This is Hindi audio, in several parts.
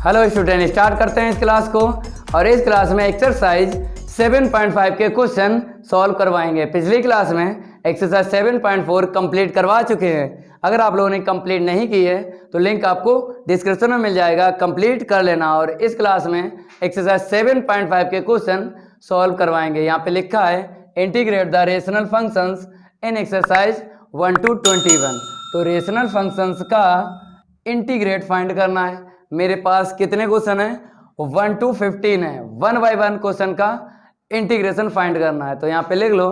हेलो स्टूडेंट, स्टार्ट करते हैं इस क्लास को। और इस क्लास में एक्सरसाइज 7.5 के क्वेश्चन सॉल्व करवाएंगे। पिछली क्लास में एक्सरसाइज 7.4 कंप्लीट करवा चुके हैं। अगर आप लोगों ने कंप्लीट नहीं की है तो लिंक आपको डिस्क्रिप्शन में मिल जाएगा, कंप्लीट कर लेना। और इस क्लास में एक्सरसाइज 7.5 के क्वेश्चन सॉल्व करवाएंगे। यहाँ पे लिखा है integrate the rational functions in exercise 1 to 21। तो रेशनल फंक्शंस का इंटीग्रेट फाइंड करना है। मेरे पास कितने क्वेश्चन है? 1 to 15 है। 1 by 1 क्वेश्चन का इंटीग्रेशन फाइंड करना है। तो यहाँ पे लिख लो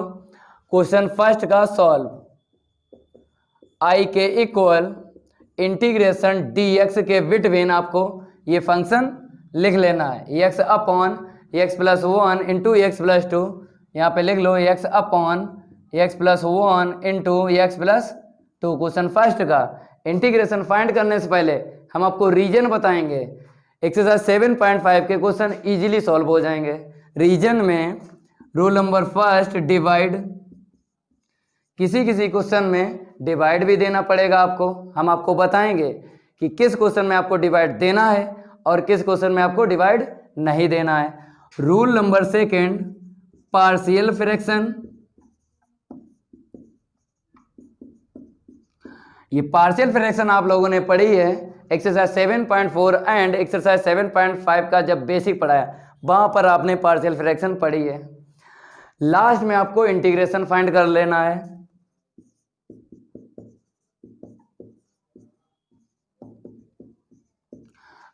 क्वेश्चन फर्स्ट का सॉल्व। आई के इक्वल इंटीग्रेशन dx के बिटवीन आपको ये फंक्शन लिख लेना है। x upon x plus 1 into x plus 2। यहाँ पे लिख लो x upon x plus 1 into x plus 2। Question first का इंटीग्रेशन फाइंड करने से पहले हम आपको रीजन बताएंगे। एक्सरसाइज 7.5 के क्वेश्चन इजीली सॉल्व हो जाएंगे। रीजन में रूल नंबर फर्स्ट डिवाइड। किसी किसी क्वेश्चन में डिवाइड भी देना पड़ेगा आपको। हम आपको बताएंगे कि किस क्वेश्चन में आपको डिवाइड देना है और किस क्वेश्चन में आपको डिवाइड नहीं देना है। Rule number second partial fraction. ये पार्शियल फ्रैक्शन आप लोगों ने पढ़ी है एक्सरसाइज 7.4 एंड एक्सरसाइज 7.5 का जब बेसिक पढ़ाया वहां पर आपने पार्शियल फ्रैक्शन पढ़ी है। लास्ट में आपको इंटीग्रेशन फाइंड कर लेना है।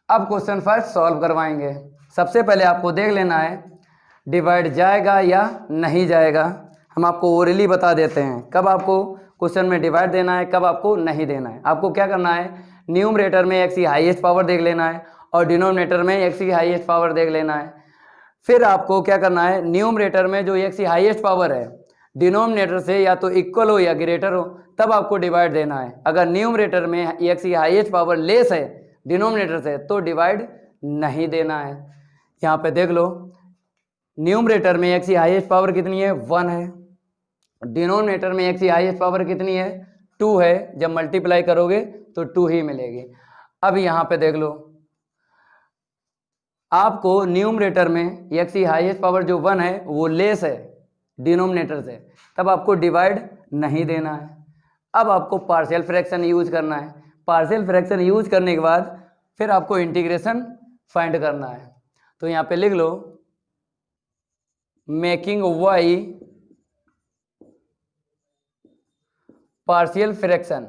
अब क्वेश्चन फर्स्ट सॉल्व करवाएंगे। सबसे पहले आपको देख लेना है डिवाइड जाएगा या नहीं जाएगा। हम आपको ओरली बता देते हैं कब आपको क्वेश्चन में डिवाइड देना है, कब आपको नहीं देना है। आपको क्या करना है, न्यूमरेटर में x की हाईएस्ट पावर देख लेना है और डिनोमिनेटर में x की हाईएस्ट पावर देख लेना है। फिर आपको क्या करना है, न्यूमरेटर में जो x की हाईएस्ट पावर है डिनोमिनेटर से या तो इक्वल हो या ग्रेटर हो तब आपको डिवाइड देना है। अगर न्यूमरेटर में x की हाईएस्ट पावर लेस है डिनोमिनेटर से तो डिवाइड नहीं देना है। यहाँ पे देख लो न्यूमरेटर में x की हाईएस्ट पावर कितनी है, 1 है। डिनोमिनेटर में x की हाईएस्ट पावर कितनी है, 2 है। जब मल्टीप्लाई करोगे तो 2 ही मिलेगी। अब यहाँ पे देख लो आपको न्यूमरेटर में x की हाईएस्ट पावर जो 1 है वो लेस है डिनोमिनेटर से, तब आपको डिवाइड नहीं देना है। अब आपको पार्शियल फ्रैक्शन यूज करना है। पार्शियल फ्रैक्शन यूज करने के बाद फिर आपको इंटीग्रेशन फाइंड करना है। तो यहाँ पे लिख लो मेकिंग y पार्शियल फ्रैक्शन।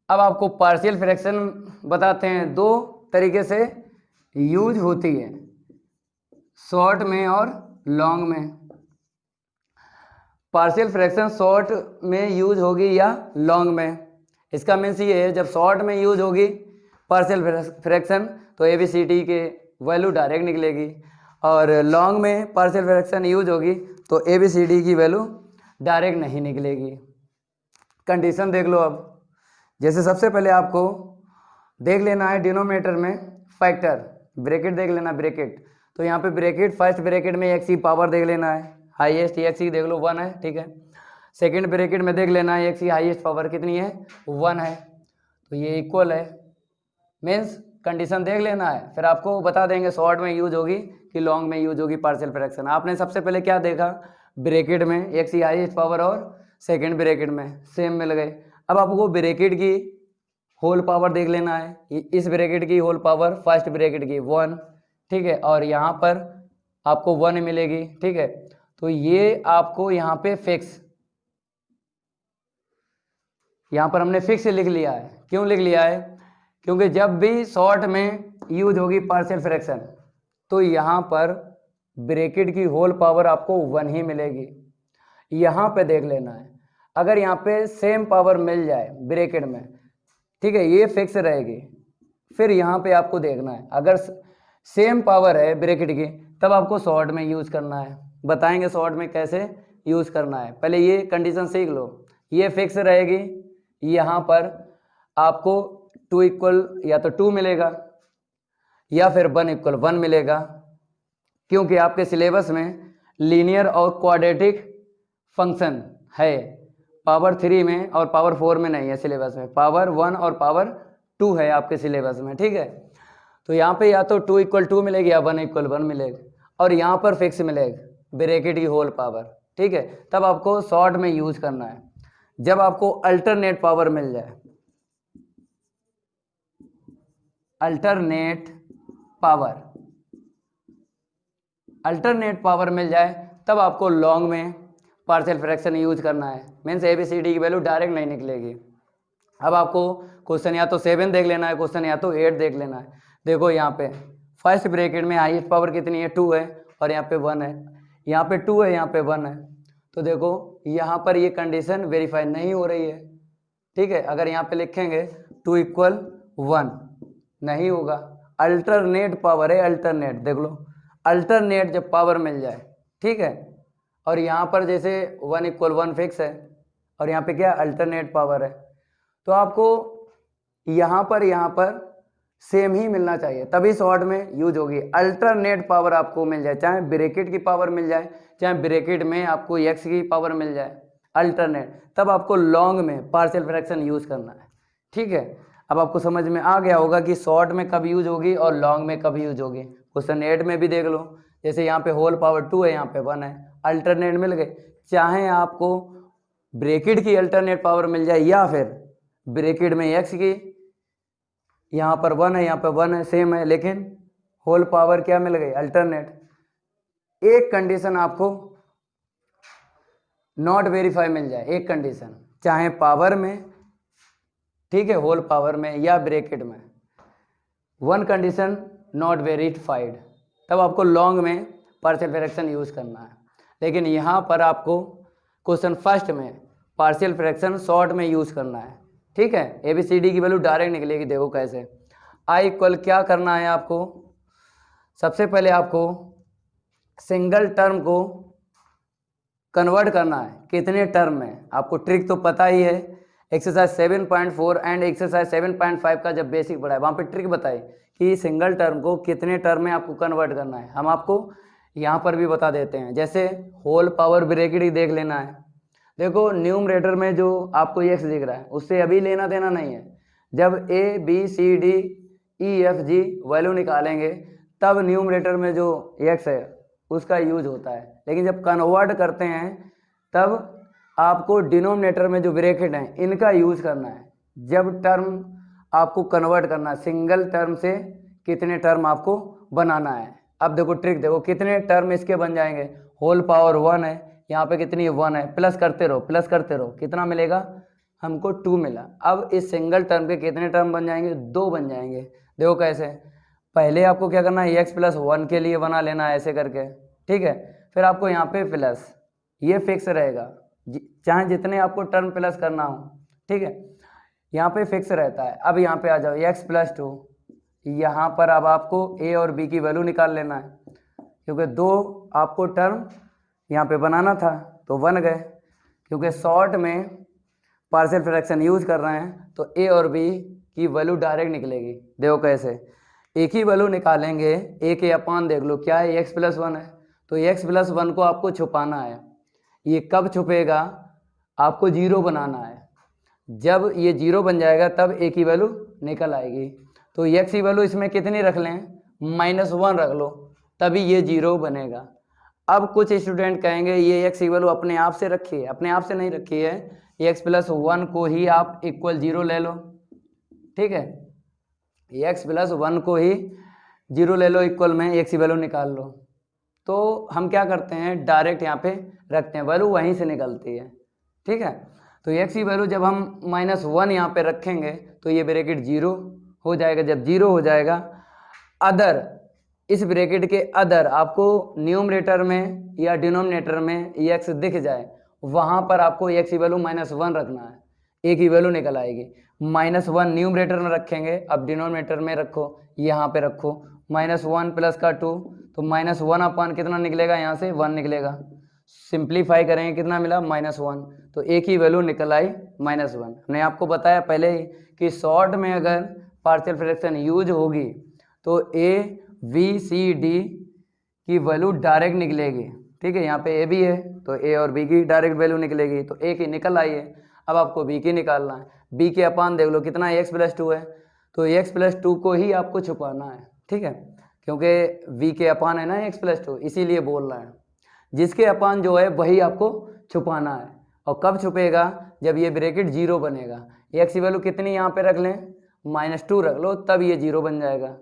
अब आपको पार्शियल फ्रैक्शन बताते हैं, दो तरीके से यूज होती है, शॉर्ट में और लॉन्ग में। पार्शियल फ्रैक्शन शॉर्ट में यूज होगी या लॉन्ग में। इसका मीन्स ये है जब शॉर्ट में यूज होगी पार्शियल फ्रैक्शन तो ABCD के वैल्यू डायरेक्ट निकलेगी, और लॉन्ग में पार्शियल फ्रैक्शन यूज होगी तो ABCD की वैल्यू डायरेक्ट नहीं निकलेगी। कंडीशन देख लो। अब जैसे सबसे पहले आपको देख लेना है डिनोमिनेटर में फैक्टर, ब्रैकेट देख लेना ब्रैकेट। तो यहाँ पे ब्रैकेट फर्स्ट ब्रैकेट में x की पावर देख लेना है, हाईएस्ट x की देख लो 1 है, ठीक है। सेकंड ब्रैकेट में देख लेना है x की हाईएस्ट पावर कितनी है, 1 है। तो ये इक्वल है, मीन्स कंडीशन देख लेना है। फिर आपको बता देंगे शॉर्ट में यूज होगी कि लॉन्ग में यूज होगी पार्शियल फ्रैक्शन। आपने सबसे पहले क्या देखा, ब्रैकेट में x की हाईएस्ट पावर और सेकंड ब्रैकेट में सेम मिल गए। अब आपको ब्रैकेट की होल पावर देख लेना है। इस ब्रैकेट की होल पावर फर्स्ट ब्रैकेट की 1, ठीक है, और यहाँ पर आपको 1 मिलेगी, ठीक है। तो ये आपको यहाँ पे फिक्स, यहाँ पर हमने फिक्स लिख लिया है। क्यों लिख लिया है, क्योंकि जब भी शॉर्ट में यूज होगी पार्शियल फ्रैक्शन तो यहाँ पर ब्रैकेट की होल पावर आपको 1 ही मिलेगी। यहाँ पे देख लेना है, अगर यहाँ पे सेम पावर मिल जाए ब्रैकेट में, ठीक है, ये फिक्स रहेगी। फिर यहाँ पे आपको देखना है अगर सेम पावर है ब्रैकेट की तब आपको शॉर्ट में यूज करना है। बताएंगे शॉर्ट में कैसे यूज करना है, पहले ये कंडीशन सीख लो। ये फिक्स रहेगी, यहाँ पर आपको 2 इक्वल या तो 2 मिलेगा या फिर 1 इक्वल 1 मिलेगा, क्योंकि आपके सिलेबस में लीनियर और क्वाड्रेटिक फंक्शन है पावर 3 में और पावर 4 में नहीं है सिलेबस में, पावर 1 और पावर 2 है आपके सिलेबस में, ठीक है। तो यहाँ पे या तो 2 = 2 मिलेगी या 1 = 1 मिलेगा, और यहाँ पर फिक्स मिलेगा ब्रैकेट की होल पावर, ठीक है। तब आपको शॉर्ट में यूज करना है जब आपको अल्टरनेट पावर मिल जाए, अल्टरनेट पावर मिल जाए तब आपको लॉन्ग में पार्शियल फ्रैक्शन यूज करना है। मीन्स ABCD की वैल्यू डायरेक्ट नहीं निकलेगी। अब आपको क्वेश्चन या तो 7 देख लेना है, क्वेश्चन या तो 8 देख लेना है। देखो यहाँ पे फर्स्ट ब्रैकेट में हाईएस्ट पावर कितनी है, 2 है, और यहाँ पे 1 है, यहाँ पे 2 है, यहाँ पे 1 है। तो देखो यहाँ पर ये कंडीशन वेरीफाई नहीं हो रही है, ठीक है। अगर यहाँ पे लिखेंगे 2 = 1 नहीं होगा, अल्टरनेट पावर है, अल्टरनेट देख लो, अल्टरनेट जब पावर मिल जाए, ठीक है। और यहाँ पर जैसे 1 = 1 फिक्स है और यहाँ पे क्या अल्टरनेट पावर है, तो आपको यहाँ पर सेम ही मिलना चाहिए तभी शॉर्ट में यूज होगी। अल्टरनेट पावर आपको मिल जाए, चाहे ब्रैकेट की पावर मिल जाए, चाहे ब्रैकेट में आपको x की पावर मिल जाए, अल्टरनेट, तब आपको लॉन्ग में पार्शियल फ्रैक्शन यूज करना है, ठीक है। अब आपको समझ में आ गया होगा कि शॉर्ट में कब यूज होगी और लॉन्ग में कब यूज होगी। क्वेश्चन 8 में भी देख लो, जैसे यहाँ पे होल पावर 2 है, यहाँ पे 1 है, अल्टरनेट मिल गए। चाहे आपको ब्रैकेट की अल्टरनेट पावर मिल जाए या फिर ब्रैकेट में x की, यहाँ पर 1 है, यहाँ पे 1 है, सेम है, लेकिन होल पावर क्या मिल गई, अल्टरनेट। एक कंडीशन आपको नॉट वेरीफाई मिल जाए, एक कंडीशन, चाहे पावर में, ठीक है, होल पावर में या ब्रैकेट में, 1 कंडीशन नॉट वेरीफाइड, तब आपको लॉन्ग में पार्शियल फ्रैक्शन यूज करना है। लेकिन यहाँ पर आपको क्वेश्चन फर्स्ट में पार्शियल फ्रैक्शन शॉर्ट में यूज करना है, ठीक है। ABCD की वैल्यू डायरेक्ट निकलेगी। देखो कैसे, I = क्या करना है आपको, सबसे पहले आपको सिंगल टर्म को कन्वर्ट करना है कितने टर्म में, आपको ट्रिक तो पता ही है। एक्सरसाइज 7.4 एंड एक्सरसाइज 7.5 का जब बेसिक पढ़ा है वहाँ पे ट्रिक बताई कि सिंगल टर्म को कितने टर्म में आपको कन्वर्ट करना है। हम आपको यहाँ पर भी बता देते हैं, जैसे होल पावर ब्रैकेट ही देख लेना है। देखो न्यूमरेटर में जो आपको x दिख रहा है उससे अभी लेना देना नहीं है, जब ABCDEFG वैल्यू निकालेंगे तब न्यूमरेटर में जो x है उसका यूज होता है। लेकिन जब कन्वर्ट करते हैं तब आपको डिनोमिनेटर में जो ब्रैकेट हैं इनका यूज करना है। जब टर्म आपको कन्वर्ट करना है, सिंगल टर्म से कितने टर्म आपको बनाना है। अब देखो ट्रिक, देखो कितने टर्म इसके बन जाएंगे, होल पावर 1 है, यहाँ पे कितनी है 1 है, प्लस करते रहो, कितना मिलेगा हमको 2 मिला। अब इस सिंगल टर्म के कितने टर्म बन जाएंगे, 2 बन जाएंगे। देखो कैसे, पहले आपको क्या करना है, x + 1 के लिए बना लेना है ऐसे करके, ठीक है। फिर आपको यहाँ पे प्लस, ये फिक्स रहेगा, चाहे जितने आपको टर्म प्लस करना हो, ठीक है, यहाँ पे फिक्स रहता है। अब यहाँ पे आ जाओ x + 2, यहाँ पर अब आपको a और b की वैल्यू निकाल लेना है, क्योंकि 2 आपको टर्म यहाँ पे बनाना था तो बन गए। क्योंकि शॉर्ट में पार्शियल फ्रैक्शन यूज कर रहे हैं तो a और b की वैल्यू डायरेक्ट निकलेगी। देखो कैसे, एक ही वैल्यू निकालेंगे, a के अपान देख लो क्या है, x + 1 है, तो x + 1 को आपको छुपाना है। ये कब छुपेगा, आपको 0 बनाना है। जब ये 0 बन जाएगा तब a की वैल्यू निकल आएगी। तो x की वैल्यू इसमें कितनी रख लें, -1 रख लो, तभी ये 0 बनेगा। अब कुछ स्टूडेंट कहेंगे ये x की वैल्यू अपने आप से रखी है, अपने आप से नहीं रखी है, x + 1 को ही आप = 0 ले लो, ठीक है, x + 1 को ही 0 ले लो, इक्वल में x की वैल्यू निकाल लो। तो हम क्या करते हैं, डायरेक्ट यहाँ पे रखते हैं, वैल्यू वहीं से निकलती है, ठीक है। तो x की वैल्यू जब हम -1 यहाँ पे रखेंगे तो ये ब्रैकेट 0 हो जाएगा। जब 0 हो जाएगा, अदर, इस ब्रैकेट के अदर आपको न्यूमरेटर में या डिनोमिनेटर में x दिख जाए, वहाँ पर आपको x की वैल्यू -1 रखना है, a की वैल्यू निकल आएगी। -1 न्यूमरेटर में रखेंगे, अब डिनोमिनेटर में रखो, यहाँ पे रखो, -1 प्लस का 2, तो -1 अपान कितना निकलेगा, यहाँ से 1 निकलेगा। सिंप्लीफाई करेंगे कितना मिला, -1, तो a की वैल्यू निकल आई -1। हमने आपको बताया पहले ही कि शॉर्ट में अगर पार्शियल फ्रैक्शन यूज होगी तो ABCD की वैल्यू डायरेक्ट निकलेगी, ठीक है, यहाँ पे ए भी है तो ए और बी की डायरेक्ट वैल्यू निकलेगी, तो ए की निकल आई है। अब आपको बी की निकालना है। बी के अपान देख लो कितना है, x+2 है, तो x+2 को ही आपको छुपाना है। ठीक है, क्योंकि v के अपान है ना x+2, इसीलिए बोल रहा है। जिसके अपान जो है वही आपको छुपाना है। और कब छुपेगा, जब ये ब्रैकेट 0 बनेगा। x की वैल्यू कितनी यहाँ पे रख लें, -2 रख लो, तब ये 0 बन जाएगा।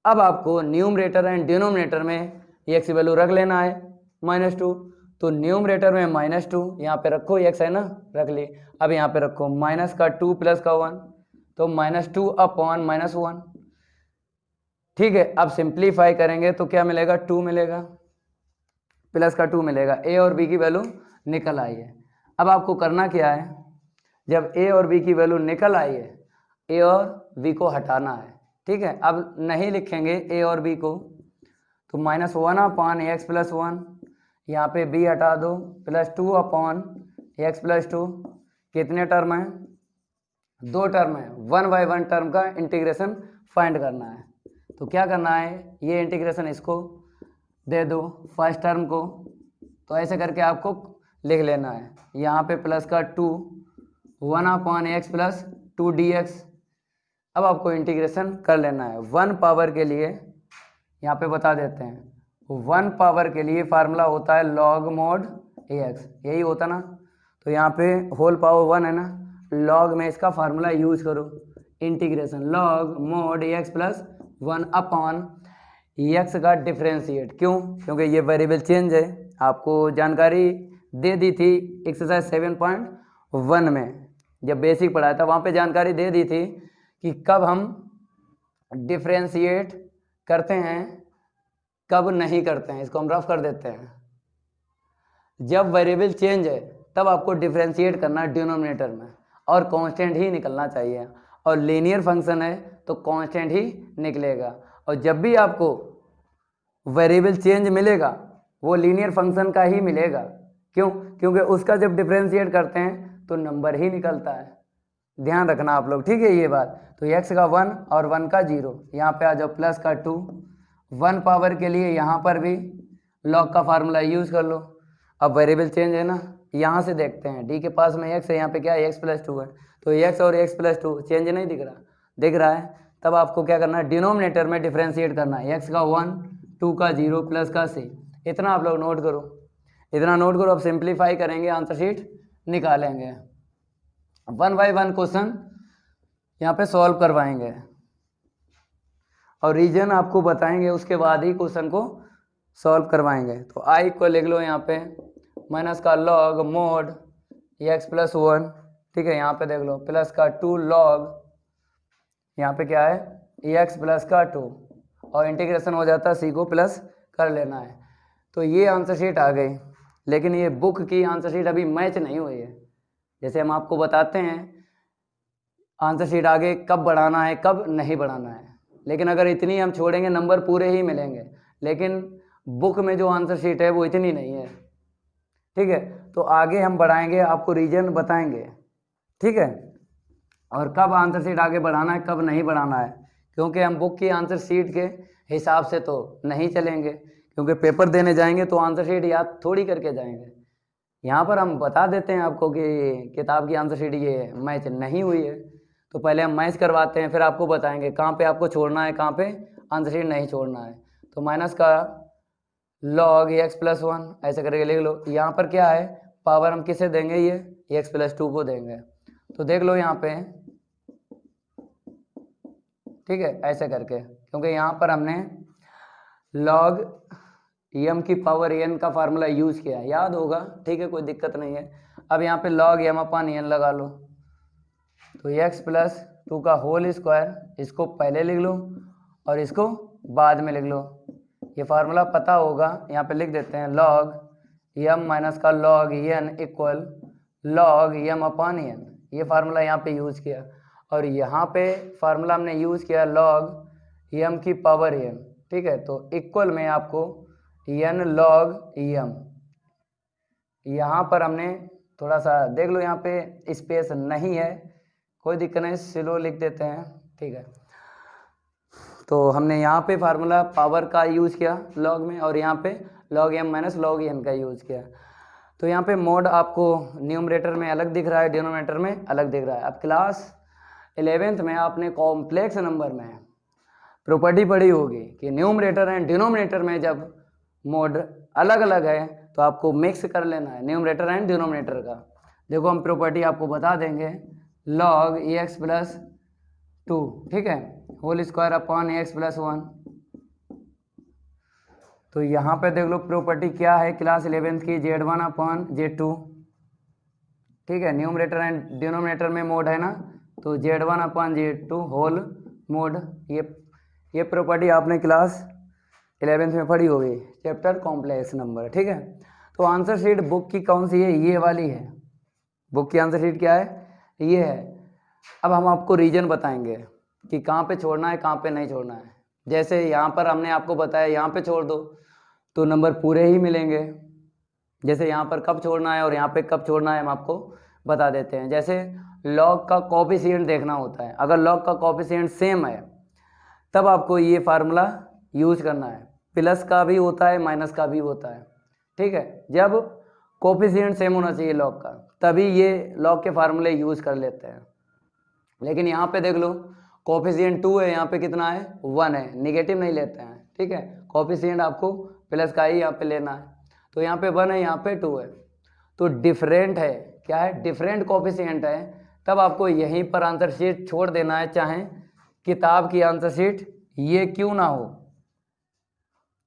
अब आपको न्यूमरेटर एंड डिनोमिनेटर में x की वैल्यू रख लेना है -2, तो न्यूमरेटर में -2 यहाँ पे रखो, x है ना, रख ली। अब यहाँ पे रखो -2 प्लस का 1, तो -2 अपॉन -1। ठीक है, अब सिंप्लीफाई करेंगे तो क्या मिलेगा, 2 मिलेगा, प्लस का 2 मिलेगा। ए और बी की वैल्यू निकल आई है। अब आपको करना क्या है, जब ए और बी की वैल्यू निकल आई है, ए और बी को हटाना है। ठीक है, अब नहीं लिखेंगे ए और बी को, तो -1 अपॉन x+1, यहाँ पे b हटा दो, +2 अपॉन x+2। कितने टर्म है, 2 टर्म है। 1 बाय 1 टर्म का इंटीग्रेशन फाइंड करना है। तो क्या करना है, ये इंटीग्रेशन इसको दे दो फर्स्ट टर्म को, तो ऐसे करके आपको लिख लेना है। यहाँ पे प्लस का 2, 1 अपॉन x+2 dx। अब आपको इंटीग्रेशन कर लेना है। 1 पावर के लिए यहाँ पे बता देते हैं, 1 पावर के लिए फार्मूला होता है log mod ax, यही होता ना। तो यहाँ पे होल पावर 1 है ना, log में इसका फार्मूला यूज करो, integration log mod ax plus 1 upon x का डिफ्रेंशिएट। क्यों, क्योंकि ये वेरिएबल चेंज है। आपको जानकारी दे दी थी एक्सरसाइज 7.1 में, जब बेसिक पढ़ाया था वहाँ पे जानकारी दे दी थी कि कब हम डिफ्रेंशिएट करते हैं, कब नहीं करते हैं। इसको हम रफ कर देते हैं। जब वेरिएबल चेंज है तब आपको डिफ्रेंशिएट करना है डिनोमिनेटर में, और कांस्टेंट ही निकलना चाहिए। और लीनियर फंक्शन है तो कांस्टेंट ही निकलेगा। और जब भी आपको वेरिएबल चेंज मिलेगा वो लीनियर फंक्शन का ही मिलेगा। क्यों, क्योंकि उसका जब डिफ्रेंशिएट करते हैं तो नंबर ही निकलता है। ध्यान रखना आप लोग, ठीक है ये बात। तो x का 1 और 1 का 0, यहाँ पे आ जाओ, प्लस का 2। 1 पावर के लिए यहाँ पर भी log का फार्मूला यूज कर लो। अब वेरिएबल चेंज है ना, यहाँ से देखते हैं, d के पास में x है, यहाँ पे क्या है, x+2 है, तो x और x+2 चेंज नहीं दिख रहा, दिख रहा है। तब आपको क्या करना है, डिनोमिनेटर में डिफ्रेंशिएट करना है। x का 1, 2 का 0, प्लस का c। इतना आप लोग नोट करो, इतना नोट करो। अब सिंप्लीफाई करेंगे, आंसर शीट निकालेंगे। 1 बाय 1 क्वेश्चन यहाँ पे सॉल्व करवाएंगे और रीजन आपको बताएंगे, उसके बाद ही क्वेश्चन को सॉल्व करवाएंगे। तो i को लिख लो यहाँ पे माइनस का log mod x+1। ठीक है, यहाँ पे देख लो प्लस का 2 log, यहाँ पे क्या है x प्लस का 2, और इंटीग्रेशन हो जाता है, c को प्लस कर लेना है। तो ये आंसर शीट आ गई, लेकिन ये बुक की आंसर शीट अभी मैच नहीं हुई है। जैसे हम आपको बताते हैं आंसर शीट आगे कब बढ़ाना है कब नहीं बढ़ाना है, लेकिन अगर इतनी हम छोड़ेंगे नंबर पूरे ही मिलेंगे, लेकिन बुक में जो आंसर शीट है वो इतनी नहीं है। ठीक है, तो आगे हम बढ़ाएंगे, आपको रीजन बताएंगे। ठीक है, और कब आंसर शीट आगे बढ़ाना है कब नहीं बढ़ाना है, क्योंकि हम बुक की आंसर शीट के हिसाब से तो नहीं चलेंगे, क्योंकि पेपर देने जाएंगे तो आंसर शीट याद थोड़ी करके जाएंगे। यहाँ पर हम बता देते हैं आपको कि किताब की आंसर शीट ये मैच नहीं हुई है, तो पहले हम मैच करवाते हैं, फिर आपको बताएंगे कहाँ पे आपको छोड़ना है, कहाँ पे आंसर शीट नहीं छोड़ना है। तो माइनस का log x+1 ऐसे करके लिख लो। यहाँ पर क्या है, पावर हम किसे देंगे, ये x+2 को देंगे। तो देख लो यहाँ पे, ठीक है, ऐसे करके, क्योंकि यहाँ पर हमने log m की पावर n का फार्मूला यूज किया, याद होगा। ठीक है, कोई दिक्कत नहीं है। अब यहाँ पे log m अपॉन n लगा लो, तो x+2 का होल स्क्वायर, इसको पहले लिख लो और इसको बाद में लिख लो। ये फार्मूला पता होगा, यहाँ पे लिख देते हैं log m माइनस का log n equal log m upon n। ये फार्मूला यहाँ पे यूज किया, और यहाँ पे फार्मूला हमने यूज किया log m की पावर n। ठीक है, तो इक्वल में आपको n log m, यहाँ पर हमने थोड़ा सा देख लो, यहाँ पे स्पेस नहीं है, कोई दिक्कत नहीं, स्लो लिख देते हैं। ठीक है, तो हमने यहाँ पे फार्मूला पावर का यूज़ किया log में, और यहाँ पे log m minus log n का यूज़ किया। तो यहाँ पे मोड आपको न्यूमरेटर में अलग दिख रहा है, डिनोमिनेटर में अलग दिख रहा है। अब क्लास 11th में आपने कॉम्प्लेक्स नंबर में प्रॉपर्टी पढ़ी होगी कि न्यूमरेटर एंड डिनोमिनेटर में जब मोड अलग अलग है तो आपको मिक्स कर लेना है न्यूमरेटर एंड डिनोमिनेटर का। देखो हम प्रॉपर्टी आपको बता देंगे, log ax प्लस 2, ठीक है, whole square upon ax plus 1। तो यहाँ पे देख लो प्रॉपर्टी क्या है क्लास 11th की, z1 अपॉन z2, ठीक है, न्यूमरेटर एंड डिनोमिनेटर में मोड है ना, तो z1 upon z2 whole mod. ये प्रॉपर्टी आपने क्लास 11th में पढ़ी होगी, चैप्टर कॉम्प्लेक्स नंबर, ठीक है। तो आंसर शीट बुक की कौन सी है? ये वाली है। बुक की आंसर शीट क्या है? ये है। अब हम आपको रीजन बताएंगे कि कहाँ पे छोड़ना है, कहाँ पे नहीं छोड़ना है। जैसे यहाँ पर हमने आपको बताया यहाँ पे छोड़ दो तो नंबर पूरे ही मिलेंगे। जैसे यहाँ पर कब छोड़ना है और यहाँ पे कब छोड़ना है हम आपको बता देते हैं। जैसे लॉग का कोफिशिएंट देखना होता है, अगर लॉग का कोफिशिएंट सेम है तब आपको ये फार्मूला यूज करना है। प्लस का भी होता है, माइनस का भी होता है, ठीक है। जब कोफिशिएंट सेम होना चाहिए लॉग का, तभी ये लॉग के फार्मूले यूज कर लेते हैं। लेकिन यहाँ पे देख लो कोफिशिएंट 2 है, यहाँ पे कितना है? 1 है, निगेटिव नहीं लेते हैं, ठीक है। कोफिशिएंट आपको प्लस का ही यहाँ पे लेना है। तो यहाँ पे 1 है, यहाँ पे 2 है, तो डिफरेंट है। क्या है? डिफरेंट कोफिशिएंट है, तब आपको यहीं पर आंसर शीट छोड़ देना है, चाहे किताब की आंसर शीट ये क्यों ना हो,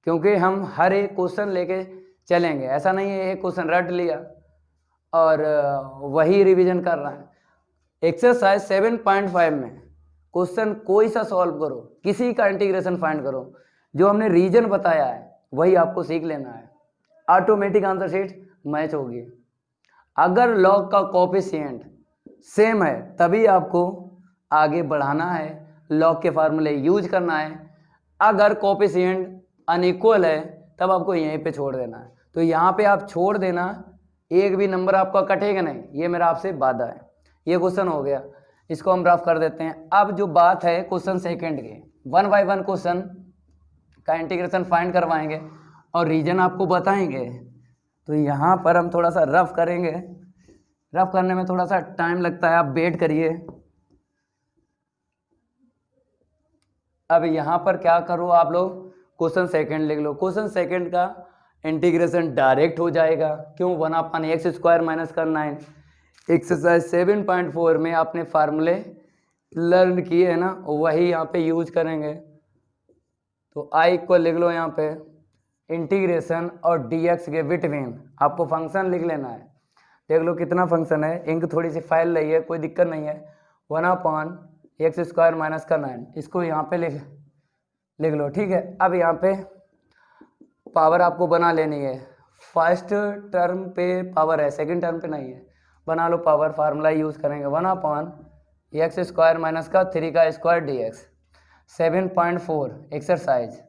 क्योंकि हम हर एक क्वेश्चन लेके चलेंगे। ऐसा नहीं है एक क्वेश्चन रट लिया और वही रिवीजन कर रहा है। एक्सरसाइज 7.5 में क्वेश्चन कोई सा सॉल्व करो, किसी का इंटीग्रेशन फाइंड करो, जो हमने रीजन बताया है वही आपको सीख लेना है, ऑटोमेटिक आंसर शीट मैच होगी। अगर लॉग का कोफिशिएंट सेम है तभी आपको आगे बढ़ाना है, लॉग के फार्मूले यूज करना है। अगर कोफिशिएंट अनइक्वल है तब आपको यहीं पे छोड़ देना है। तो यहाँ पे आप छोड़ देना, एक भी नंबर आपका कटेगा नहीं, ये मेरा आपसे वादा है। ये क्वेश्चन हो गया, इसको हम रफ कर देते हैं। अब जो बात है क्वेश्चन सेकंड के, 1 बाय 1 क्वेश्चन का इंटीग्रेशन फाइंड करवाएंगे और रीजन आपको बताएंगे। तो यहाँ पर हम थोड़ा सा रफ करेंगे, रफ करने में थोड़ा सा टाइम लगता है, आप वेट करिए। अब यहाँ पर क्या करो आप लोग, क्वेश्चन सेकंड लिख लो। क्वेश्चन सेकंड का इंटीग्रेशन डायरेक्ट हो जाएगा, क्यों? 1/x² माइनस का 9। एक्सरसाइज 7.4 में आपने फार्मूले लर्न किए है ना, वही यहाँ पे यूज करेंगे। तो i इक्वल लिख लो यहाँ पे इंटीग्रेशन और dx के बिटवीन, आपको फंक्शन लिख लेना है। देख लो कितना फंक्शन है, इंक थोड़ी सी फाइल रही है, कोई दिक्कत नहीं है। 1/x² माइनस का 9, इसको यहाँ पे लिख लो, ठीक है। अब यहाँ पे पावर आपको बना लेनी है, फर्स्ट टर्म पे पावर है, सेकंड टर्म पे नहीं है, बना लो पावर। फार्मूला यूज करेंगे 1/x² माइनस का 3 का स्क्वायर dx। 7.4 एक्सरसाइज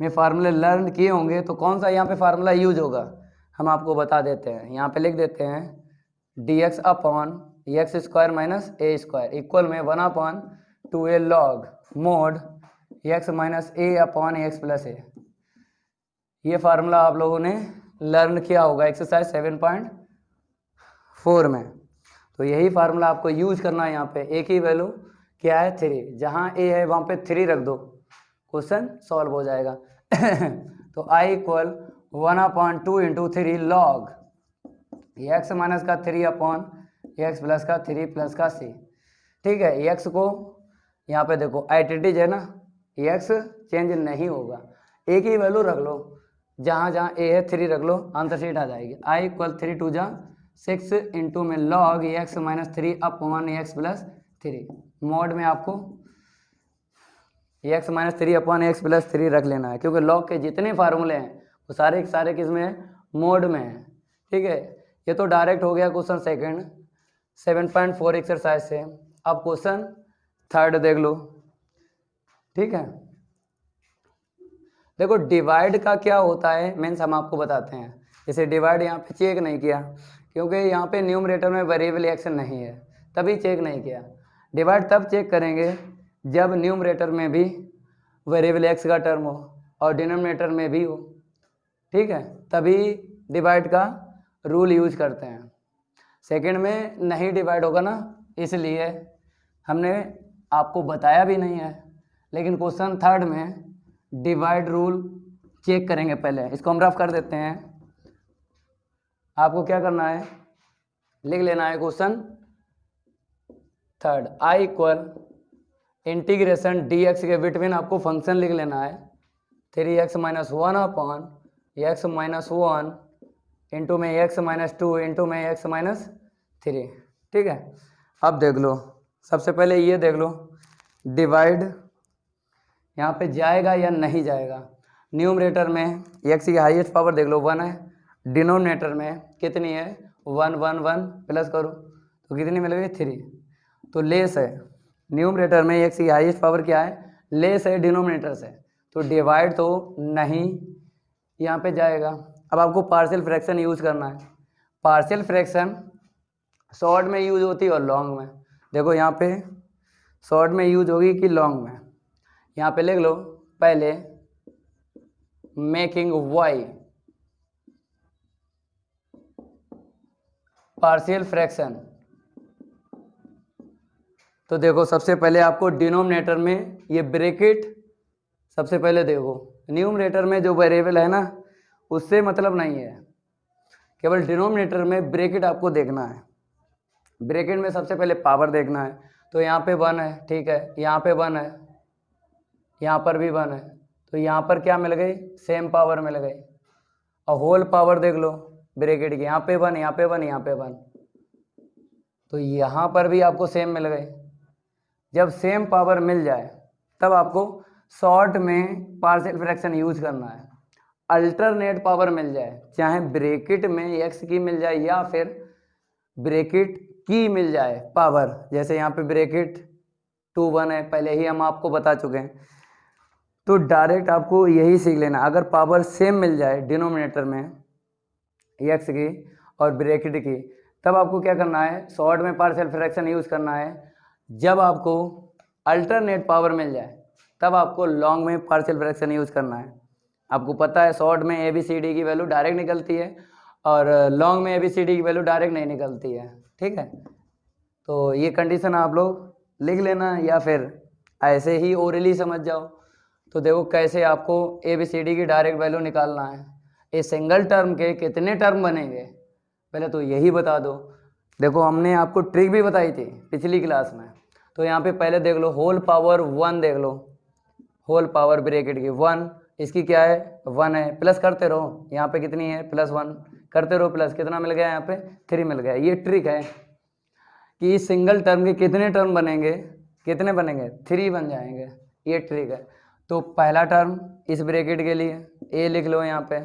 में फार्मूले लर्न किए होंगे, तो कौन सा यहाँ पे फार्मूला यूज होगा हम आपको बता देते हैं। यहाँ पे लिख देते हैं dx upon x² minus a² equal में 1/2a log mod x minus a upon x plus a। ये फार्मूला आप लोगों ने लर्न किया होगा एक्सरसाइज 7.4 में। तो यही फार्मूला आपको यूज करना है। यहाँ पे एक ही वैल्यू क्या है? 3, जहाँ a है वहाँ पे 3 रख दो, क्वेश्चन सॉल्व हो जाएगा। तो i equal 1/2 into 3 log x minus का 3 अपॉन x प्लस का 3 प्लस का c, ठीक है। x को यहाँ पे देखो आइडेंटिटी है ना, x चेंज नहीं होगा, एक ही वैल्यू रख लो, जहाँ जहाँ a है 3 रख लो, आंसर शीट आ जाएगी। i इक्वल 3 2 जा 6 इंटू में log x minus 3 upon x plus 3 mode में आपको x minus 3 upon x plus 3 रख लेना है, क्योंकि log के जितने फार्मूले हैं वो सारे के सारे किस में है? मोड में है, ठीक है। ये तो डायरेक्ट हो गया क्वेश्चन सेकंड 7.4 एक्सरसाइज से। अब क्वेश्चन थर्ड देख लो, ठीक है। देखो डिवाइड का क्या होता है मीन्स हम आपको बताते हैं। जैसे डिवाइड यहाँ पे चेक नहीं किया, क्योंकि यहाँ पे न्यूमरेटर में वेरिएबल एक्स नहीं है, तभी चेक नहीं किया। डिवाइड तब चेक करेंगे जब न्यूमरेटर में भी वेरिएबल एक्स का टर्म हो और डिनोमिनेटर में भी हो, ठीक है, तभी डिवाइड का रूल यूज करते हैं। सेकंड में नहीं डिवाइड होगा ना, इसलिए हमने आपको बताया भी नहीं है। लेकिन क्वेश्चन थर्ड में डिवाइड रूल चेक करेंगे। पहले इसको हम रफ कर देते हैं। आपको क्या करना है, लिख लेना है question third, I equal integration D x के बिटवीन आपको फंक्शन लिख लेना है 3x minus one upon x minus one into में एक्स माइनस टू इंटू में एक्स माइनस थ्री। ठीक है, अब देख लो, सबसे पहले ये देख लो डिवाइड यहाँ पे जाएगा या नहीं जाएगा। न्यूमरेटर में एक्स की हाईएस्ट पावर देख लो 1 है, डिनोमिनेटर में कितनी है 1 1 1 प्लस करो तो कितनी मिलेगी 3। तो लेस है, न्यूमरेटर में एक्स की हाईएस्ट पावर क्या है, लेस है डिनोमिनेटर से, तो डिवाइड तो नहीं यहाँ पे जाएगा। अब आपको पार्शियल फ्रैक्शन यूज करना है। पार्शियल फ्रैक्शन शॉर्ट में यूज होती है और लॉन्ग में। देखो यहाँ पे शॉर्ट में यूज होगी कि लॉन्ग में, यहाँ पे लिख लो पहले मेकिंग वाई पार्शियल फ्रैक्शन। तो देखो सबसे पहले आपको डिनोमिनेटर में ये ब्रैकेट सबसे पहले देखो, न्यूमरेटर में जो वेरिएबल है ना उससे मतलब नहीं है, केवल डिनोमिनेटर में ब्रैकेट आपको देखना है। ब्रैकेट में सबसे पहले पावर देखना है। तो यहाँ पे 1 है, ठीक है, यहाँ पे 1 है, यहाँ पर भी 1 है, तो यहाँ पर क्या मिल गई, सेम पावर मिल गई। और होल पावर देख लो ब्रैकेट की, यहाँ पे 1 यहाँ पे 1 यहाँ पे 1, तो यहाँ पर भी आपको सेम मिल गई। जब सेम पावर मिल जाए तब आपको शॉर्ट में पार्शियल फ्रैक्शन यूज करना है। अल्टरनेट पावर मिल जाए, चाहे ब्रैकेट में एक्स की मिल जाए या फिर ब्रैकेट की मिल जाए पावर, जैसे यहाँ पे ब्रैकेट 2 1 है, पहले ही हम आपको बता चुके हैं। तो डायरेक्ट आपको यही सीख लेना, अगर पावर सेम मिल जाए डिनोमिनेटर में एक्स की और ब्रैकेट की, तब आपको क्या करना है, शॉर्ट में पार्शियल फ्रैक्शन यूज करना है। जब आपको अल्टरनेट पावर मिल जाए तब आपको लॉन्ग में पार्शियल फ्रैक्शन यूज करना है। आपको पता है शॉर्ट में ए बी सी डी की वैल्यू डायरेक्ट निकलती है और लॉन्ग में ए बी सी डी की वैल्यू डायरेक्ट नहीं निकलती है। ठीक है, तो ये कंडीशन आप लोग लिख लेना या फिर ऐसे ही ओरली समझ जाओ। तो देखो कैसे आपको ए बी सी डी की डायरेक्ट वैल्यू निकालना है। इस सिंगल टर्म के कितने टर्म बनेंगे पहले तो यही बता दो। देखो हमने आपको ट्रिक भी बताई थी पिछली क्लास में। तो यहाँ पे पहले देख लो होल पावर 1 देख लो, होल पावर ब्रैकेट की 1, इसकी क्या है 1 है, प्लस करते रहो, यहाँ पे कितनी है +1 करते रहो, प्लस कितना मिल गया यहाँ पे 3 मिल गया। ये ट्रिक है कि इस सिंगल टर्म के कितने टर्म बनेंगे, कितने बनेंगे 3 बन जाएंगे, ये ट्रिक है। तो पहला टर्म इस ब्रैकेट के लिए ए लिख लो यहाँ पे,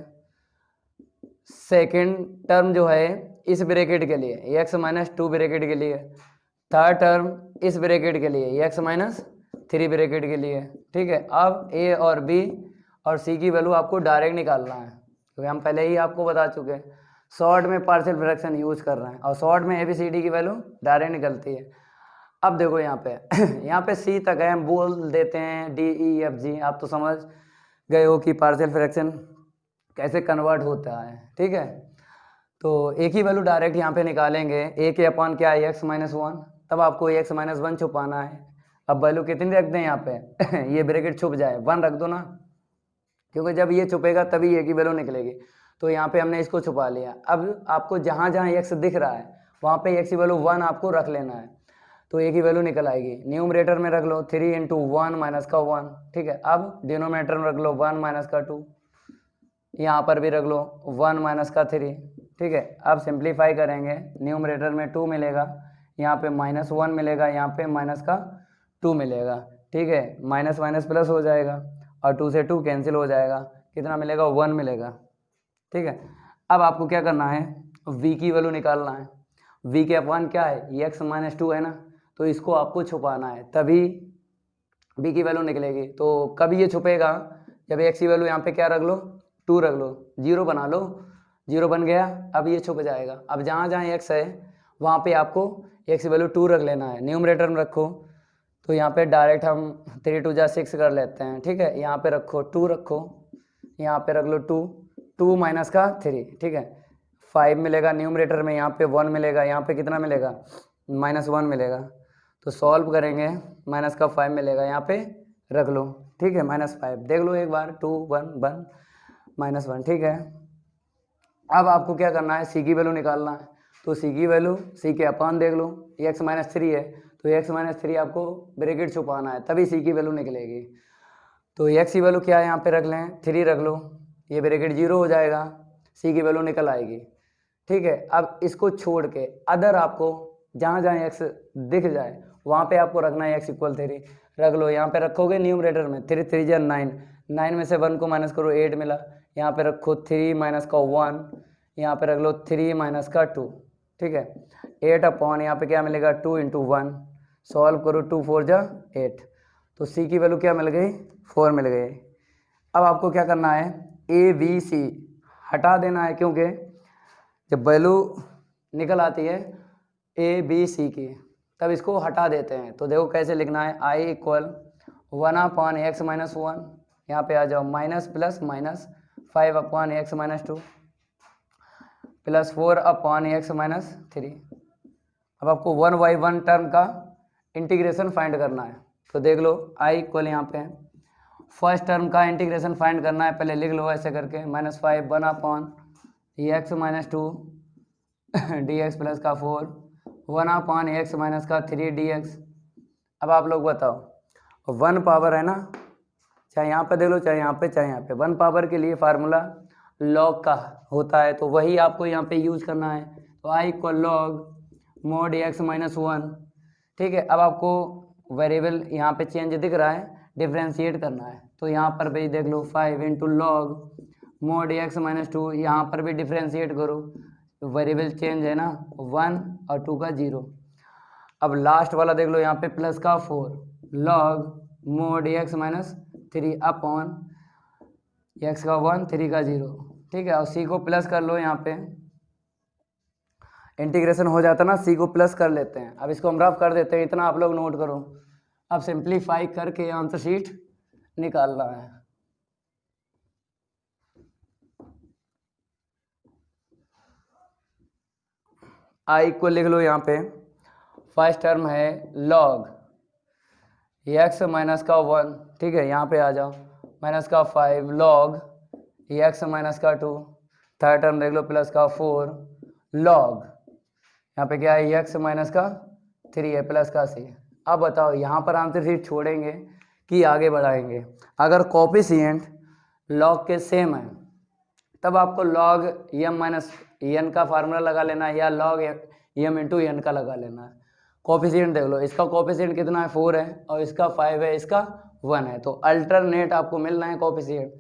सेकेंड टर्म जो है इस ब्रैकेट के लिए एक्स माइनस 2 ब्रैकेट के लिए, थर्ड टर्म इस ब्रैकेट के लिए एक्स माइनस 3 ब्रैकेट के लिए। ठीक है, अब ए और बी और सी की वैल्यू आपको डायरेक्ट निकालना है, क्योंकि हम पहले ही आपको बता चुके हैं शॉर्ट में पार्शियल फ्रैक्शन यूज कर रहे हैं और शॉर्ट में ए बी सी डी की वैल्यू डायरेक्ट निकलती है। अब देखो यहाँ पे यहाँ पे सी तक है, हम बोल देते हैं डी ई एफ जी, आप तो समझ गए हो कि पार्शियल फ्रैक्शन कैसे कन्वर्ट होता है। ठीक है, तो एक ही वैल्यू डायरेक्ट यहाँ पे निकालेंगे, ए के अपॉन क्या है एक्स माइनस 1, तब आपको एक्स माइनस 1 छुपाना है। अब वैल्यू कितनी रख दें यहाँ पे ये ब्रैकेट छुप जाए 1 रख दो ना, क्योंकि जब ये छुपेगा तभी ए की वैल्यू निकलेगी। तो यहाँ पे हमने इसको छुपा लिया। अब आपको जहाँ जहाँ एक्स दिख रहा है वहाँ पे एक्स की वैल्यू 1 आपको रख लेना है, तो ए की वैल्यू निकल आएगी। न्यूमरेटर में रख लो 3 इंटू 1 माइनस का 1। ठीक है, अब डिनोमिनेटर में रख लो 1 माइनस का 2, यहाँ पर भी रख लो 1 माइनस का 3। ठीक है, अब सिंप्लीफाई करेंगे, न्यूमरेटर में 2 मिलेगा, यहाँ पे -1 मिलेगा, यहाँ पे माइनस का 2 मिलेगा। ठीक है, माइनस माइनस प्लस हो जाएगा और 2 से 2 कैंसिल हो जाएगा, कितना मिलेगा 1 मिलेगा। ठीक है, अब आपको क्या करना है, v की वैल्यू निकालना है। v के अपॉन क्या है x माइनस 2 है ना, तो इसको आपको छुपाना है, तभी v की वैल्यू निकलेगी। तो कभी ये छुपेगा जब x की वैल्यू यहाँ पे क्या रख लो 2 रख लो, 0 बना लो, 0 बन गया, अब ये छुप जाएगा। अब जहाँ जहाँ x है वहाँ पे आपको x की वैल्यू 2 रख लेना है, न्यूमरेटर में रखो। तो यहाँ पे डायरेक्ट हम 3 2 जा 6 कर लेते हैं। ठीक है, यहाँ पे रखो 2 रखो, यहाँ पे रख लो 2, 2 माइनस का 3, ठीक है। 5 मिलेगा न्यूमरेटर में, यहाँ पे 1 मिलेगा, यहाँ पे कितना मिलेगा -1 मिलेगा। तो सॉल्व करेंगे, माइनस का 5 मिलेगा, यहाँ पे रख लो, ठीक है। -5 देख लो एक बार, 2 1 1 -1, ठीक है। अब आपको क्या करना है, सी की वैल्यू निकालना है। तो सी की वैल्यू सी के अपान देख लो, x -3 है तो x -3 आपको ब्रैकेट छुपाना है, तभी सी की वैल्यू निकलेगी। तो x की वैल्यू क्या है, यहाँ पे रख लें 3 रख लो, ये ब्रैकेट 0 हो जाएगा, सी की वैल्यू निकल आएगी, ठीक है। अब इसको छोड़ के अदर आपको जहाँ जहाँ x दिख जाए वहाँ पे आपको रखना है x = 3 रख लो। यहाँ पे रखोगे न्यूमरेटर में 3 3 जा 9, 9 में से 1 को माइनस करो 8 मिला, यहाँ पे रखो 3 माइनस का 1, यहाँ पे रख लो 3 माइनस का 2, ठीक है। 8 अपॉन यहाँ पे क्या मिलेगा 2 × 1, सॉल्व करो 2 4 जा 8, तो सी की वैल्यू क्या मिल गई 4 मिल गई। अब आपको क्या करना है, ए बी सी हटा देना है, क्योंकि जब वैल्यू निकल आती है ए बी सी की तब इसको हटा देते हैं। तो देखो कैसे लिखना है, i = 1/x - 1, यहाँ पे आ जाओ minus plus minus 5/x - 2 plus 4/x - 3। अब आपको 1 बाई 1 टर्म का इंटीग्रेशन फाइंड करना है। तो देख लो i = यहाँ पे फर्स्ट टर्म का इंटीग्रेशन फाइंड करना है, पहले लिख लो ऐसे करके, -5 1/x - 2 dx प्लस का 4 1/x - का 3 dx। अब आप लोग बताओ 1 पावर है ना, चाहे यहाँ पे देख लो चाहे यहाँ पे चाहे यहाँ पे, 1 पावर के लिए फार्मूला लॉग का होता है, तो वही आपको यहाँ पे यूज करना है। तो i = log mod x - 1, ठीक है। अब आपको वेरिएबल यहाँ पे चेंज दिख रहा है, डिफ्रेंशिएट करना है। तो यहाँ पर भी देख लो 5 × log mod x - 2, यहाँ पर भी डिफ्रेंशिएट करो, वेरिएबल चेंज है ना 1 और 2 का 0। अब लास्ट वाला देख लो यहाँ पे प्लस का 4 log mod x - 3 upon x का 1 3 का 0, ठीक है। और सी को प्लस कर लो, यहाँ पे इंटीग्रेशन हो जाता ना, सी को प्लस कर लेते हैं। अब इसको हम रफ कर देते हैं, इतना आप लोग नोट करो। अब सिंप्लीफाई करके आंसर शीट निकालना है। आई को लिख लो यहाँ पे, फर्स्ट टर्म है log x - का 1, ठीक है। यहाँ पे आ जाओ माइनस का 5 log x - का 2, थर्ड टर्म देख लो प्लस का 4 log यहाँ पे क्या है x - का 3 है प्लस का c। अब बताओ यहाँ पर आंसर शीट छोड़ेंगे कि आगे बढ़ाएंगे। अगर कोफिशिएंट log के सेम है तब आपको log m - n का फार्मूला लगा लेना है, या log m × n का लगा लेना है। कोफिशिएंट देख लो, इसका कोफिशिएंट कितना है 4 है और इसका 5 है, इसका 1 है, तो अल्टरनेट आपको मिलना है कोफिशिएंट,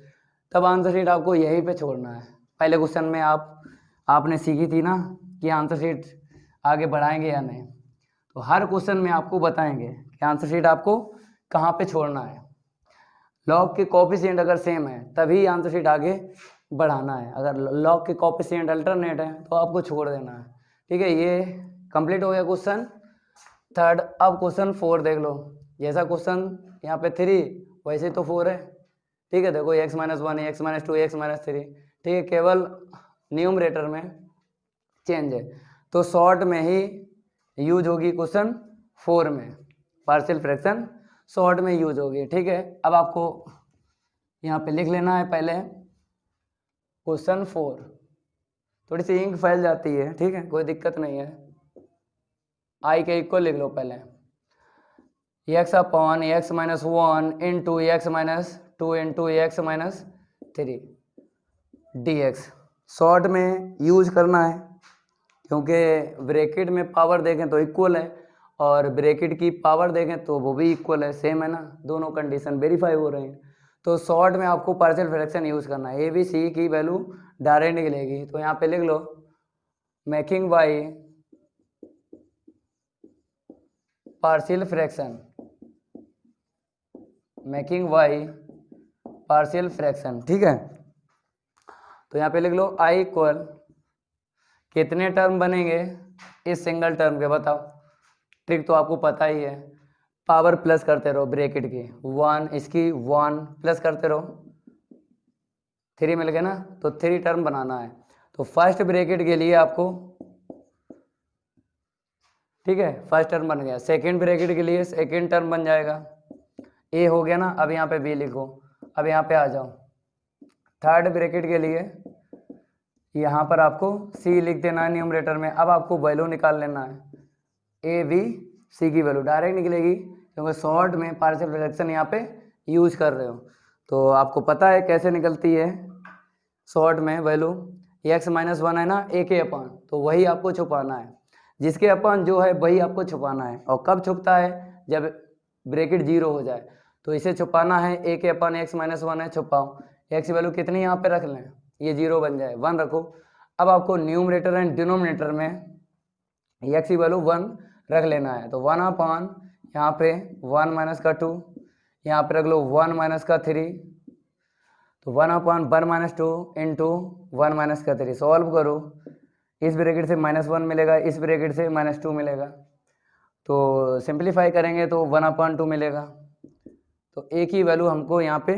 तब आंसर शीट आपको यहीं पे छोड़ना है। पहले क्वेश्चन में आपने सीखी थी ना कि आंसर शीट आगे बढ़ाएंगे या नहीं, तो हर क्वेश्चन में आपको बताएंगे कि आंसर शीट आपको कहाँ पे छोड़ना है। लॉग के कोफिशिएंट अगर सेम है तभी आंसर शीट आगे बढ़ाना है, अगर लॉग के कोफिशिएंट अल्टरनेट है तो आपको छोड़ देना है, ठीक है। ये कंप्लीट हो गया क्वेश्चन थर्ड। अब क्वेश्चन 4 देख लो, जैसा क्वेश्चन यहाँ पे 3 वैसे तो 4 है, ठीक है। देखो x - 1 x - 2 x - 3, ठीक है, केवल न्यूमरेटर में चेंज है। तो शॉर्ट में ही यूज होगी क्वेश्चन 4 में, पार्शियल फ्रैक्शन शॉर्ट में यूज होगी, ठीक है। अब आपको यहाँ पे लिख लेना है पहले क्वेश्चन 4, थोड़ी सी इंक फैल जाती है, ठीक है, कोई दिक्कत नहीं है। आई के इक्वल लिख लो पहले, x / x - 1 × x - 2 × x - 3 dx। Short में यूज करना है क्योंकि ब्रैकेट में पावर देखें तो इक्वल है और ब्रैकेट की पावर देखें तो वो भी इक्वल है, सेम है ना, दोनों कंडीशन वेरीफाई हो रही हैं। तो शॉर्ट में आपको पार्शियल फ्रैक्शन यूज करना है, ए बी सी की वैल्यू डायरेक्ट निकलेगी। तो यहाँ पे लिख लो making by partial fraction, making by partial fraction, ठीक है। तो यहाँ पे लिख लो i = कितने टर्म बनेंगे इस सिंगल टर्म के, बताओ। ट्रिक तो आपको पता ही है, पावर प्लस करते रहो ब्रैकेट की, 1 इसकी 1 प्लस करते रहो, 3 मिल गया ना, तो 3 टर्म बनाना है। तो फर्स्ट ब्रैकेट के लिए आपको, ठीक है, फर्स्ट टर्म बन गया। सेकेंड ब्रैकेट के लिए सेकेंड टर्म बन जाएगा, ए हो गया ना। अब यहाँ पे बी लिखो। अब यहाँ पे आ जाओ, थर्ड ब्रैकेट के लिए यहाँ पर आपको सी लिख देना है न्यूमरेटर में। अब आपको वैल्यू निकाल लेना है, ए बी सी की वैल्यू डायरेक्ट निकलेगी, क्योंकि शॉर्ट में पार्शियल फ्रैक्शन यहाँ पे यूज कर रहे हो, तो आपको पता है कैसे निकलती है शॉर्ट में वैल्यू। एक्स माइनस वन है ना, ए के अपान, तो वही आपको छुपाना है, जिसके अपान जो है वही आपको छुपाना है। और कब छुपता है, जब ब्रैकेट जीरो हो जाए, तो इसे छुपाना है। ए के अपान एक्स माइनस वन है, छुपाओ। एक्स वैल्यू कितनी यहाँ पे रख लें, ये जीरो बन जाए, 1 रखो। अब आपको न्यूमरेटर एंड डिनोमिनेटर में एक्स की वैल्यू 1 रख लेना है, तो 1 अपान यहाँ पे 1 माइनस का 2, यहाँ पे रख लो 1 माइनस का 3, तो 1 अपान 1 माइनस 2 इंटू 1 माइनस का 3। सॉल्व करो, इस ब्रैकेट से -1 मिलेगा, इस ब्रैकेट से -2 मिलेगा, तो सिंप्लीफाई करेंगे तो 1 अपान 2 मिलेगा। तो ए की वैल्यू हमको यहाँ पे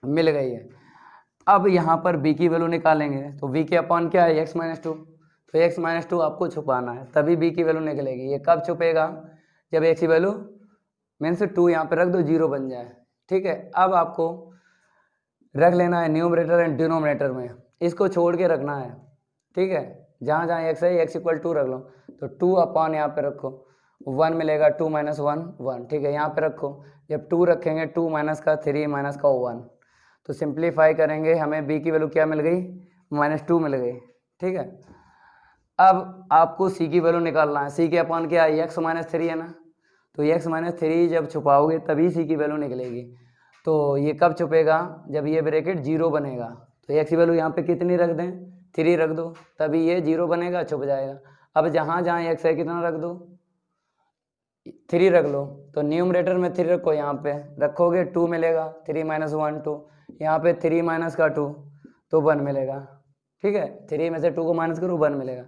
मिल गई है। अब यहाँ पर बी की वैल्यू निकालेंगे, तो बी के अपान क्या है, x माइनस 2, तो x माइनस 2 आपको छुपाना है, तभी बी की वैल्यू निकलेगी। ये कब छुपेगा, जब x की वैल्यू मीन्स 2 यहाँ पे रख दो, 0 बन जाए, ठीक है। अब आपको रख लेना है न्यूमरेटर एंड डिनोमिनेटर में, इसको छोड़ के रखना है, ठीक है। जहाँ जहाँ x है x इक्वल 2 रख लो, तो 2 अपान यहाँ पे रखो, 1 मिलेगा, 2 माइनस 1 1, ठीक है, यहाँ पे रखो। जब 2 रखेंगे, 2 माइनस का 3 माइनस का 1, तो सिंप्लीफाई करेंगे, हमें b की वैल्यू क्या मिल गई, -2 मिल गई, ठीक है। अब आपको c की वैल्यू निकालना है। c के अपान क्या है, x माइनस 3 है ना, तो x माइनस 3 जब छुपाओगे तभी c की वैल्यू निकलेगी। तो ये कब छुपेगा, जब ये ब्रैकेट 0 बनेगा, तो x की वैल्यू यहाँ पे कितनी रख दें, 3 रख दो, तभी ये 0 बनेगा, छुप जाएगा। अब जहाँ जहाँ x है कितना रख दो, 3 रख लो, तो न्यूमरेटर में 3 रखो, यहाँ पे रखोगे 2 मिलेगा, 3 माइनस 1 2, यहाँ पे 3 माइनस का 2 तो 1 मिलेगा, ठीक है। 3 में से 2 को माइनस करो, 1 मिलेगा।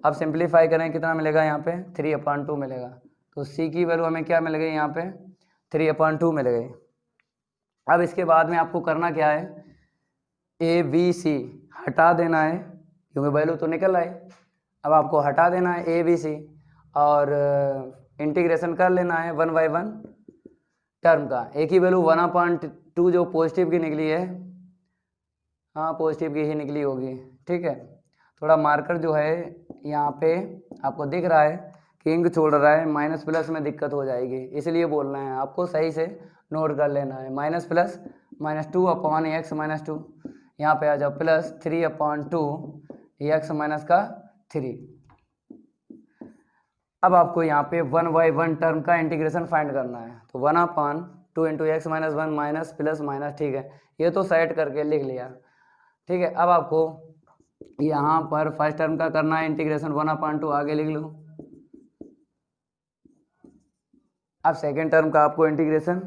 अब सिंप्लीफाई करें, कितना मिलेगा, यहाँ पे 3 अपान 2 मिलेगा। तो c की वैल्यू हमें क्या मिल गई, यहाँ पे 3 अपान 2 मिल गई। अब इसके बाद में आपको करना क्या है, ए बी सी हटा देना है, क्योंकि वैल्यू तो निकल आए। अब आपको हटा देना है ए बी सी, और इंटीग्रेशन कर लेना है 1 बाई 1 टर्म का। ए की वैल्यू 1/2 जो पॉजिटिव की निकली है, हाँ पॉजिटिव की ही निकली होगी, ठीक है। थोड़ा मार्कर जो है यहाँ पे आपको दिख रहा है कि इंक छोड़ रहा है, माइनस प्लस में दिक्कत हो जाएगी, इसलिए बोल रहे हैं, आपको सही से नोट कर लेना है। माइनस प्लस -2 अपान एक्स माइनस 2, यहाँ पे आ जाओ, प्लस 3 अपान 2 एक्स माइनस का 3। अब आपको यहाँ पे 1 बाई 1 टर्म का इंटीग्रेशन फाइंड करना है, तो 1 upon 2 into X minus 1 minus plus minus, ठीक है, ये तो सेट करके लिख लिया, ठीक है। अब आपको यहाँ पर फर्स्ट टर्म का करना है इंटीग्रेशन, 1 अपान 2 आगे लिख लो। अब सेकेंड टर्म का आपको इंटीग्रेशन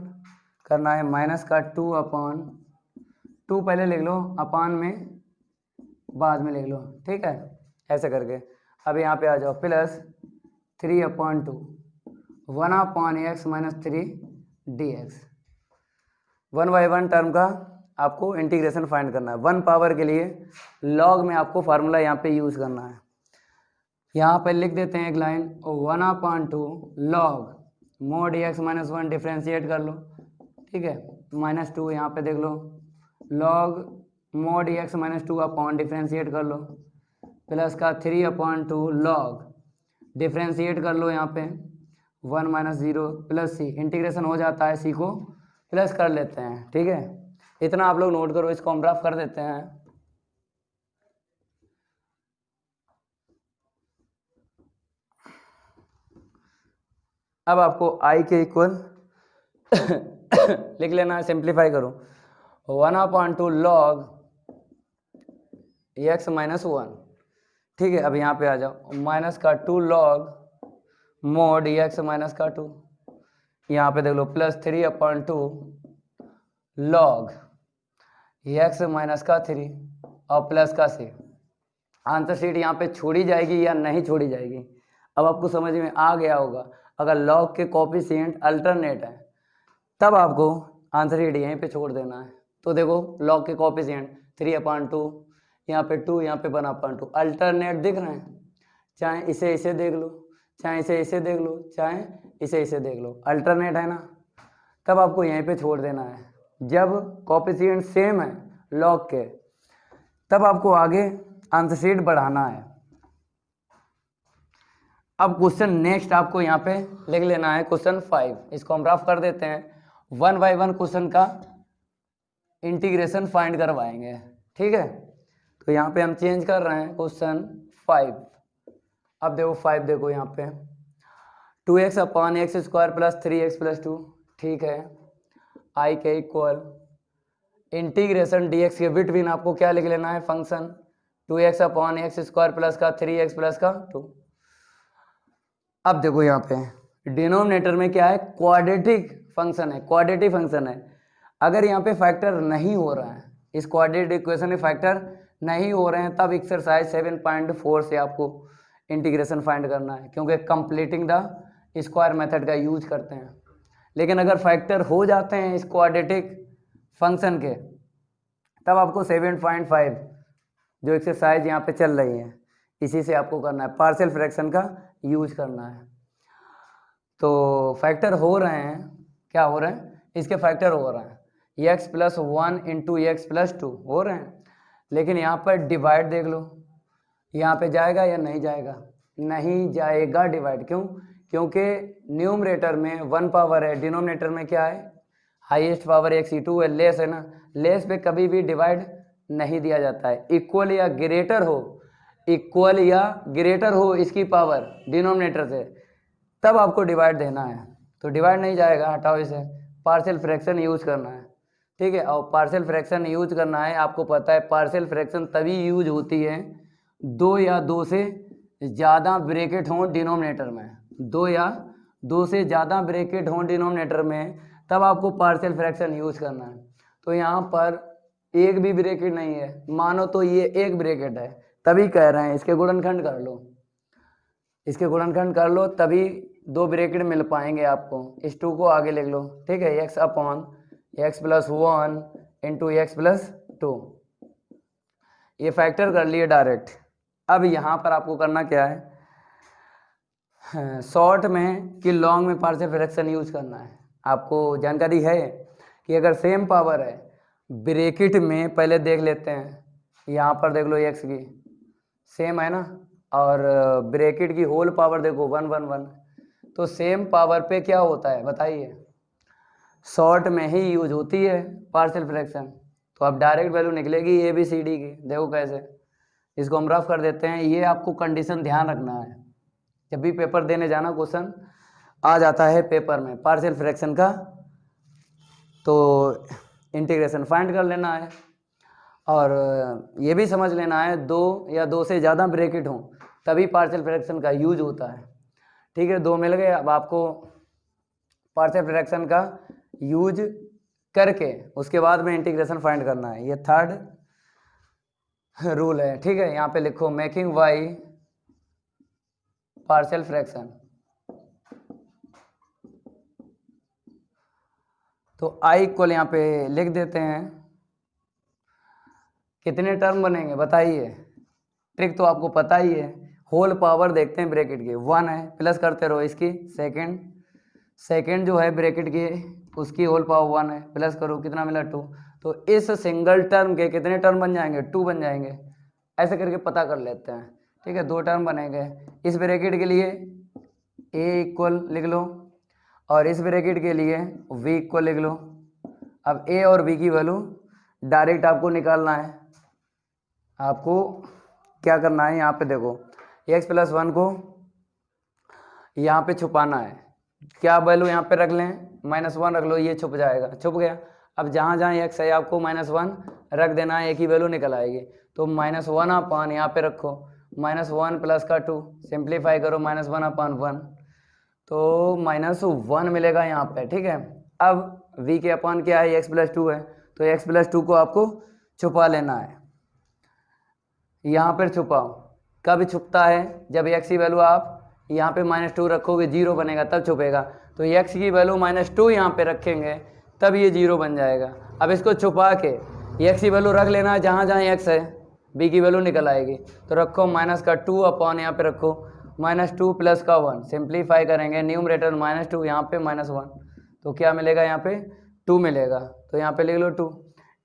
करना है, माइनस का 2 अपान 2 पहले लिख लो, अपान में बाद में लिख लो, ठीक है, ऐसे करके। अब यहाँ पे आ जाओ, plus 3 upon 2 1 upon x minus 3 D x. 1 by 1 term का आपको इंटीग्रेशन फाइंड करना है। 1 पावर के लिए लॉग में आपको फार्मूला यहाँ पे यूज़ करना है। यहाँ पे लिख देते हैं एक line, 1 upon 2 log mod x minus 1 differentiate कर लो, ठीक है, -2 यहाँ पे देख लो, log mod x minus 2 upon differentiate कर लो, प्लस का 3 अपान 2 लॉग डिफ्रेंशिएट कर लो, यहाँ पे 1 माइनस 0 प्लस सी, इंटीग्रेशन हो जाता है, सी को प्लस कर लेते हैं, ठीक है। इतना आप लोग नोट करो, इसको हम रफ कर देते हैं। अब आपको आई के इक्वल लिख लेना है, सिंप्लीफाई करो, 1 अपान 2 लॉग एक्स माइनस 1, ठीक है। अब यहाँ पे आ जाओ, माइनस का 2 लॉग मोड एक्स माइनस का 2, यहाँ पे देख लो, प्लस 3 अपान 2 लॉग एक्स माइनस का 3 और प्लस का सी। आंसर शीट यहाँ पे छोड़ी जाएगी या नहीं छोड़ी जाएगी, अब आपको समझ में आ गया होगा। अगर लॉग के कोएफिशिएंट अल्टरनेट है, तब आपको आंसर शीट यहीं पे छोड़ देना है। तो देखो, लॉग के कोएफिशिएंट 3/2, यहाँ पे 2, यहाँ पे 1/2। अल्टरनेट दिख रहे हैं, चाहे इसे इसे देख लो, चाहे इसे इसे देख लो, चाहे इसे इसे देख लो, अल्टरनेट है ना। तब आपको यहीं पे छोड़ देना है। जब कोएफिशिएंट सेम है लॉग के, तब आपको आगे आंसर बढ़ाना है। अब क्वेश्चन नेक्स्ट आपको यहाँ पे लिख लेना है, क्वेश्चन 5। इसको हम रफ कर देते हैं। 1 बाय 1 क्वेश्चन का इंटीग्रेशन फाइंड करवाएंगे, ठीक है। तो यहाँ पे हम चेंज कर रहे हैं क्वेश्चन 5। अब देखो 5, देखो यहाँ पे 2x/x² प्लस 3x+2, ठीक है। आई के इक्वल इंटीग्रेशन dx के बिटवीन आपको क्या लिख लेना है, फंक्शन 2x/x² प्लस का 3x प्लस का 2। अब देखो यहाँ पे डिनोमिनेटर में क्या है, क्वाड्रेटिक फंक्शन है, क्वाड्रेटिक फंक्शन है। अगर यहाँ पे फैक्टर नहीं हो रहा है, इस क्वाड्रेटिक इक्वेशन में फैक्टर नहीं हो रहे हैं, तब एक्सरसाइज 7.4 से आपको इंटीग्रेशन फाइंड करना है, क्योंकि कंप्लीटिंग द स्क्वायर मेथड का यूज करते हैं। लेकिन अगर फैक्टर हो जाते हैं इस क्वाड्रेटिक फंक्शन के, तब आपको 7.5 जो एक्सरसाइज यहाँ पे चल रही है, इसी से आपको करना है, पार्शियल फ्रैक्शन का यूज करना है। तो फैक्टर हो रहे हैं, क्या हो रहे हैं, इसके फैक्टर हो रहे हैं, x+1 इंटू x+2 हो रहे हैं। लेकिन यहाँ पर डिवाइड देख लो, यहाँ पे जाएगा या नहीं जाएगा, नहीं जाएगा डिवाइड। क्यों, क्योंकि न्यूमरेटर में 1 पावर है, डिनोमिनेटर में क्या है, हाईएस्ट पावर x2 है, लेस है ना, लेस पे कभी भी डिवाइड नहीं दिया जाता है। इक्वल या ग्रेटर हो, इक्वल या ग्रेटर हो इसकी पावर डिनोमिनेटर से, तब आपको डिवाइड देना है। तो डिवाइड नहीं जाएगा, हटाओ इसे, पार्शियल फ्रैक्शन यूज करना है, ठीक है। और पार्शियल फ्रैक्शन यूज करना है, आपको पता है पार्शियल फ्रैक्शन तभी यूज होती है 2 या 2 से ज़्यादा ब्रैकेट हों डिनोमिनेटर में, 2 या 2 से ज़्यादा ब्रैकेट हों डिनोमिनेटर में, तब आपको पार्शियल फ्रैक्शन यूज करना है। तो यहाँ पर एक भी ब्रैकेट नहीं है, मानो तो ये एक ब्रैकेट है, तभी कह रहे हैं इसके गुणनखंड कर लो, इसके गुणनखंड कर लो, तभी 2 ब्रैकेट मिल पाएंगे आपको। इस 2 को आगे लिख लो, ठीक है, x/x+1 इंटू x+2, ये फैक्टर कर लिए डायरेक्ट। अब यहाँ पर आपको करना क्या है, शॉर्ट में कि लॉन्ग में पार्शियल फ्रैक्शन यूज करना है। आपको जानकारी है कि अगर सेम पावर है, ब्रैकेट में पहले देख लेते हैं, यहाँ पर देख लो x की सेम है ना, और ब्रैकेट की होल पावर देखो 1 1 1, तो सेम पावर पे क्या होता है बताइए, शॉर्ट में ही यूज होती है पार्शियल फ्रैक्शन। तो अब डायरेक्ट वैल्यू निकलेगी ABCD की, देखो कैसे, इसको हम रफ कर देते हैं। ये आपको कंडीशन ध्यान रखना है, जब भी पेपर देने जाना क्वेश्चन आ जाता है पेपर में पार्शियल फ्रैक्शन का, तो इंटीग्रेशन फाइंड कर लेना है। और ये भी समझ लेना है 2 या 2 से ज़्यादा ब्रैकेट हों तभी पार्शियल फ्रैक्शन का यूज होता है, ठीक है। 2 मिल गए, अब आपको पार्शियल फ्रैक्शन का यूज करके उसके बाद में इंटीग्रेशन फाइंड करना है, ये 3rd रूल है, ठीक है। यहाँ पे लिखो मेकिंग y पार्शियल फ्रैक्शन, तो i इक्वल यहाँ पे लिख देते हैं। कितने टर्म बनेंगे बताइए, ट्रिक तो आपको पता ही है, होल पावर देखते हैं ब्रैकेट की, 1 है, प्लस करते रहो इसकी सेकंड जो है ब्रैकेट की उसकी होल पावर 1 है, प्लस करो, कितना मिला 2। तो इस सिंगल टर्म के कितने टर्म बन जाएंगे, 2 बन जाएंगे, ऐसे करके पता कर लेते हैं, ठीक है। 2 टर्म बनेंगे, इस ब्रैकेट के लिए a इक्वल लिख लो और इस ब्रैकेट के लिए v इक्वल लिख लो। अब a और v की वैल्यू डायरेक्ट आपको निकालना है। आपको क्या करना है, यहाँ पे देखो x+1 को यहाँ पे छुपाना है, क्या वैल्यू यहाँ पे रख लें, -1 रख लो, ये छुप जाएगा, छुप गया। अब जहाँ जहाँ x है आपको -1 रख देना है, एक ही वैल्यू निकल आएगी। तो -1/, यहाँ पे रखो, -1 प्लस का 2, सिंप्लीफाई करो, -1/1, तो -1 मिलेगा यहाँ पे, ठीक है। अब v के अपान क्या है, x+2 है, तो x+2 को आपको छुपा लेना है, यहाँ पर छुपाओ। कब छुपता है, जब x की वैल्यू आप यहाँ पे -2 रखोगे, 0 बनेगा, तब छुपेगा। तो x की वैल्यू -2 यहाँ पे रखेंगे, तब ये 0 बन जाएगा। अब इसको छुपा के एक्स की वैल्यू रख लेना, जहाँ जहाँ एक्स है बी की वैल्यू निकल आएगी। तो रखो माइनस का 2 अपॉन यहाँ पे रखो -2 प्लस का 1, सिंप्लीफाई करेंगे न्यूमरेटर -2 यहाँ पे -1, तो क्या मिलेगा यहाँ पे 2 मिलेगा। तो यहाँ पे लिख लो 2।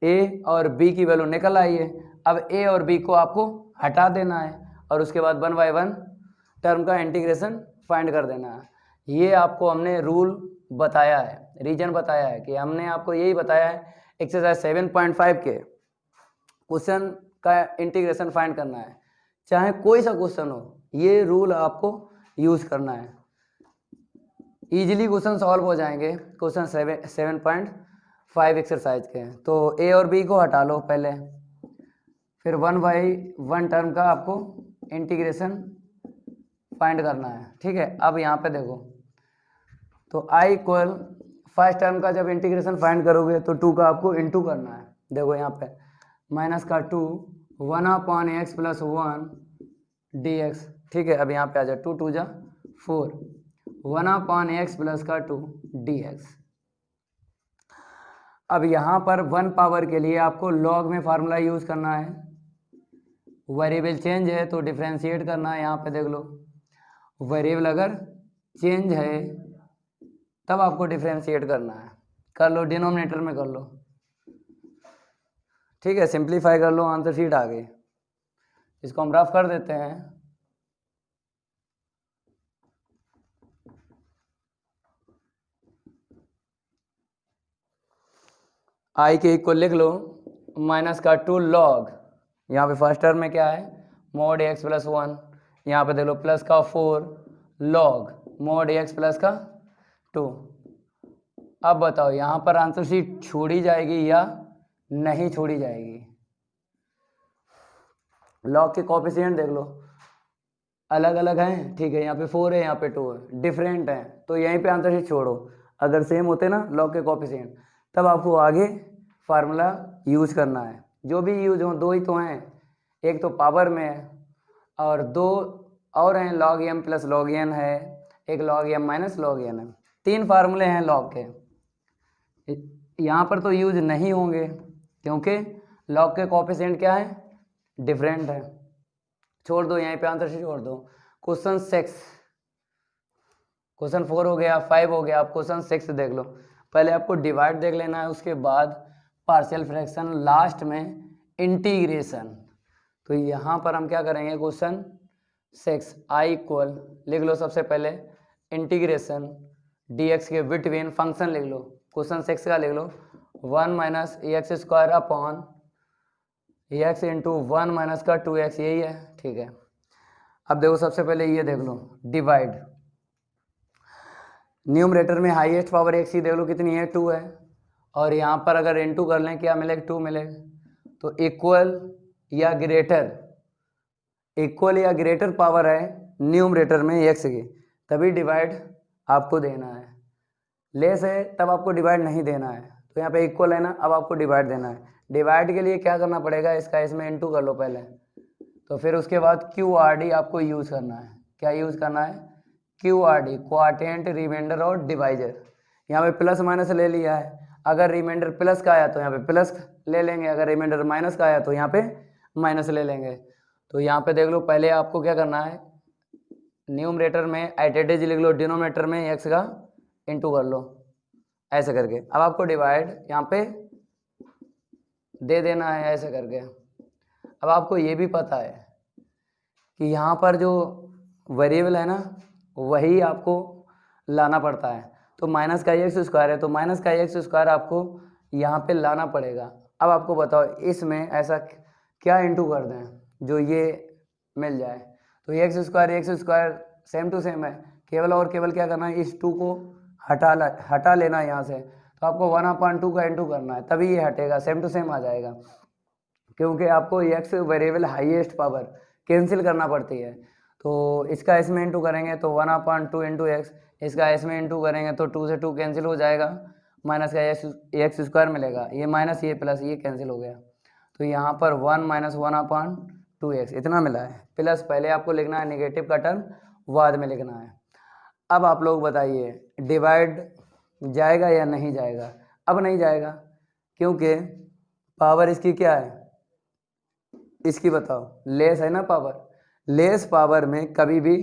ए और बी की वैल्यू निकल आई है। अब ए और बी को आपको हटा देना है और उसके बाद 1 बाय 1 टर्म का इंटीग्रेशन फाइंड कर देना है। ये आपको हमने रूल बताया है, रीजन बताया है कि हमने आपको यही बताया है एक्सरसाइज 7.5 के क्वेश्चन का इंटीग्रेशन फाइंड करना है, चाहे कोई सा क्वेश्चन हो, ये रूल आपको यूज करना है। इजीली क्वेश्चन सॉल्व हो जाएंगे क्वेश्चन 7.5 एक्सरसाइज के। तो ए और बी को हटा लो पहले, फिर 1 बाई 1 टर्म का आपको इंटीग्रेशन फाइंड करना है, ठीक है। अब यहाँ पे देखो, तो आई इक्वल फर्स्ट टर्म का जब इंटीग्रेशन फाइंड करोगे तो 2 का आपको इंटू करना है। देखो यहाँ पे माइनस का 2 1 upon x plus 1 D x, ठीक है। अब यहाँ पे आ जाए 2 2 जा 4 1 अपॉन एक्स प्लस का 2 डी एक्स। अब यहाँ पर 1 पावर के लिए आपको लॉग में फार्मूला यूज करना है, वेरिएबल चेंज है तो डिफ्रेंशिएट करना है। यहाँ पे देख लो, वेरिएबल अगर चेंज है तब आपको डिफ्रेंशिएट करना है। कर लो, डिनोमिनेटर में कर लो, ठीक है। सिंप्लीफाई कर लो, आंसर शीट आ गई। इसको हम रफ कर देते हैं। आई के इक्वल लिख लो माइनस का 2 लॉग, यहाँ पे फर्स्ट टर्म में क्या है मोड एक्स प्लस 1, यहाँ पे देख लो प्लस का 4 लॉग मोड एक्स प्लस का 2। अब बताओ यहाँ पर आंसर शीट छोड़ी जाएगी या नहीं छोड़ी जाएगी? लॉग के कोएफिशिएंट देख लो, अलग अलग हैं, ठीक है। यहाँ पे 4 है, यहाँ पे 2 है, डिफरेंट हैं, तो यहीं पे आंसर शीट छोड़ो। अगर सेम होते ना लॉग के कोएफिशिएंट, तब आपको आगे फार्मूला यूज करना है। जो भी यूज हो, 2 ही तो हैं, एक तो पावर में है और 2 और हैं, log M plus log N है, एक log M minus log N है। 3 फार्मूले हैं लॉग के। यहाँ पर तो यूज नहीं होंगे क्योंकि लॉग के कोएफिशिएंट क्या है, डिफरेंट है। छोड़ दो, यहीं पे आंसर शीट छोड़ दो। क्वेश्चन 6, क्वेश्चन 4 हो गया, 5 हो गया। आप क्वेश्चन 6 देख लो। पहले आपको डिवाइड देख लेना है, उसके बाद पार्शियल फ्रैक्शन, लास्ट में इंटीग्रेशन। तो यहाँ पर हम क्या करेंगे, क्वेश्चन 6 आई इक्वल लिख लो सबसे पहले इंटीग्रेशन dx के बिटवीन फंक्शन लिख लो। क्वेश्चन 6 का लिख लो 1 minus x square upon x into 1 minus का 2x, यही है, ठीक है। अब देखो सबसे पहले ये देख लो डिवाइड, न्यूमरेटर में हाईएस्ट पावर एक्स ही देख लो कितनी है, 2 है, और यहाँ पर अगर इनटू कर लें क्या मिलेगा, 2 मिलेगा। तो इक्वल या ग्रेटर पावर है न्यूमरेटर में एक्स की, तभी डिवाइड आपको देना है। लेस है तब आपको डिवाइड नहीं देना है। तो यहाँ पे इक्वल है ना, अब आपको डिवाइड देना है। डिवाइड के लिए क्या करना पड़ेगा, इसका इसमें इनटू कर लो पहले, तो फिर उसके बाद QRD आपको यूज़ करना है। क्या यूज़ करना है, QRD, क्वार्टेंट, रिमाइंडर और डिवाइजर। यहाँ पे प्लस माइनस ले लिया है, अगर रिमाइंडर प्लस का आया तो यहाँ पे प्लस ले लेंगे, अगर रिमाइंडर माइनस का आया तो यहाँ पे माइनस ले लेंगे। तो यहाँ पे देख लो, पहले आपको क्या करना है, न्यूमरेटर में एट लिख लो, डिनोमिनेटर में एक्स का इंटू कर लो, ऐसे करके। अब आपको डिवाइड यहाँ पे दे देना है, ऐसे करके। अब आपको ये भी पता है कि यहाँ पर जो वेरिएबल है ना, वही आपको लाना पड़ता है। तो माइनस का एक्स स्क्वायर है, तो माइनस का एक्स स्क्वायर आपको यहाँ पे लाना पड़ेगा। अब आपको बताओ इसमें ऐसा क्या इंटू कर दें जो ये मिल जाए। तो X square same to same है, केवल और केवल क्या करना है, इस 2 को हटा लेना है यहाँ से। तो आपको 1/2 का इंटू करना है, तभी ये हटेगा, सेम टू सेम आ जाएगा। क्योंकि आपको x variable highest power cancel करना पड़ती है। तो इसका इसमें इंटू करेंगे तो 1/2 इंटू एक्स, इसका इसमें इंटू करेंगे तो 2 से 2 कैंसिल हो जाएगा, माइनस का एक्स स्क्वायर मिलेगा, ये माइनस ये प्लस ये कैंसिल हो गया। तो यहाँ पर 1 माइनस 1/2x इतना मिला है, प्लस पहले आपको लिखना है, नेगेटिव का टर्म बाद में लिखना है। अब आप लोग बताइए डिवाइड जाएगा या नहीं जाएगा? अब नहीं जाएगा, क्योंकि पावर इसकी क्या है, इसकी बताओ, लेस है ना पावर, लेस पावर में कभी भी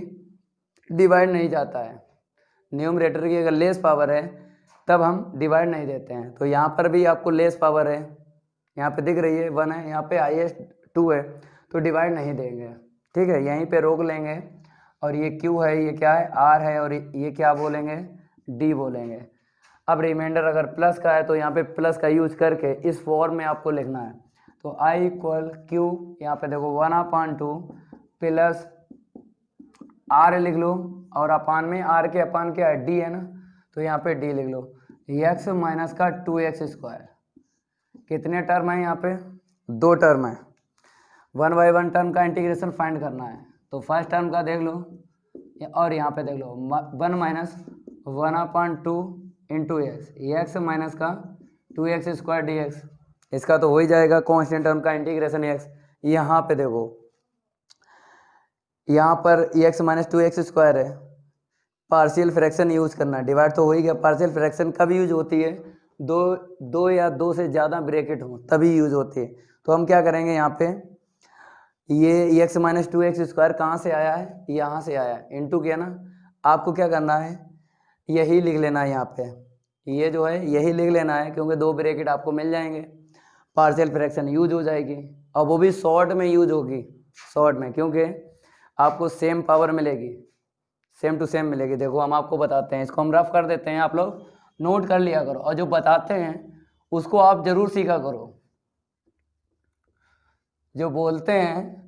डिवाइड नहीं जाता है। न्यूमरेटर की अगर लेस पावर है तब हम डिवाइड नहीं देते हैं। तो यहाँ पर भी आपको लेस पावर है, यहाँ पे दिख रही है 1 है, यहाँ पे हाईएस्ट 2 है, तो डिवाइड नहीं देंगे। ठीक है, यहीं पे रोक लेंगे। और ये Q है, ये क्या है, R है, और ये क्या बोलेंगे, D बोलेंगे। अब रिमाइंडर अगर प्लस का है तो यहाँ पे प्लस का यूज करके इस फॉर्म में आपको लिखना है। तो I इक्वल Q, यहाँ पे देखो 1/2 प्लस R लिख लो, और अपान में R के अपान क्या है, D है ना, तो यहाँ पे D लिख लो। x माइनस का 2x², कितने टर्म है यहाँ पे, 2 टर्म है। 1/1 टर्म का इंटीग्रेशन फाइंड करना है। तो फर्स्ट टर्म का देख लो, और यहाँ पे देख लो 1 minus 1/2 into x, x minus का 2x² dx, इसका तो हो ही जाएगा कांस्टेंट टर्म का इंटीग्रेशन x। यहाँ पे देखो, यहाँ पर x माइनस 2x² है, पार्शियल फ्रैक्शन यूज करना है, डिवाइड तो हो ही गया। पार्शियल फ्रैक्शन कब यूज होती है, दो या दो से ज़्यादा ब्रैकेट हो तभी यूज होती है। तो हम क्या करेंगे, यहाँ पे ये x माइनस 2x² कहाँ से आया है, यहाँ से आया है, इंटू किया ना। आपको क्या करना है, यही लिख लेना है यहाँ पे, ये जो है यही लिख लेना है, क्योंकि 2 ब्रैकेट आपको मिल जाएंगे, पार्शियल फ्रैक्शन यूज हो जाएगी। और वो भी शॉर्ट में यूज होगी, शॉर्ट में, क्योंकि आपको सेम पावर मिलेगी, सेम टू सेम मिलेगी। देखो हम आपको बताते हैं, इसको हम रफ कर देते हैं, आप लोग नोट कर लिया करो, और जो बताते हैं उसको आप जरूर सीखा करो। जो बोलते हैं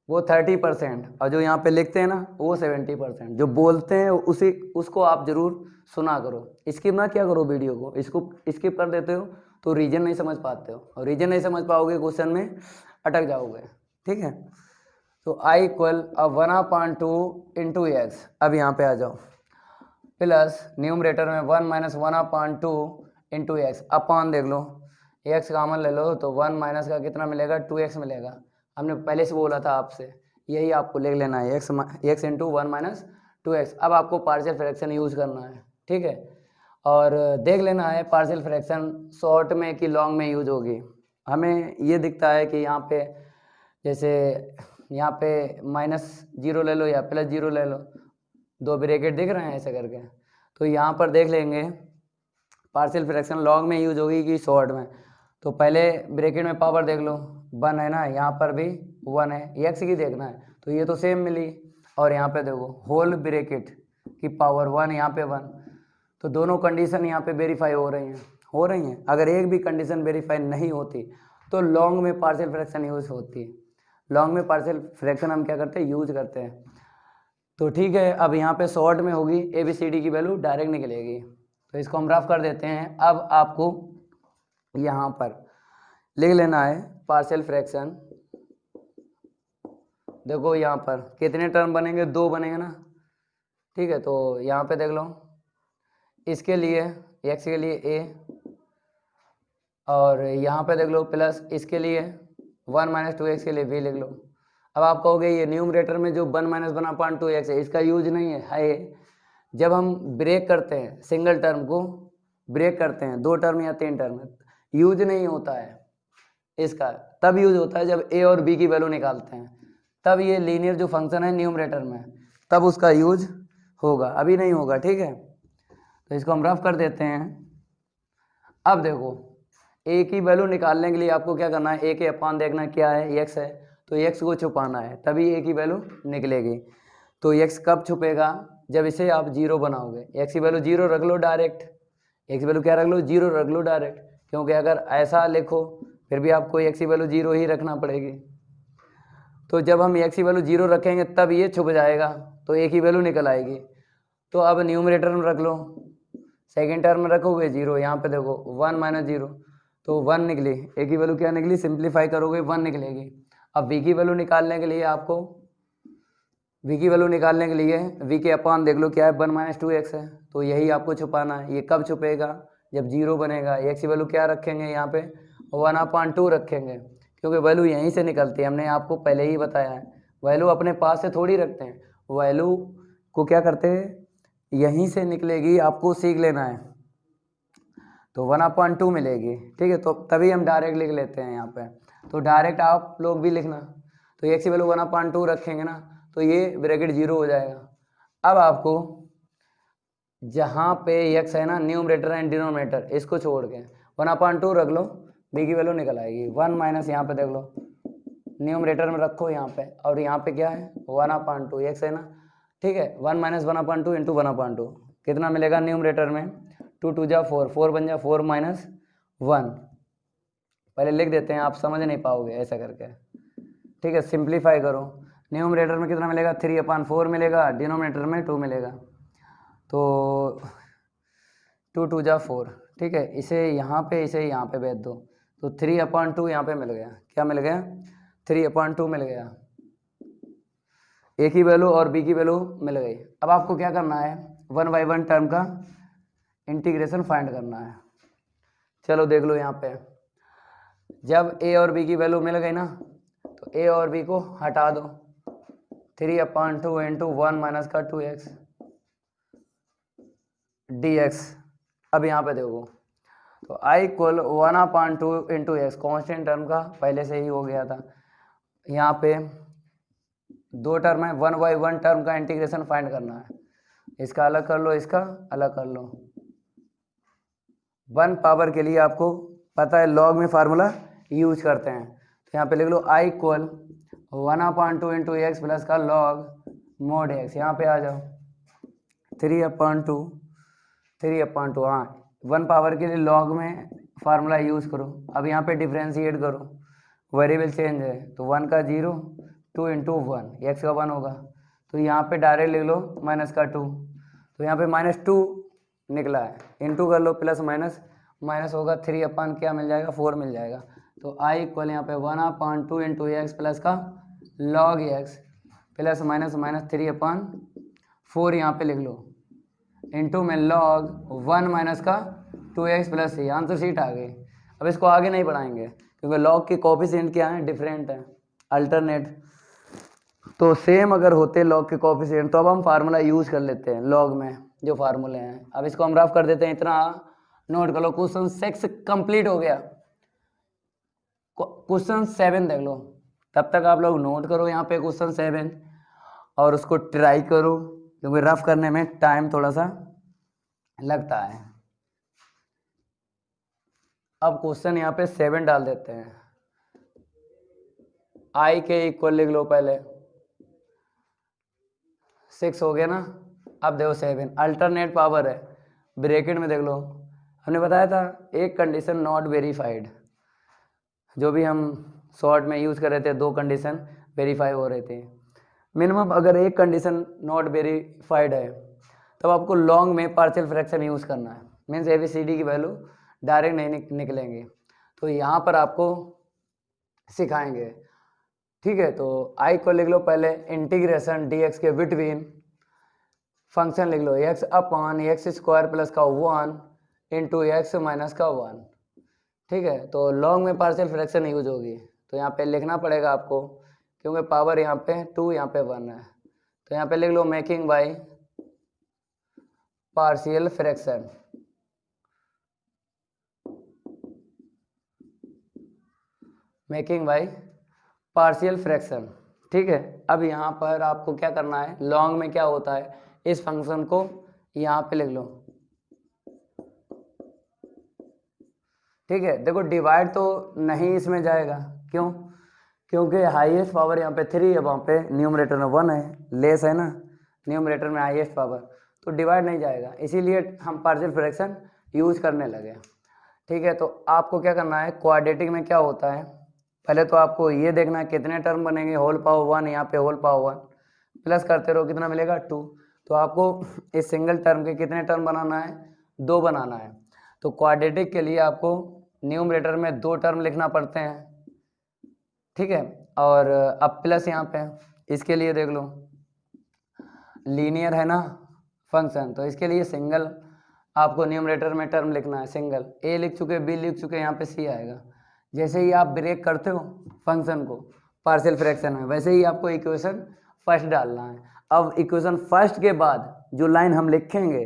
वो 30% और जो यहाँ पे लिखते हैं ना वो 70%। जो बोलते हैं उसको आप जरूर सुना करो, स्किप ना क्या करो वीडियो को। इसको स्किप कर देते हो तो रीजन नहीं समझ पाते हो, और रीजन नहीं समझ पाओगे क्वेश्चन में अटक जाओगे। ठीक है, तो I इक्वल 1/2 इंटू एक्स, अब यहाँ पे आ जाओ, प्लस न्यूमरेटर में 1 माइनस 1/2 इंटू एक्स, अपॉन देख लो, एक्स कॉमन ले लो तो 1 माइनस का कितना मिलेगा, 2x मिलेगा। हमने पहले से बोला था आपसे, यही आपको लिख लेना है, x इंटू 1 माइनस 2x। अब आपको पार्शियल फ्रैक्शन यूज करना है, ठीक है, और देख लेना है पार्शियल फ्रैक्शन शॉर्ट में कि लॉन्ग में यूज होगी। हमें ये दिखता है कि यहाँ पे जैसे यहाँ पे -0 ले लो या +0 ले लो, 2 ब्रैकेट दिख रहे हैं ऐसे करके। तो यहाँ पर देख लेंगे पार्शियल फ्रैक्शन लॉन्ग में यूज होगी कि शॉर्ट में। तो पहले ब्रैकेट में पावर देख लो, 1 है ना, यहाँ पर भी 1 है, एक्स की देखना है, तो ये तो सेम मिली। और यहाँ पे देखो होल ब्रैकेट की पावर 1, यहाँ पे 1, तो दोनों कंडीशन यहाँ पे वेरीफाई हो रही हैं। अगर एक भी कंडीशन वेरीफाई नहीं होती तो लॉन्ग में पार्शियल फ्रैक्शन यूज होती है। लॉन्ग में पार्शियल फ्रैक्शन हम क्या करते हैं, यूज करते हैं। तो ठीक है, अब यहाँ पे शॉर्ट में होगी, ABCD की वैल्यू डायरेक्ट निकलेगी। तो इसको हम रफ कर देते हैं। अब आपको यहाँ पर लिख लेना है पार्शियल फ्रैक्शन। देखो यहाँ पर कितने टर्म बनेंगे, 2 बनेंगे ना, ठीक है। तो यहाँ पे देख लो, इसके लिए x के लिए a, और यहाँ पे देख लो प्लस इसके लिए 1 माइनस 2x के लिए b लिख लो। अब आप कहोगे ये न्यूमरेटर में जो 1 माइनस 1/2x है इसका यूज नहीं है। जब हम ब्रेक करते हैं, सिंगल टर्म को ब्रेक करते हैं, 2 टर्म या 3 टर्म, यूज नहीं होता है इसका। तब यूज होता है जब a और b की वैल्यू निकालते हैं, तब ये लीनियर जो फंक्शन है न्यूमरेटर में, तब उसका यूज होगा, अभी नहीं होगा। ठीक है, तो इसको हम रफ कर देते हैं। अब देखो a की वैल्यू निकालने के लिए आपको क्या करना है, a के अपान देखना क्या है, x है, तो x को छुपाना है, तभी a की वैल्यू निकलेगी। तो x कब छुपेगा, जब इसे आप 0 बनाओगे। x की वैल्यू 0 रख लो डायरेक्ट, x की वैल्यू क्या रख लो, 0 रख लो डायरेक्ट, क्योंकि अगर ऐसा लिखो फिर भी आपको x की वैल्यू 0 ही रखना पड़ेगी। तो जब हम x की वैल्यू 0 रखेंगे तब ये छुप जाएगा, तो a की वैल्यू निकल आएगी। तो अब न्यूमरेटर में रख लो, सेकेंड टर्म में रखोगे 0, यहाँ पे देखो 1 माइनस 0, तो 1 निकली, a की वैल्यू क्या निकली, सिंप्लीफाई करोगे 1 निकलेगी। अब v की वैल्यू निकालने के लिए आपको, v की वैल्यू निकालने के लिए v के अपान देख लो क्या है, 1 माइनस 2x है, तो यही आपको छुपाना है। ये कब छुपेगा, जब 0 बनेगा। x की वैल्यू क्या रखेंगे, यहाँ पे 1/2 रखेंगे, क्योंकि वैल्यू यहीं से निकलती है, हमने आपको पहले ही बताया है। वैल्यू अपने पास से थोड़ी रखते हैं, वैल्यू को क्या करते हैं, यहीं से निकलेगी, आपको सीख लेना है। तो 1/2 मिलेगी। ठीक है, तो तभी हम डायरेक्ट लिख लेते हैं यहाँ पे। तो डायरेक्ट आप लोग भी लिखना। तो x की वैल्यू 1/2 रखेंगे ना, तो ये ब्रैकेट 0 हो जाएगा। अब आपको जहाँ पे x है ना, न्यूमरेटर एंड डिनोमिनेटर, इसको छोड़ के 1/2 रख लो, b की वैल्यू निकल आएगी। 1 माइनस यहाँ पे देख लो, न्यूमरेटर में रखो यहाँ पे, और यहाँ पे क्या है 1/2 x है ना। ठीक है, 1 माइनस 1/2 इंटू 1/2 कितना मिलेगा न्यूमरेटर में, 2 2 जा 4, 4 बन जा 4 माइनस 1। पहले लिख देते हैं, आप समझ नहीं पाओगे ऐसा करके। ठीक है, सिंप्लीफाई करो। न्यूमरेटर में कितना मिलेगा 3/4 मिलेगा, डिनोमिनेटर में 2 मिलेगा। तो 2 2 जा 4। ठीक है, इसे यहाँ पे इसे यहाँ पे भेज दो, तो 3/2 यहाँ पे मिल गया। क्या मिल गया 3/2 मिल गया। ए की वैल्यू और बी की वैल्यू मिल गई। अब आपको क्या करना है, 1 बाई 1 टर्म का इंटीग्रेशन फाइंड करना है। चलो देख लो यहाँ पे, जब ए और बी की वैल्यू मिल गई ना, तो ए और बी को हटा दो, 3/2 इंटू 1 माइनस का 2x dx। अब यहाँ पे देखो, तो i equal 1/2 into x, constant term का पहले से ही हो गया था। यहाँ पे दो टर्म है, 1 बाई 1 टर्म का इंटीग्रेशन फाइंड करना है। इसका अलग कर लो, इसका अलग कर लो। 1 पावर के लिए आपको पता है लॉग में फार्मूला यूज करते हैं, तो यहाँ पे लिख लो i equal 1/2 into x plus का लॉग मोड एक्स। यहाँ पे आ जाओ, 3/2 हाँ, 1 पावर के लिए लॉग में फार्मूला यूज़ करो। अब यहाँ पे डिफ्रेंशिएट करो, वेरिएबल चेंज है, तो 1 का 0, 2 इंटू 1, एक्स का 1 होगा, तो यहाँ पे डायरेक्ट लिख लो माइनस का 2, तो यहाँ पे -2 निकला है, इंटू कर लो, प्लस माइनस माइनस होगा, 3 क्या मिल जाएगा 4 मिल जाएगा। तो i इक्वल यहाँ पे 1/2 इंटू एक्स प्लस का log x plus minus minus 3/4 यहाँ पे लिख लो, इंटू में लॉग 1 माइनस का 2x plus c। Answer sheet आ गई। अब इसको आगे नहीं बढ़ाएंगे क्योंकि लॉग के कोफिशिएंट क्या है, डिफरेंट है, अल्टरनेट। तो सेम अगर होते लॉग के कोफिशिएंट, तो अब हम फार्मूला यूज कर लेते हैं लॉग में जो फार्मूले हैं। अब इसको हम रफ कर देते हैं, इतना नोट कर लो। क्वेश्चन 6 कंप्लीट हो गया, क्वेश्चन 7 देख लो। तब तक आप लोग नोट करो यहाँ पे क्वेश्चन 7 और उसको ट्राई करो, क्योंकि रफ करने में टाइम थोड़ा सा लगता है। अब क्वेश्चन यहाँ पे 7 डाल देते हैं। i के इक्वल लिख लो, पहले 6 हो गया ना। अब देखो 7 अल्टरनेट पावर है, ब्रैकेट में देख लो। हमने बताया था एक कंडीशन नॉट वेरीफाइड, जो भी हम शॉर्ट में यूज़ कर रहे थे, 2 कंडीशन वेरीफाई हो रहे थे। मिनिमम अगर एक कंडीशन नॉट वेरीफाइड है, तब आपको लॉन्ग में पार्शियल फ्रैक्शन यूज़ करना है। मीन्स ABCD की वैल्यू डायरेक्ट नहीं निकलेंगे, तो यहाँ पर आपको सिखाएंगे। ठीक है, तो i को लिख लो पहले, इंटीग्रेशन dx के बिटवीन फंक्शन लिख लो x/x² प्लस का 1 इंटू x माइनस का 1। ठीक है, तो लॉन्ग में पार्शियल फ्रैक्शन यूज होगी, तो यहाँ पे लिखना पड़ेगा आपको, क्योंकि पावर यहाँ पे 2 यहाँ पे 1 है। तो यहाँ पे लिख लो making by partial fraction. Making by partial fraction. ठीक है, अब यहाँ पर आपको क्या करना है, लॉन्ग में क्या होता है, इस फंक्शन को यहाँ पे लिख लो। ठीक है, देखो डिवाइड तो नहीं इसमें जाएगा, क्यों, क्योंकि हाईएस्ट पावर यहाँ पे 3 है, वहाँ पे न्यूमरेटर में 1 है, लेस है ना न्यूमरेटर में हाईएस्ट पावर, तो डिवाइड नहीं जाएगा, इसीलिए हम पार्शियल फ्रैक्शन यूज करने लगे। ठीक है, तो आपको क्या करना है, क्वाड्रेटिक में क्या होता है, पहले तो आपको ये देखना है कितने टर्म बनेंगे, होल पावर 1, यहाँ पे होल पावर 1, प्लस करते रहो, कितना मिलेगा 2। तो आपको इस सिंगल टर्म के कितने टर्म बनाना है, 2 बनाना है। तो क्वाड्रेटिक के लिए आपको न्यूमरेटर में 2 टर्म लिखना पड़ते हैं। ठीक है, और अब प्लस यहाँ पे इसके लिए देख लो, लीनियर है ना फंक्शन, तो इसके लिए सिंगल आपको न्यूमरेटर में टर्म लिखना है, सिंगल। ए लिख चुके, बी लिख चुके, यहाँ पे सी आएगा। जैसे ही आप ब्रेक करते हो फंक्शन को पार्शियल फ्रैक्शन में, वैसे ही आपको इक्वेशन फर्स्ट डालना है। अब इक्वेशन फर्स्ट के बाद जो लाइन हम लिखेंगे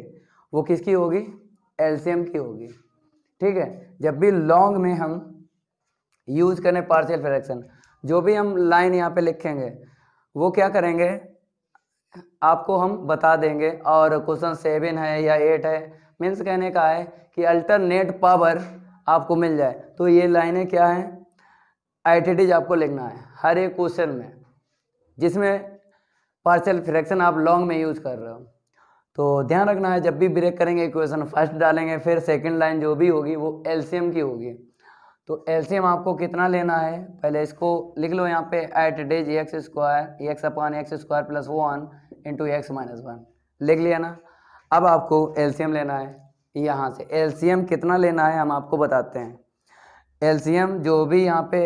वो किसकी होगी, एलसीएम की होगी। ठीक है, जब भी लॉन्ग में हम यूज करें पार्शियल फ्रैक्शन, जो भी हम लाइन यहाँ पे लिखेंगे वो क्या करेंगे आपको हम बता देंगे। और क्वेश्चन 7 है या 8 है, मीन्स कहने का है कि अल्टरनेट पावर आपको मिल जाए, तो ये लाइनें क्या हैं, आइडेंटिटीज आपको लिखना है हर एक क्वेश्चन में जिसमें पार्शियल फ्रैक्शन आप लॉन्ग में यूज कर रहे हो। तो ध्यान रखना है, जब भी ब्रेक करेंगे इक्वेशन फर्स्ट डालेंगे, फिर सेकंड लाइन जो भी होगी वो एलसीएम की होगी। तो एलसीएम आपको कितना लेना है, पहले इसको लिख लो यहाँ पे, एट डेज X square X upon X square plus 1 into X minus 1, लिख लिया ना। अब आपको एलसीएम लेना है, यहाँ से एलसीएम कितना लेना है हम आपको बताते हैं। एलसीएम जो भी यहाँ पे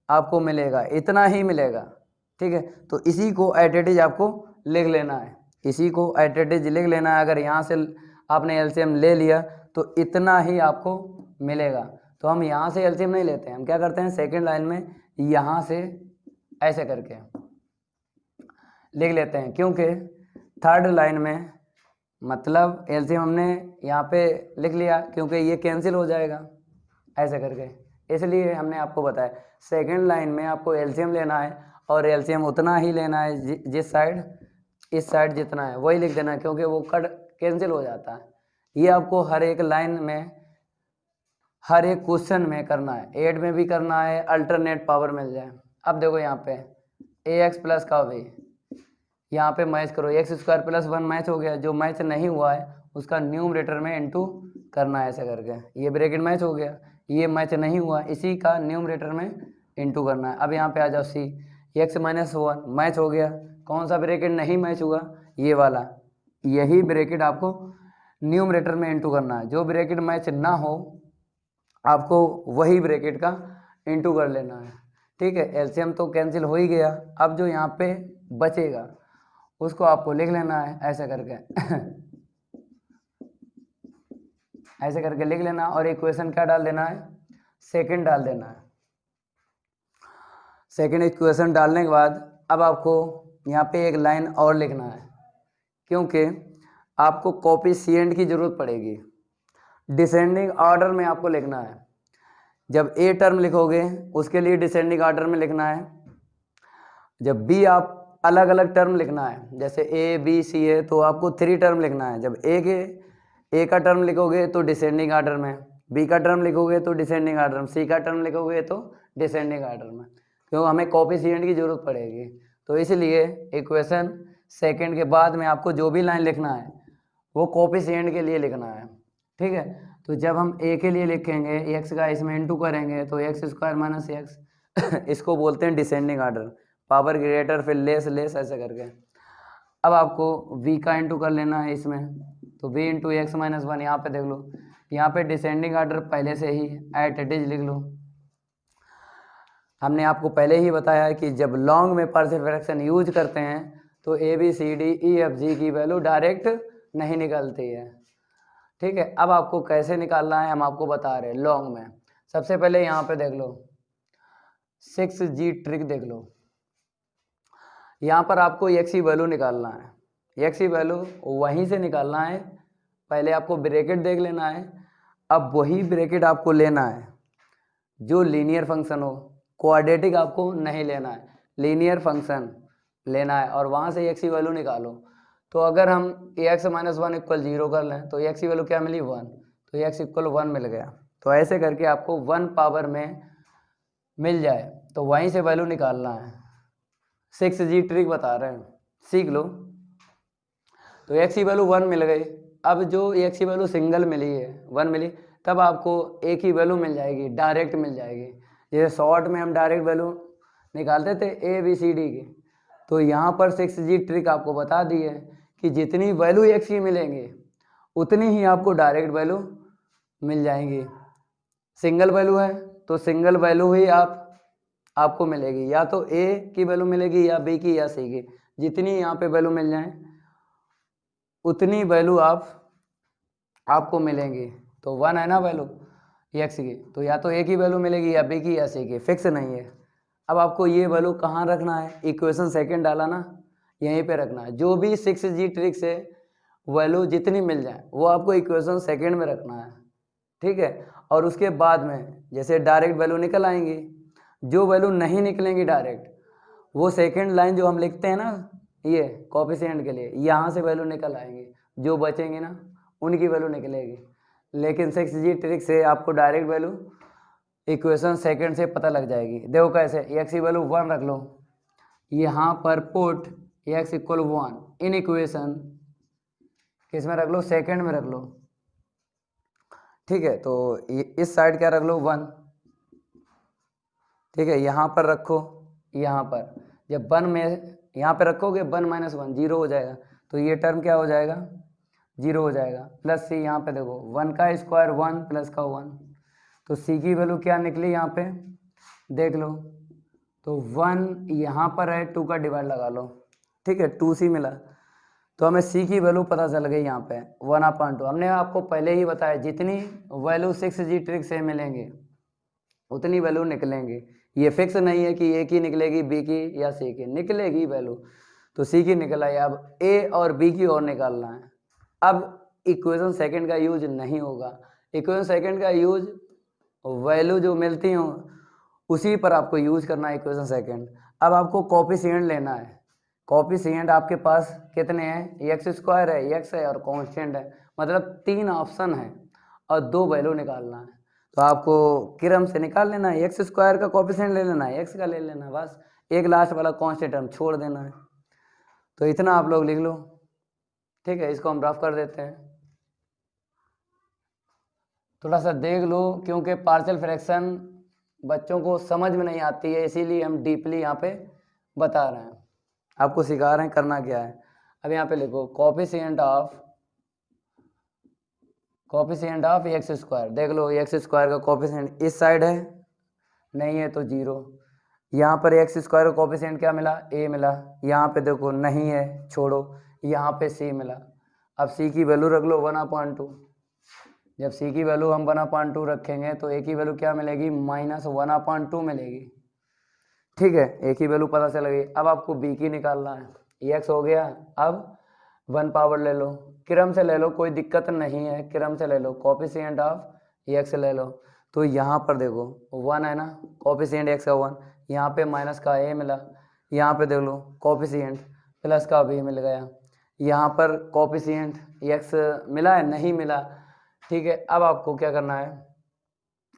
आपको मिलेगा इतना ही मिलेगा, ठीक है। तो इसी को एटेटेज आपको लिख लेना है, इसी को एटेटेज लिख लेना है। अगर यहाँ से आपने एलसीएम ले लिया तो इतना ही आपको मिलेगा। तो हम यहाँ से एलसीएम नहीं लेते हैं, हम क्या करते हैं सेकंड लाइन में यहाँ से ऐसे करके लिख लेते हैं, क्योंकि थर्ड लाइन में मतलब एलसीएम हमने यहाँ पे लिख लिया क्योंकि ये कैंसिल हो जाएगा ऐसे करके, इसलिए हमने आपको बताया सेकंड लाइन में आपको एलसीएम लेना है और एलसीएम उतना ही लेना है जिस साइड इस साइड जितना है वही लिख देना है, क्योंकि वो कट कैंसिल हो जाता है। ये आपको हर एक लाइन में हर एक क्वेश्चन में करना है, 8 में भी करना है, अल्टरनेट पावर मिल जाए। अब देखो यहाँ पे ए एक्स प्लस का भी यहाँ पे मैच करो, एक्स स्क्वायर प्लस 1 मैच हो गया, जो मैच नहीं हुआ है उसका न्यूमरेटर में इनटू करना है ऐसे करके, ये ब्रैकेट मैच हो गया, ये मैच नहीं हुआ इसी का न्यूमरेटर में इनटू करना है। अब यहाँ पे आ जाओ सी एक्स माइनस 1 मैच हो गया, कौन सा ब्रैकेट नहीं मैच हुआ, ये वाला, यही ब्रैकेट आपको न्यूमरेटर में इनटू करना है। जो ब्रैकेट मैच ना हो आपको वही ब्रैकेट का इनटू कर लेना है, ठीक है। एलसीएम तो कैंसिल हो ही गया, अब जो यहाँ पे बचेगा उसको आपको लिख लेना है ऐसे करके ऐसे करके लिख लेना, और इक्वेशन क्या डाल देना है, सेकंड डाल देना है। सेकंड इक्वेशन डालने के बाद अब आपको यहाँ पे एक लाइन और लिखना है, क्योंकि आपको कोफिशिएंट की जरूरत पड़ेगी। डिसेंडिंग ऑर्डर में आपको लिखना है, जब ए टर्म लिखोगे उसके लिए डिसेंडिंग ऑर्डर में लिखना है, जब बी आप अलग अलग टर्म लिखना है, जैसे ए बी सी है तो आपको 3 टर्म लिखना है। जब ए का टर्म लिखोगे तो डिसेंडिंग ऑर्डर में, बी का टर्म लिखोगे तो डिसेंडिंग ऑर्डर में, सी का टर्म लिखोगे तो डिसेंडिंग ऑर्डर में, क्योंकि हमें कोफिशिएंट की जरूरत पड़ेगी। तो इसलिए इक्वेशन सेकंड के बाद में आपको जो भी लाइन लिखना है वो कोफिशिएंट के लिए लिखना है, ठीक है। तो जब हम ए के लिए लिखेंगे एक्स का इसमें इनटू करेंगे तो एक्स स्क्वायर माइनस एक्स इसको बोलते हैं डिसेंडिंग ऑर्डर, पावर ग्रेटर फिर लेस लेस ऐसे करके। अब आपको v का इंटू कर लेना है इसमें, तो v इंटू एक्स माइनस 1, यहाँ पे देख लो, यहाँ पे डिसेंडिंग ऑर्डर पहले से ही एट इट इज लिख लो। हमने आपको पहले ही बताया है कि जब लॉन्ग में पार्शियल फ्रैक्शन यूज करते हैं तो A B C D E F G की वैल्यू डायरेक्ट नहीं निकलती है, ठीक है। अब आपको कैसे निकालना है हम आपको बता रहे हैं लॉन्ग में। सबसे पहले यहाँ पे देख लो 6G ट्रिक देख लो, यहाँ पर आपको एक्स की वैल्यू निकालना है, एक्स की वैल्यू वहीं से निकालना है। पहले आपको ब्रैकेट देख लेना है, अब वही ब्रैकेट आपको लेना है जो लीनियर फंक्शन हो, क्वाड्रेटिक आपको नहीं लेना है, लीनियर फंक्शन लेना है और वहाँ से एक्स की वैल्यू निकालो। तो अगर हम एक्स माइनस 1 इक्वल 0 कर लें तो एक्स की वैल्यू क्या मिली 1, तो एक्स इक्वल 1 मिल गया। तो ऐसे करके आपको 1 पावर में मिल जाए तो वहीं से वैल्यू निकालना है। 6G ट्रिक बता रहे हैं, सीख लो। तो एक्स की वैल्यू 1 मिल गई, अब जो एक्स की वैल्यू सिंगल मिली है 1 मिली, तब आपको ए की वैल्यू मिल जाएगी, डायरेक्ट मिल जाएगी। जैसे शॉर्ट में हम डायरेक्ट वैल्यू निकालते थे ए बी सी डी की, तो यहाँ पर 6G ट्रिक आपको बता दी है कि जितनी वैल्यू एक्स की मिलेंगी उतनी ही आपको डायरेक्ट वैल्यू मिल जाएंगी। सिंगल वैल्यू है तो सिंगल वैल्यू ही आपको मिलेगी, या तो ए की वैल्यू मिलेगी या बी की या सी की, जितनी यहाँ पे वैल्यू मिल जाए उतनी वैल्यू आपको मिलेंगी। तो 1 है ना वैल्यू एक्स की, तो या तो ए की वैल्यू मिलेगी या बी की या सी की, फिक्स नहीं है। अब आपको ये वैल्यू कहाँ रखना है, इक्वेशन सेकंड डाला ना, यहीं पे रखना है। जो भी 6G ट्रिक से वैल्यू जितनी मिल जाए वो आपको इक्वेशन सेकंड में रखना है, ठीक है। और उसके बाद में जैसे डायरेक्ट वैल्यू निकल आएंगी, जो वैल्यू नहीं निकलेंगी डायरेक्ट, वो सेकंड लाइन जो हम लिखते हैं ना ये कोएफिशिएंट के लिए, यहाँ से वैल्यू निकल आएंगी, जो बचेंगे ना उनकी वैल्यू निकलेगी। लेकिन 6G ट्रिक से आपको डायरेक्ट वैल्यू इक्वेशन सेकंड से पता लग जाएगी। देखो कैसे, x की वैल्यू 1 रख लो, यहाँ पर put x equal 1 in equation किस में रख लो, सेकंड में रख लो, ठीक है। तो इस साइड क्या रख लो 1, ठीक है, यहाँ पर रखो, यहाँ पर जब 1 में यहाँ पे रखोगे 1 - 1 0 हो जाएगा, तो ये टर्म क्या हो जाएगा 0 हो जाएगा। प्लस सी यहाँ पे देखो 1 का स्क्वायर 1 प्लस का 1, तो सी की वैल्यू क्या निकली यहाँ पे देख लो, तो 1 यहाँ पर है, 2 का डिवाइड लगा लो, ठीक है, 2c मिला। तो हमें c की वैल्यू पता चल गई यहाँ पे 1/2। हमने आपको पहले ही बताया जितनी वैल्यू 6G ट्रिक से मिलेंगे उतनी वैल्यू निकलेंगी, ये फिक्स नहीं है कि ए की निकलेगी बी की या सी की, निकलेगी वैल्यू। तो सी की निकल आई, अब ए और बी की और निकालना है। अब इक्वेशन सेकंड का यूज नहीं होगा, इक्वेशन सेकंड का यूज वैल्यू जो मिलती हो उसी पर आपको यूज करना है इक्वेशन सेकंड। अब आपको कोएफिशिएंट लेना है, कोएफिशिएंट आपके पास कितने हैं, एक्स स्क्वायर है, एक्स है और कांस्टेंट है, मतलब 3 ऑप्शन है और 2 वैल्यू निकालना है। तो आपको क्रम से निकाल लेना है, एक्स स्क्वायर का कोएफिशिएंट ले लेना है, एक्स का ले लेना है, बस एक लास्ट वाला कांस्टेंट टर्म छोड़ देना है। तो इतना आप लोग लिख लो, ठीक है। इसको हम रफ कर देते हैं, थोड़ा सा देख लो, क्योंकि पार्शियल फ्रैक्शन बच्चों को समझ में नहीं आती है, इसीलिए हम डीपली यहाँ पे बता रहे हैं, आपको सिखा रहे हैं करना क्या है। अब यहाँ पे लिखो कोएफिशिएंट ऑफ एक्स स्क्वायर, देख लो एक्स स्क्वायर का कोएफिशिएंट इस साइड है, नहीं है तो 0। यहाँ पर एक्स स्क्वायर का कोएफिशिएंट क्या मिला, a मिला, यहाँ पे देखो नहीं है छोड़ो, यहाँ पे c मिला। अब c की वैल्यू रख लो 1/2, जब c की वैल्यू हम 1/2 रखेंगे तो a की वैल्यू क्या मिलेगी -1/2 मिलेगी, ठीक है, a की वैल्यू पता चल गई। अब आपको b की निकालना है, x हो गया, अब 1 पावर ले लो, क्रम से ले लो, कोई दिक्कत नहीं है, क्रम से ले लो, कोएफिशिएंट ऑफ x ले लो। तो यहाँ पर देखो 1 है ना, कोएफिशिएंट x का 1, यहाँ पे माइनस का a मिला, यहाँ पे देख लो कोएफिशिएंट प्लस का b मिल गया, यहाँ पर कोएफिशिएंट x मिला है नहीं मिला, ठीक है। अब आपको क्या करना है,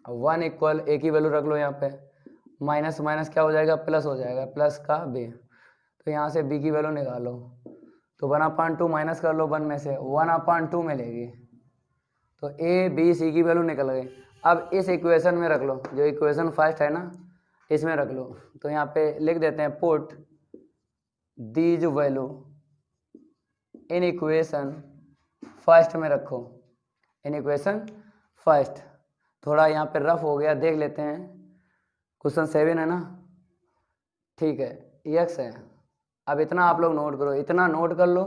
1 इक्वल a की वैल्यू रख लो, यहाँ पे माइनस माइनस क्या हो जाएगा प्लस हो जाएगा, प्लस का b, तो यहाँ से b की वैल्यू निकालो, तो 1/2 माइनस कर लो 1 में से, 1/2 मिलेगी। तो a b c की वैल्यू निकल गई। अब इस इक्वेशन में रख लो, जो इक्वेशन फर्स्ट है ना इसमें रख लो, तो यहाँ पे लिख देते हैं put these value in equation first में रखो, इन इक्वेशन फर्स्ट। थोड़ा यहाँ पे रफ हो गया, देख लेते हैं, क्वेश्चन 7 है ना, ठीक है, x है। अब इतना आप लोग नोट करो, इतना नोट कर लो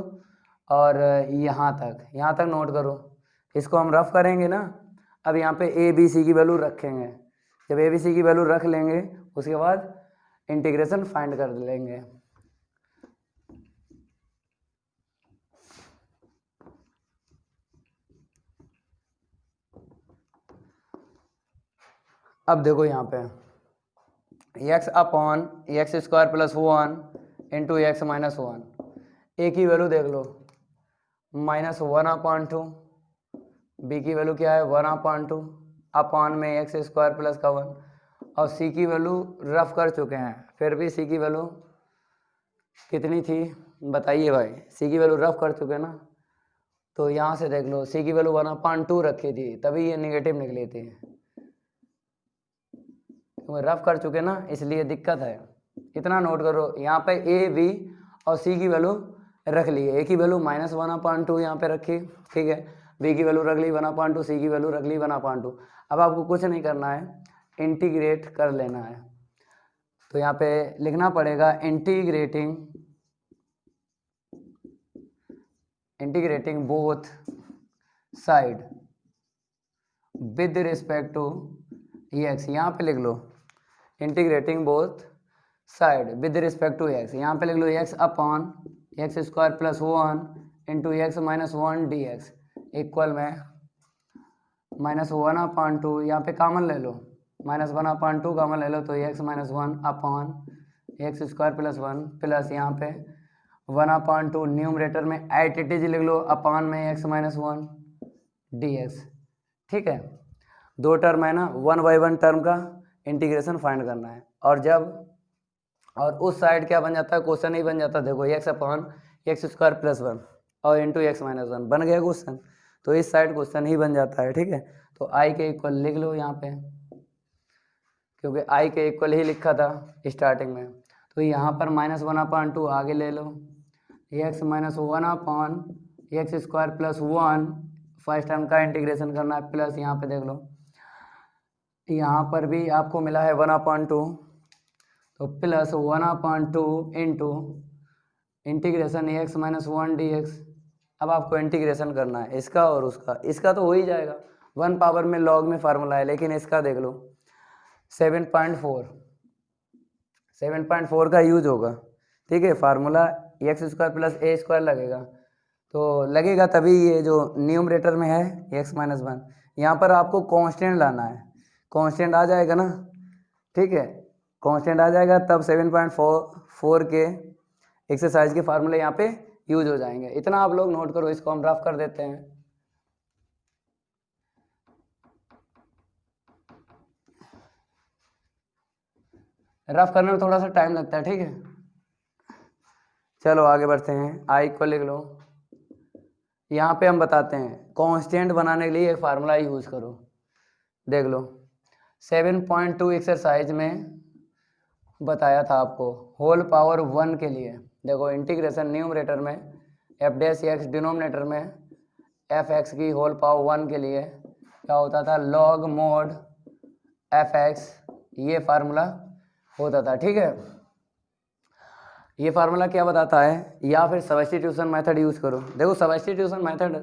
और यहाँ तक नोट करो, इसको हम रफ करेंगे ना। अब यहाँ पे a b c की वैल्यू रखेंगे, जब a b c की वैल्यू रख लेंगे उसके बाद इंटीग्रेशन फाइंड कर लेंगे। अब देखो यहाँ पे x/x² + 1 इंटू x - 1, a की वैल्यू देख लो -1/2, b की वैल्यू क्या है 1/2 अपॉन में x² प्लस का 1, और c की वैल्यू रफ कर चुके हैं, फिर भी c की वैल्यू कितनी थी बताइए भाई, c की वैल्यू रफ कर चुके ना, तो यहाँ से देख लो c की वैल्यू 1/2 रखी थी, तभी ये निगेटिव निकली थी, रफ कर चुके ना इसलिए दिक्कत है। इतना नोट करो, यहाँ पे a b और c की वैल्यू रख ली, a की वैल्यू -1/2 यहाँ पे रखी, ठीक है, b की वैल्यू रख ली 1/2, c की वैल्यू रख ली 1/2। अब आपको कुछ नहीं करना है, इंटीग्रेट कर लेना है। तो यहाँ पे लिखना पड़ेगा integrating both side with respect to x, यहाँ पे लिख लो integrating both side with respect to x, यहाँ पे लिख लो x/x² + 1 into x - 1 dx equal में -1/2, यहाँ पे कॉमन ले लो, -1/2 कॉमन ले लो तो x - 1 upon X square plus 1 plus यहाँ पे 1/2 न्यूमरेटर में एट इट इज लिख लो अपॉन में x - 1 dx। ठीक है, दो टर्म है ना, 1/1 टर्म का इंटीग्रेशन फाइंड करना है। और उस साइड क्या बन जाता है, क्वेश्चन ही बन जाता है। देखो x upon X square plus 1 और इंटू x - 1 बन गया क्वेश्चन, तो इस साइड क्वेश्चन ही बन जाता है। ठीक है, तो i के इक्वल लिख लो यहाँ पे, क्योंकि i के इक्वल ही लिखा था स्टार्टिंग में। तो यहाँ पर -1/2 आगे ले लो, x - 1 upon X square plus 1 first term का इंटीग्रेशन करना है, प्लस यहाँ पे देख लो, यहाँ पर भी आपको मिला है 1/2, तो plus 1/2 into integration x - 1 dx। अब आपको इंटीग्रेशन करना है इसका और उसका, इसका तो हो ही जाएगा, 1 पावर में लॉग में फार्मूला है, लेकिन इसका देख लो 7.4 का यूज होगा। ठीक है, फार्मूला एक्स स्क्वायर प्लस ए स्क्वायर लगेगा, तो लगेगा तभी ये जो न्यूमरेटर में है x - 1, यहाँ पर आपको कांस्टेंट लाना है, कांस्टेंट आ जाएगा ना। ठीक है, कांस्टेंट आ जाएगा तब 7.4 के एक्सरसाइज के फार्मूले यहाँ पे यूज हो जाएंगे। इतना आप लोग नोट करो, इसको हम रफ कर देते हैं। रफ करने में थोड़ा सा टाइम लगता है। ठीक है, चलो आगे बढ़ते हैं। आई को लिख लो, यहाँ पे हम बताते हैं कांस्टेंट बनाने के लिए एक फार्मूला यूज करो। देख लो 7.2 एक्सरसाइज में बताया था आपको होल पावर 1 के लिए। देखो इंटीग्रेशन न्यूमरेटर में एफ डैश एक्स, डिनोमिनेटर में एफ एक्स की होल पावर 1 के लिए क्या होता था, लॉग मोड एफ एक्स, ये फार्मूला होता था। ठीक है, ये फार्मूला क्या बताता है, या फिर सब्स्टिट्यूशन मेथड यूज करो। देखो सब्स्टिट्यूशन मेथड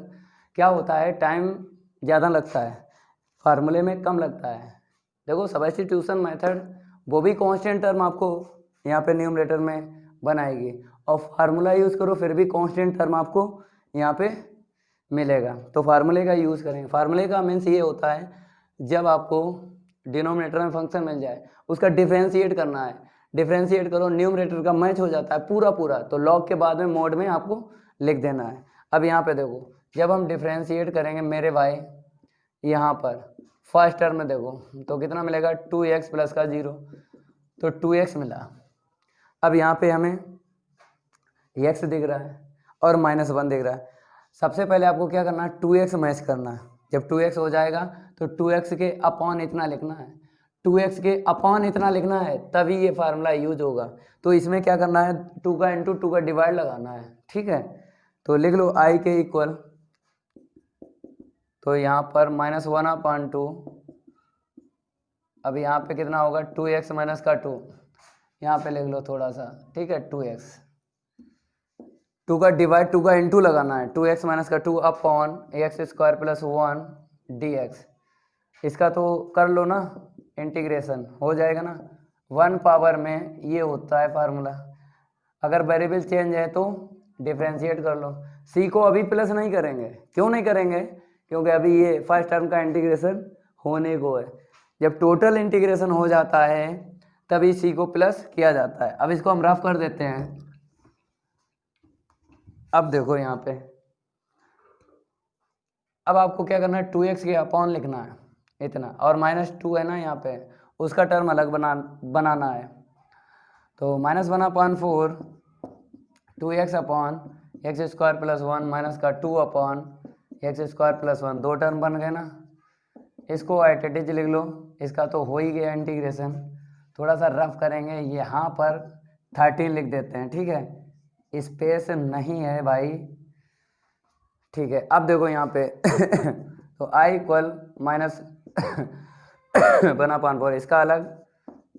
क्या होता है, टाइम ज़्यादा लगता है, फार्मूले में कम लगता है। देखो सब्स्टिट्यूशन मेथड वो भी कांस्टेंट टर्म आपको यहाँ पे न्यूमरेटर में बनाएगी, और फार्मूला यूज़ करो फिर भी कांस्टेंट टर्म आपको यहाँ पे मिलेगा। तो फार्मूले का यूज़ करें। फार्मूले का मीन्स ये होता है जब आपको डिनोमिनेटर में फंक्शन मिल जाए उसका डिफ्रेंशिएट करना है, डिफ्रेंशिएट करो, न्यूमरेटर का मैच हो जाता है पूरा पूरा, तो लॉग के बाद में मोड में आपको लिख देना है। अब यहाँ पे देखो जब हम डिफ्रेंशिएट करेंगे मेरे भाई, यहाँ पर फर्स्ट टर्म में देखो तो कितना मिलेगा, 2x प्लस का 0, तो 2x मिला। अब यहाँ पे हमें x दिख रहा है और -1 दिख रहा है। सबसे पहले आपको क्या करना है, 2x मैच करना है। जब 2x हो जाएगा तो 2x के अपॉन इतना लिखना है, 2x के अपॉन इतना लिखना है, तभी ये फार्मूला यूज होगा। तो इसमें क्या करना है, 2 का इंटू 2 का डिवाइड लगाना है। ठीक है, तो लिख लो i के इक्वल, तो यहाँ पर -1/2, अब यहाँ पे कितना होगा, 2x माइनस का 2, यहाँ पे लिख लो थोड़ा सा। ठीक है, 2x, 2 का डिवाइड 2 का इंटू लगाना है, 2x माइनस का 2 upon X square plus 1 dx। इसका तो कर लो ना इंटीग्रेशन, हो जाएगा ना, 1 पावर में ये होता है फार्मूला। अगर वेरिएबल चेंज है तो डिफ्रेंशिएट कर लो। सी को अभी प्लस नहीं करेंगे, क्यों नहीं करेंगे, क्योंकि अभी ये फर्स्ट टर्म का इंटीग्रेशन होने को है। जब टोटल इंटीग्रेशन हो जाता है तभी सी को प्लस किया जाता है। अब इसको हम रफ कर देते हैं। अब देखो यहाँ पे, अब आपको क्या करना है, 2x के अपॉन लिखना है इतना, और -2 है ना यहाँ पे, उसका टर्म अलग बनाना है। तो -1/4 2x upon X square plus 1 minus का 2 अपॉन एक्स स्क्वायर प्लस 1, दो टर्म बन गए ना। इसको एट लिख लो, इसका तो हो ही गया इंटीग्रेशन। थोड़ा सा रफ करेंगे, यहाँ पर 13 लिख देते हैं। ठीक है, स्पेस नहीं है भाई। ठीक है, अब देखो यहाँ पे तो i इक्वल -1/4, इसका अलग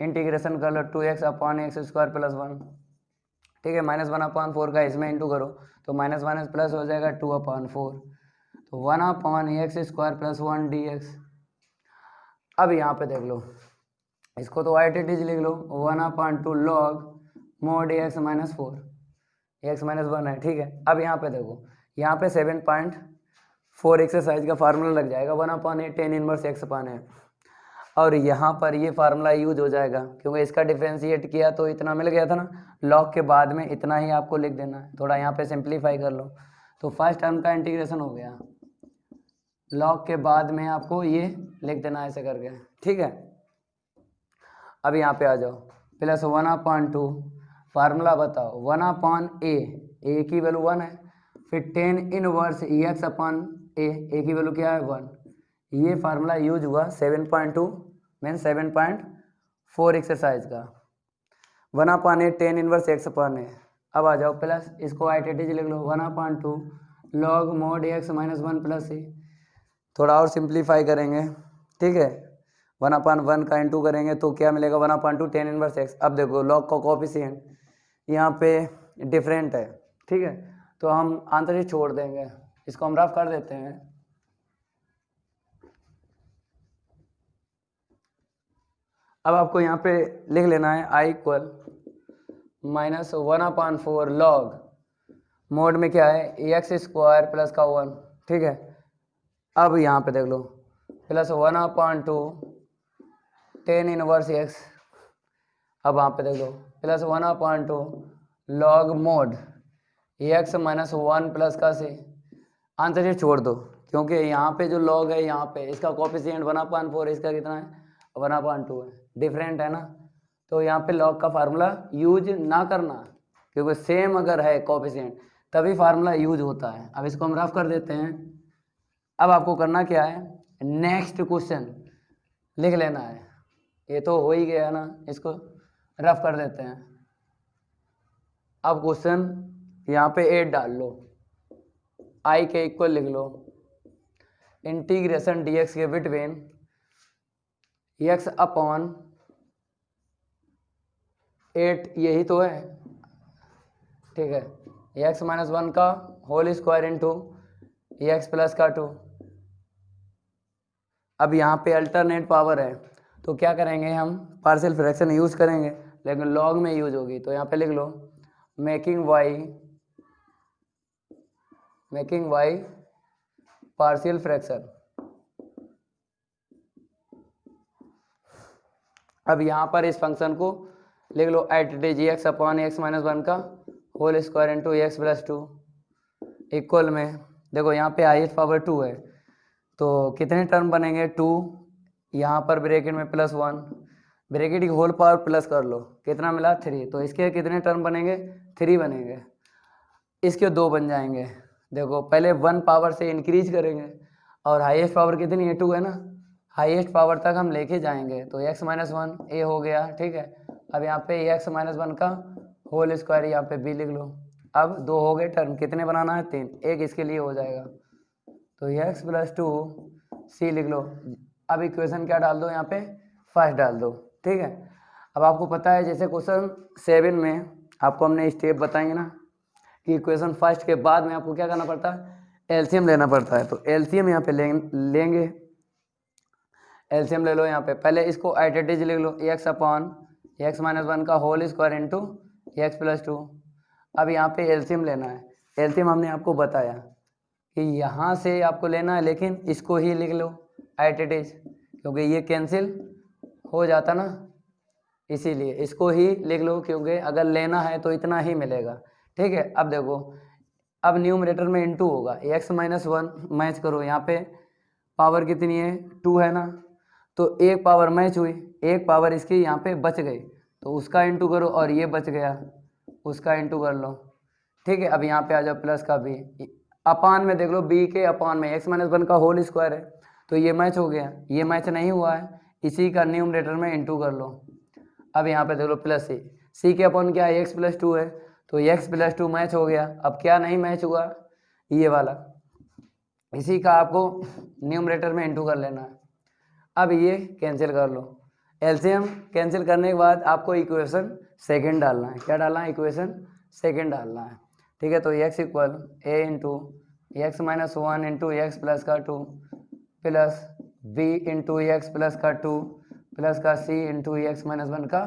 इंटीग्रेशन कर लो, 2x upon X square plus 1। ठीक है, -1/4 का इसमें इंटू करो तो माइनस माइनस प्लस हो जाएगा, 2/4, तो 1/x स्क्वायर प्लस 1 dx। अब यहाँ पे देख लो, इसको तो एट इट इज लिख लो, 1/2 लॉग मोड x -4, x -1 है। ठीक है, अब यहाँ पे देखो, यहाँ पे 7.4 4 एक्सरसाइज का फार्मूला लग जाएगा 1/a tan इनवर्स x/a। और यहाँ पर ये फार्मूला यूज हो जाएगा क्योंकि इसका डिफरेंशिएट किया तो इतना मिल गया था ना, लॉग के बाद में इतना ही आपको लिख देना है। थोड़ा यहाँ पे सिंप्लीफाई कर लो तो फर्स्ट टर्म का इंटीग्रेशन हो गया, लॉग के बाद में आपको ये लिख देना ऐसे करके, ठीक है। अब यहाँ पे आ जाओ, प्लस 1/2 फार्मूला बताओ 1/a, a की वैल्यू 1 है, फिर tan इनवर्स x/a, a की वैल्यू क्या है 1। ये फार्मूला यूज हुआ 7.2 मीन 7.4 एक्सरसाइज का, 1/a tan इनवर्स x/a। अब आ जाओ प्लस इसको आइडेंटिटी लिख लो 1/2 log mod x - 1 plus a। थोड़ा और सिंप्लीफाई करेंगे, ठीक है, 1/1 का इंटू करेंगे तो क्या मिलेगा 1/2 tan इनवर्स x। अब देखो लॉग का कोफिशिएंट यहाँ पे डिफरेंट है, ठीक है, तो हम आंसर ही छोड़ देंगे, इसको हम रफ कर देते हैं। अब आपको यहाँ पे लिख लेना है i इक्वल -1/4 log मोड में क्या है x² प्लस का 1, ठीक है। अब यहाँ पे देख लो प्लस 1/2 tan इनवर्स x। अब वहाँ पे देख लो plus 1/2 log mod x - 1 plus का c। आंसर ये छोड़ दो क्योंकि यहाँ पे जो log है यहाँ पे इसका कोफिशिएंट 1/4, इसका कितना है 1/2 है, डिफरेंट है ना, तो यहाँ पे log का फार्मूला यूज ना करना क्योंकि सेम अगर है कोफिशिएंट तभी फार्मूला यूज होता है। अब इसको हम रफ कर देते हैं। अब आपको करना क्या है, नेक्स्ट क्वेश्चन लिख लेना है, ये तो हो ही गया ना, इसको रफ कर देते हैं। अब क्वेश्चन यहाँ पे 8 डाल लो, i के इक्वल लिख लो इंटीग्रेशन dx के बिटवीन x/8, यही तो है, ठीक है, x - 1 का whole square into x plus का 2। अब यहाँ पे अल्टरनेट पावर है तो क्या करेंगे हम पार्शियल फ्रैक्शन यूज करेंगे, लेकिन लॉग में यूज होगी तो यहाँ पे लिख लो मेकिंग y पार्शियल फ्रैक्शन। अब यहाँ पर इस फंक्शन को लिख लो x/x - 1 का whole square into x plus 2 equal में, देखो यहाँ पे हाईएस्ट पावर 2 है तो कितने टर्म बनेंगे 2, यहाँ पर ब्रैकेट में प्लस 1, ब्रैकेट की होल पावर प्लस कर लो, कितना मिला 3, तो इसके कितने टर्म बनेंगे 3 बनेंगे, इसके 2 बन जाएंगे। देखो पहले 1 पावर से इंक्रीज करेंगे और हाईएस्ट पावर कितनी है 2 है ना, हाईएस्ट पावर तक हम लेके जाएंगे तो x - 1 a हो गया, ठीक है। अब यहाँ पे x - 1 का होल स्क्वायर यहाँ पे b लिख लो। अब 2 हो गए टर्म, कितने बनाना है 3, एक इसके लिए हो जाएगा तो x प्लस 2 c लिख लो। अब इक्वेशन क्या डाल दो यहाँ पे फर्स्ट डाल दो, ठीक है। अब आपको पता है जैसे क्वेश्चन 7 में आपको हमने स्टेप बताएंगे ना कि इक्वेशन फर्स्ट के बाद में आपको क्या करना पड़ता है एलसीएम लेना पड़ता है, तो एलसीएम यहाँ पे लेंगे, एलसीएम ले लो। यहाँ पे पहले इसको आइडेंटिटी लिख लो x/x - 1 का whole square into x plus 2। अब यहाँ पे एलसीएम लेना है, एलसीएम हमने आपको बताया कि यहाँ से आपको लेना है, लेकिन इसको ही लिख लो आइडेंटिटी क्योंकि ये कैंसिल हो जाता ना, इसीलिए इसको ही लिख लो क्योंकि अगर लेना है तो इतना ही मिलेगा, ठीक है। अब देखो अब न्यूमरेटर में इंटू होगा, x - 1 मैच करो, यहाँ पे पावर कितनी है 2 है ना, तो एक पावर मैच हुई, एक पावर इसकी यहाँ पे बच गई तो उसका इंटू करो और ये बच गया उसका इंटू कर लो, ठीक है। अब यहाँ पे आ जाओ प्लस का b अपान में देख लो b के अपान में x - 1 का होल स्क्वायर है तो ये मैच हो गया, ये मैच नहीं हुआ है, इसी का न्यूमरेटर में इंटू कर लो। अब यहाँ पे देख लो प्लस c के अपान क्या है x प्लस 2 है तो x प्लस 2 मैच हो गया। अब क्या नहीं मैच हुआ ये वाला, इसी का आपको न्यूमरेटर में इंटू कर लेना है। अब ये कैंसिल कर लो, एलसीएम कैंसिल करने के बाद आपको इक्वेशन सेकंड डालना है, क्या डालना है इक्वेशन सेकंड डालना है, ठीक है। तो x equal a into x - 1 into x plus का 2 plus b into x plus का 2 प्लस का c इंटू x - 1 का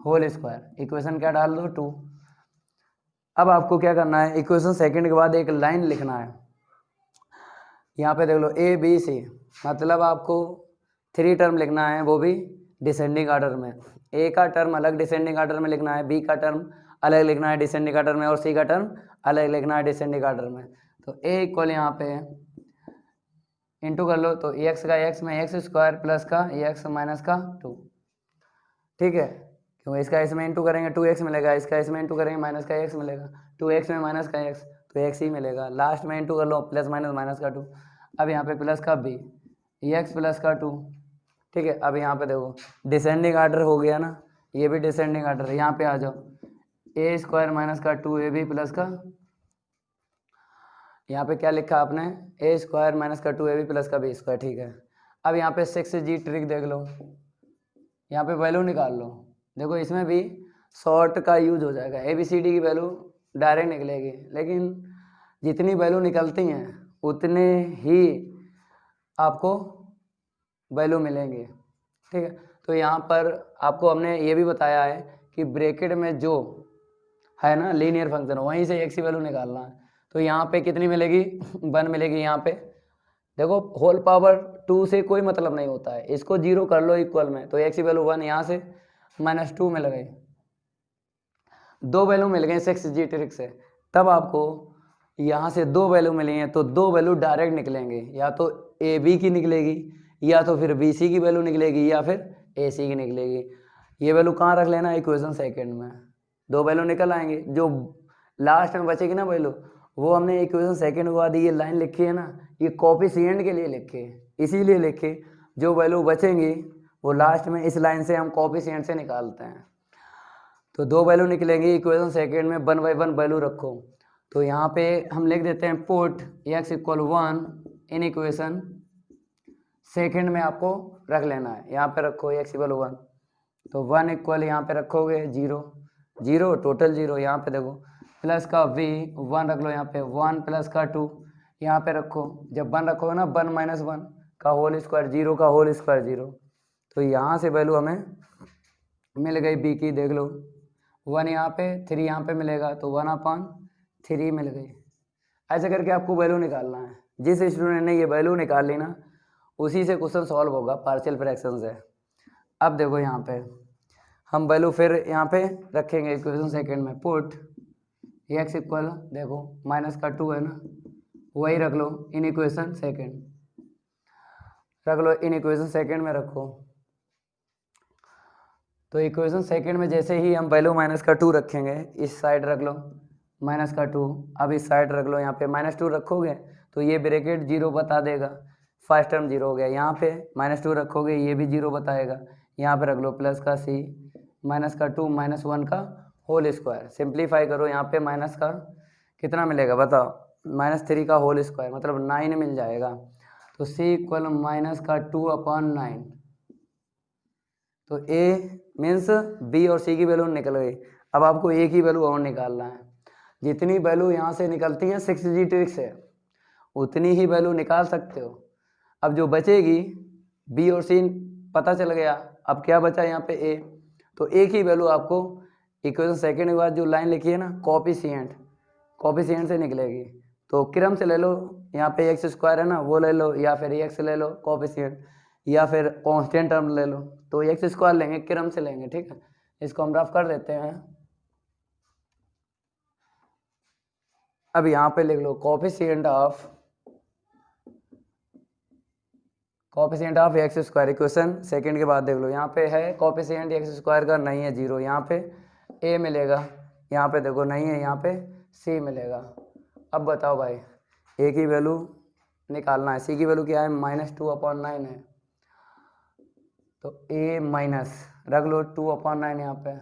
होल स्क्वायर, इक्वेशन क्या डाल दो 2। अब आपको क्या करना है इक्वेशन सेकंड के बाद एक लाइन लिखना है, यहाँ पे देख लो ए बी सी, मतलब आपको 3 टर्म लिखना है, वो भी डिसेंडिंग ऑर्डर में। ए का टर्म अलग डिसेंडिंग ऑर्डर में लिखना है, बी का टर्म अलग लिखना है डिसेंडिंग ऑर्डर में, और सी का टर्म अलग लिखना है डिसेंडिंग ऑर्डर में। तो ए इक्वल यहाँ पे इंटू कर लो, तो एक्स का एक्स में एक्स स्क्वायर प्लस का एक्स माइनस का 2, ठीक है, क्योंकि इसका इसमें इंटू करेंगे 2x मिलेगा, इसका इसमें इंटू करेंगे माइनस का x मिलेगा, 2x में माइनस का x तो x ही मिलेगा, लास्ट में इंटू कर लो प्लस माइनस माइनस का 2, अब यहाँ पे प्लस का b, x प्लस का 2, ठीक है। अब यहाँ पे देखो डिसेंडिंग ऑर्डर हो गया ना, ये भी डिसेंडिंग ऑर्डर है, यहाँ पे आ जाओ ए स्क्वायर माइनस का 2ab प्लस का, यहाँ पे क्या लिखा आपने, ए स्क्वायर माइनस का 2ab प्लस का b स्क्वायर, ठीक है। अब यहाँ पे 6g ट्रिक देख लो, यहाँ पे वैल्यू निकाल लो, देखो इसमें भी शॉर्ट का यूज हो जाएगा, ए बी सी डी की वैल्यू डायरेक्ट निकलेगी, लेकिन जितनी वैल्यू निकलती हैं उतने ही आपको वैल्यू मिलेंगे, ठीक है। तो यहाँ पर आपको हमने ये भी बताया है कि ब्रैकेट में जो है ना लीनियर फंक्शन, वहीं से एक्स की वैल्यू निकालना है। तो यहाँ पे कितनी मिलेगी, 1 मिलेगी। यहाँ पे देखो होल पावर 2 से कोई मतलब नहीं होता है, इसको 0 कर लो इक्वल में, तो एक्स की वैल्यू 1, यहाँ से -2 मिल गई, 2 वैल्यू मिल गए 6g ट्रिक से। तब आपको यहाँ से 2 वैल्यू मिली हैं, तो 2 वैल्यू डायरेक्ट निकलेंगे, या तो ए बी की निकलेगी, या तो फिर बी सी की वैल्यू निकलेगी, या फिर ए सी की निकलेगी। ये वैल्यू कहाँ रख लेना, इक्वेशन सेकेंड में 2 वैल्यू निकल आएंगे, जो लास्ट में बचेगी ना वैल्यू, वो हमने इक्वेशन सेकेंड के बाद ये लाइन लिखी है ना, ये कोफिशिएंट के लिए लिखे, इसीलिए लिखे, जो वैल्यू बचेंगी वो लास्ट में इस लाइन से हम कोफिशिएंट से निकालते हैं। तो 2 वैल्यू निकलेंगी इक्वेशन सेकेंड में, 1 बाई 1 वैल्यू रखो। तो यहाँ पे हम लिख देते हैं put x equal 1 in equation second में आपको रख लेना है, यहाँ पे रखो x इक्वल 1, तो 1 इक्वल यहाँ पे रखोगे 0 0 टोटल 0, यहाँ पे देखो प्लस का v 1 रख लो, यहाँ पे 1 प्लस का 2 यहाँ पे रखो, जब 1 रखोगे ना 1 माइनस 1 का होल स्क्वायर, 0 का होल स्क्वायर 0, तो यहाँ से वैल्यू हमें मिल गई b की, देख लो 1 यहाँ पे 3 यहाँ पे मिलेगा, तो 1/3 मिल गई। ऐसे करके आपको वैल्यू निकालना है, जिस स्टूडेंट ने ये वैल्यू निकाल ली ना उसी से क्वेश्चन सॉल्व होगा पार्शियल फ्रैक्शन से। अब देखो यहाँ पे हम वैल्यू फिर यहाँ पे रखेंगे इक्वेशन सेकेंड में, पुट x इक्वल देखो माइनस का 2 है ना, वही रख लो इन इक्वेशन सेकेंड, रख लो इन इक्वेशन सेकेंड में रखो। तो इक्वेशन सेकेंड में जैसे ही हम वैल्यू माइनस का 2 रखेंगे, इस साइड रख लो माइनस का 2, अब इस साइड रख लो, यहाँ पे -2 रखोगे तो ये ब्रैकेट 0 बता देगा, फर्स्ट टर्म 0 हो गया, यहाँ पे -2 रखोगे ये भी 0 बताएगा, यहाँ पे रख लो प्लस का c माइनस का 2 माइनस 1 का होल स्क्वायर, सिंप्लीफाई करो, यहाँ पे माइनस का कितना मिलेगा बताओ, -3 का होल स्क्वायर मतलब 9 मिल जाएगा, तो c इक्वल माइनस का 2/9, तो a मीन्स b और c की वैल्यू निकल गई। अब आपको a की वैल्यू और निकालना है, जितनी वैल्यू यहाँ से निकलती है 6g ट्रिक से उतनी ही वैल्यू निकाल सकते हो। अब जो बचेगी b और c पता चल गया, अब क्या बचा यहाँ पे a, तो a की वैल्यू आपको इक्वेशन सेकेंड के बाद जो लाइन लिखी है ना कोफिशिएंट से निकलेगी, तो क्रम से ले लो, यहाँ पे एक्स स्क्वायर है ना वो ले लो, या फिर एक्स ले लो कोफिशिएंट, या फिर कांस्टेंट टर्म ले लो, तो एक्स स्क्वायर लेंगे, क्रम से लेंगे, ठीक है। इसको हम रफ कर देते हैं। अब यहाँ पे लिख लो coefficient of x square, equation second के बाद देख लो, यहाँ पे है कोफिशिएंट एक्स स्क्वायर का नहीं है 0, यहाँ पे a मिलेगा, यहाँ पे देखो नहीं है, यहाँ पे c मिलेगा। अब बताओ भाई a की वैल्यू निकालना है, c की वैल्यू क्या है -2/9 है, तो a माइनस रख लो 2/9 यहाँ पे,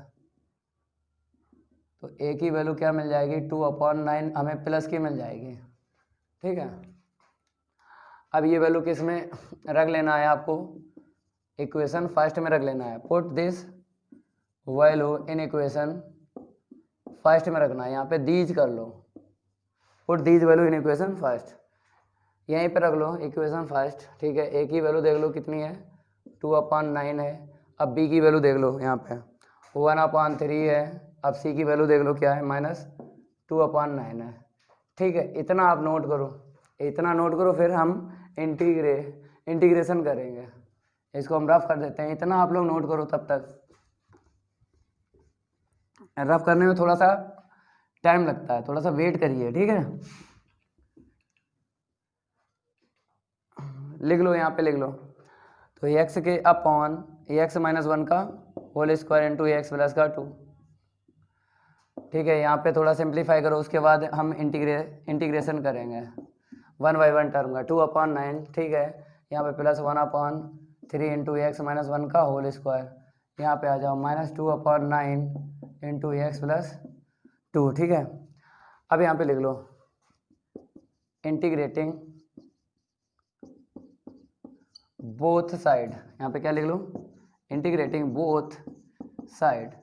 तो a की वैल्यू क्या मिल जाएगी 2/9, हमें प्लस की मिल जाएगी, ठीक है। अब ये वैल्यू किस में रख लेना है आपको, इक्वेशन फर्स्ट में रख लेना है, put this value in equation first में रखना है, यहाँ पे दीज कर लो, put these value in equation first, यहीं पे रख लो इक्वेशन फर्स्ट, ठीक है। a की वैल्यू देख लो कितनी है 2/9 है, अब b की वैल्यू देख लो यहाँ पे 1/3 है, अब c की वैल्यू देख लो क्या है -2/9 है, ठीक है। इतना आप नोट करो, इतना नोट करो, फिर हम इंटीग्रेशन करेंगे। इसको हम रफ कर देते हैं, इतना आप लोग नोट करो। तब तक रफ करने में थोड़ा सा टाइम लगता है, थोड़ा सा वेट करिए, ठीक है। लिख लो, यहाँ पे लिख लो। तो एक्स के अपॉन एक्स माइनस 1 का whole square into x plus का 2, ठीक है। यहाँ पे थोड़ा सिंप्लीफाई करो, उसके बाद हम इंटीग्रेशन करेंगे 1 बाई 1 टर्म का 2/9, ठीक है। यहाँ पे प्लस 1/3 इंटू एक्स माइनस 1 का होल स्क्वायर, यहाँ पे आ जाओ -2/9 इंटू एक्स प्लस 2, ठीक है। अब यहाँ पे लिख लो इंटीग्रेटिंग बोथ साइड, यहाँ पे क्या लिख लो, integrating both side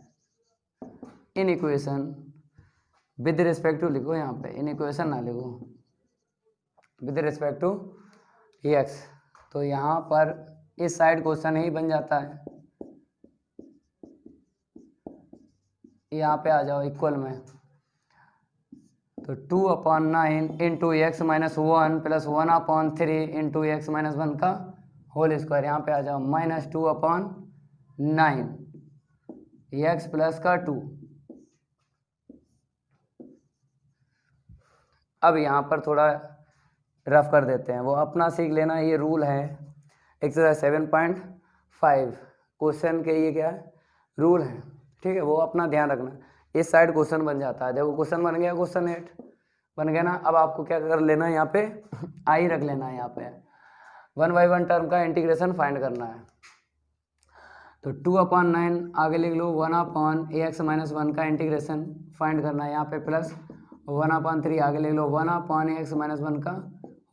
in equation with respect to लिखो, यहाँ पे इन इक्वेशन ना लिखो, विद रिस्पेक्ट टू एक्स। तो यहाँ पर इस साइड क्वेश्चन ही बन जाता है, यहाँ पे आ जाओ इक्वल में। तो 2/9 into X minus 1 plus 1/3 into X minus 1 का होल स्क्वायर, यहाँ पे आ जाओ -2/9 एक्स प्लस का 2। अब यहाँ पर थोड़ा रफ कर देते हैं, वो अपना सीख लेना, ये रूल है एक्सरसाइज 7.5 क्वेश्चन के, ये क्या है, रूल है, ठीक है। वो अपना ध्यान रखना, इस साइड क्वेश्चन बन जाता है। देखो क्वेश्चन बन गया, क्वेश्चन 8 बन गया ना। अब आपको क्या कर लेना है, यहाँ पे आई रख लेना है, यहाँ पे 1 बाई 1 टर्म का इंटीग्रेशन फाइंड करना है। तो 2/9 आगे लिख लो, 1/x माइनस 1 का इंटीग्रेशन फाइंड करना है, यहाँ पे प्लस 1/3 आगे लिख लो, 1/x माइनस 1 का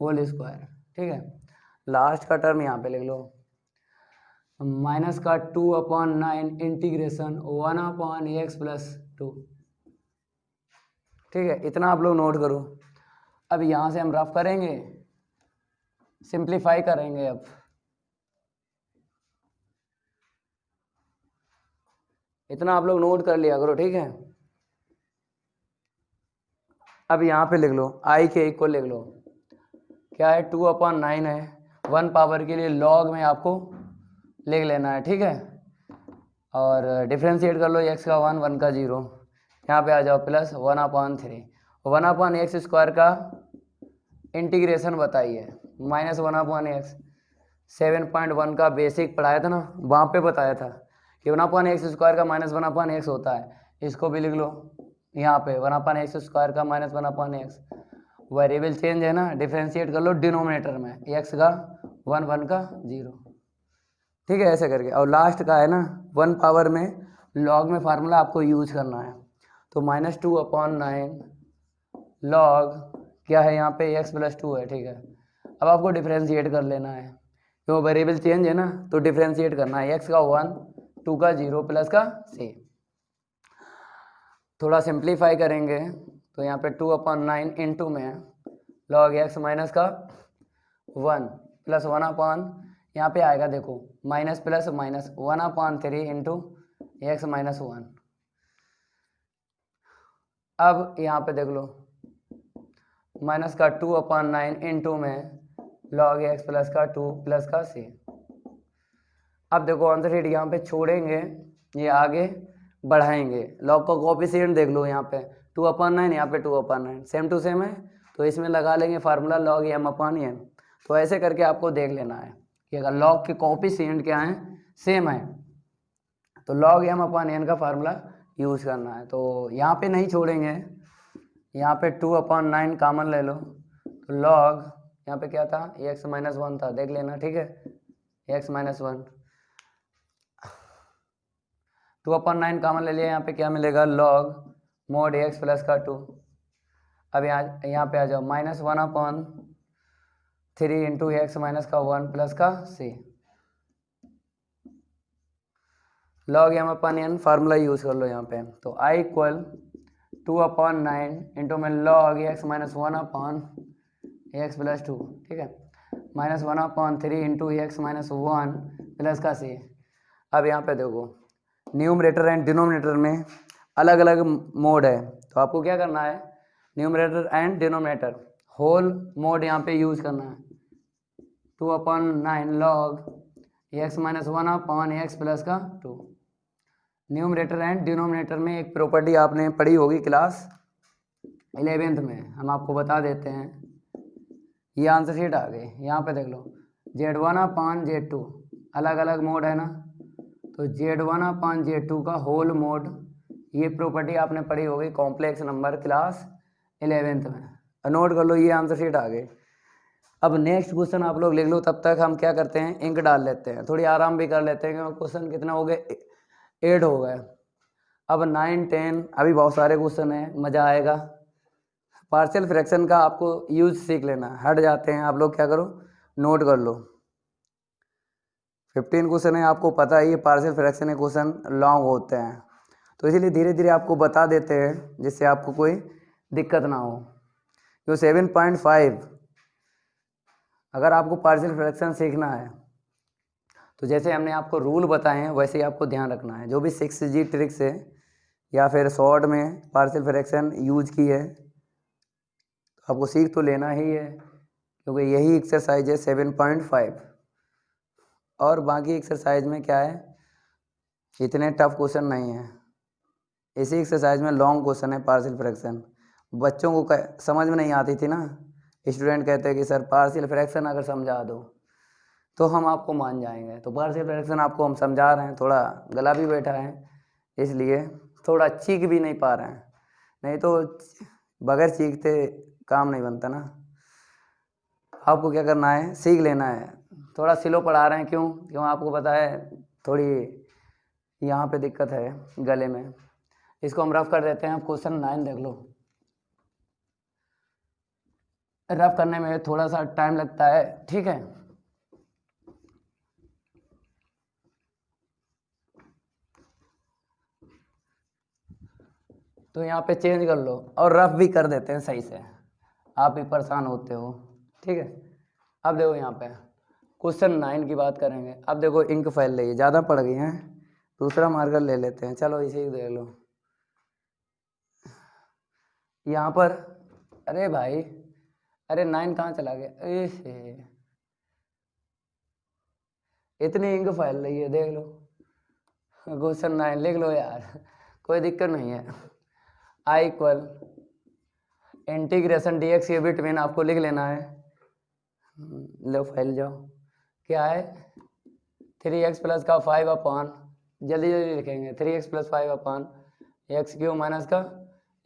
होल स्क्वायर, ठीक है। लास्ट का टर्म यहाँ पे लिख लो, माइनस का 2/9 इंटीग्रेशन 1/x प्लस 2, ठीक है। इतना आप लोग नोट करो। अब यहाँ से हम रफ करेंगे, सिंप्लीफाई करेंगे। अब इतना आप लोग नोट कर लिया करो, ठीक है। अब यहाँ पे लिख लो, आई के इक्वल लिख लो, क्या है, 2/9 है, 1 पावर के लिए लॉग में आपको लिख लेना है, ठीक है। और डिफ्रेंशिएट कर लो, x का 1, 1 का 0, यहाँ पे आ जाओ प्लस 1/3, 1/x स्क्वायर का इंटीग्रेशन बताइए, -1/x 7.1 का बेसिक पढ़ाया था ना, वहाँ पे बताया था कि 1/x स्क्वायर का -1/x होता है। इसको भी लिख लो यहाँ पे, 1/x स्क्वायर का -1/x, वेरिएबल चेंज है ना, डिफ्रेंशिएट कर लो डिनोमिनेटर में, x का 1, 1 का 0, ठीक है, ऐसे करके। और लास्ट का है ना 1 पावर में लॉग में फार्मूला आपको यूज करना है। तो -2/9 लॉग क्या है, यहाँ पे x प्लस 2 है, ठीक है। अब आपको डिफ्रेंशिएट कर लेना है, क्यों वेरिएबल चेंज है ना, तो डिफ्रेंशिएट करना है, x का 1, 2 का 0 प्लस का c। थोड़ा सिंप्लीफाई करेंगे तो यहाँ पे 2/9 इंटू में लॉग x माइनस का 1 प्लस 1/, यहाँ पे आएगा देखो minus plus minus 1/3 into X minus 1। अब यहाँ पे देख लो, माइनस का 2/9 इंटू में लॉग एक्स प्लस का 2 प्लस का c। अब देखो आंसर शीट यहाँ पे छोड़ेंगे, ये आगे बढ़ाएंगे। लॉग का कोएफिशिएंट देख लो, यहाँ पे 2/9, यहाँ पे 2/9, सेम टू सेम है, तो इसमें लगा लेंगे फार्मूला लॉग m/n। तो ऐसे करके आपको देख लेना है कि अगर लॉग के कोएफिशिएंट क्या हैं, सेम है, तो लॉग m/n का फार्मूला यूज करना है। तो यहाँ पे नहीं छोड़ेंगे, यहाँ पे 2/9 कॉमन ले लो, तो लॉग यहाँ पे क्या था, x माइनस 1 था, देख लेना, ठीक है, x माइनस 1, 2/9 कॉमन ले लिया, यहाँ पे क्या मिलेगा, लॉग मोड x प्लस का 2। अब यहाँ पे आ जाओ, -1/3 इंटू एक्स माइनस का 1 प्लस का c। Log m/n formula use कर लो यहाँ पे। तो i इक्वल 2/9 इंटू में log x minus 1/x plus 2, ठीक है, -1/3 इंटू एक्स माइनस 1 प्लस का c। अब यहाँ पे देखो न्यूमरेटर एंड डिनोमिनेटर में अलग अलग मोड है, तो आपको क्या करना है, numerator and denominator whole mod यहाँ पे यूज करना है, 2/9 log x minus 1/x plus का 2। न्यूमरेटर एंड डिनोमिनेटर में एक प्रॉपर्टी आपने पढ़ी होगी क्लास 11th में, हम आपको बता देते हैं। ये आंसर शीट आ गई, यहाँ पे देख लो Z1/Z2 अलग अलग मोड है ना, तो Z1/Z2 का होल मोड, ये प्रॉपर्टी आपने पढ़ी होगी कॉम्प्लेक्स नंबर क्लास 11th में, नोट कर लो। ये आंसर शीट आ गई। अब नेक्स्ट क्वेश्चन आप लोग लिख लो, तब तक हम क्या करते हैं, इंक डाल लेते हैं, थोड़ी आराम भी कर लेते हैं क्योंकि क्वेश्चन कितना हो गए, 8 हो गए। अब 9, 10 अभी बहुत सारे क्वेश्चन हैं, मज़ा आएगा। पार्शियल फ्रैक्शन का आपको यूज सीख लेना, हट जाते हैं आप लोग, क्या करो नोट कर लो। 15 क्वेश्चन है, आपको पता ही है पार्शियल फ्रैक्शन के क्वेश्चन लॉन्ग होते हैं, तो इसीलिए धीरे धीरे आपको बता देते हैं जिससे आपको कोई दिक्कत ना हो। जो 7.5 अगर आपको पार्शियल फ्रैक्शन सीखना है तो जैसे हमने आपको रूल बताए हैं वैसे ही आपको ध्यान रखना है। जो भी 6G ट्रिक्स है या फिर शॉर्ट में पार्शियल फ्रैक्शन यूज की है तो आपको सीख तो लेना ही है, क्योंकि यही एक्सरसाइज है 7.5। और बाकी एक्सरसाइज में क्या है, इतने टफ क्वेश्चन नहीं है। इसी एक्सरसाइज में लॉन्ग क्वेश्चन है पार्शियल फ्रैक्शन। बच्चों को समझ में नहीं आती थी ना, स्टूडेंट कहते हैं कि सर पार्शियल फ्रैक्शन अगर समझा दो तो हम आपको मान जाएंगे, तो पार्शियल फ्रैक्शन आपको हम समझा रहे हैं, थोड़ा गला भी बैठा है इसलिए थोड़ा चीख भी नहीं पा रहे हैं, नहीं तो बगैर चीखते काम नहीं बनता ना। आपको क्या करना है, सीख लेना है। थोड़ा स्लो पढ़ा रहे हैं, क्यों आपको पता है थोड़ी यहाँ पे दिक्कत है गले में। इसको हम रफ कर देते हैं। क्वेश्चन 9 देख लो, रफ करने में थोड़ा सा टाइम लगता है, ठीक है। तो यहाँ पे चेंज कर लो और रफ भी कर देते हैं सही से, आप भी परेशान होते हो, ठीक है। अब देखो यहाँ पे क्वेश्चन 9 की बात करेंगे। अब देखो इंक फैल रही है, ज़्यादा पड़ गई है, दूसरा मार्कर ले लेते हैं, चलो इसे देख लो। यहाँ पर अरे भाई, अरे 9 कहाँ चला गया, इतनी इंक फैल रही है, देख लो। क्वेश्चन 9 लिख लो यार, कोई दिक्कत नहीं है। आई इक्वल इंटीग्रेशन dx के बिटवीन आपको लिख लेना है, लो फैल जाओ, क्या है 3x प्लस का 5 जल्दी जल्दी लिखेंगे, 3x प्लस 5/x³ माइनस का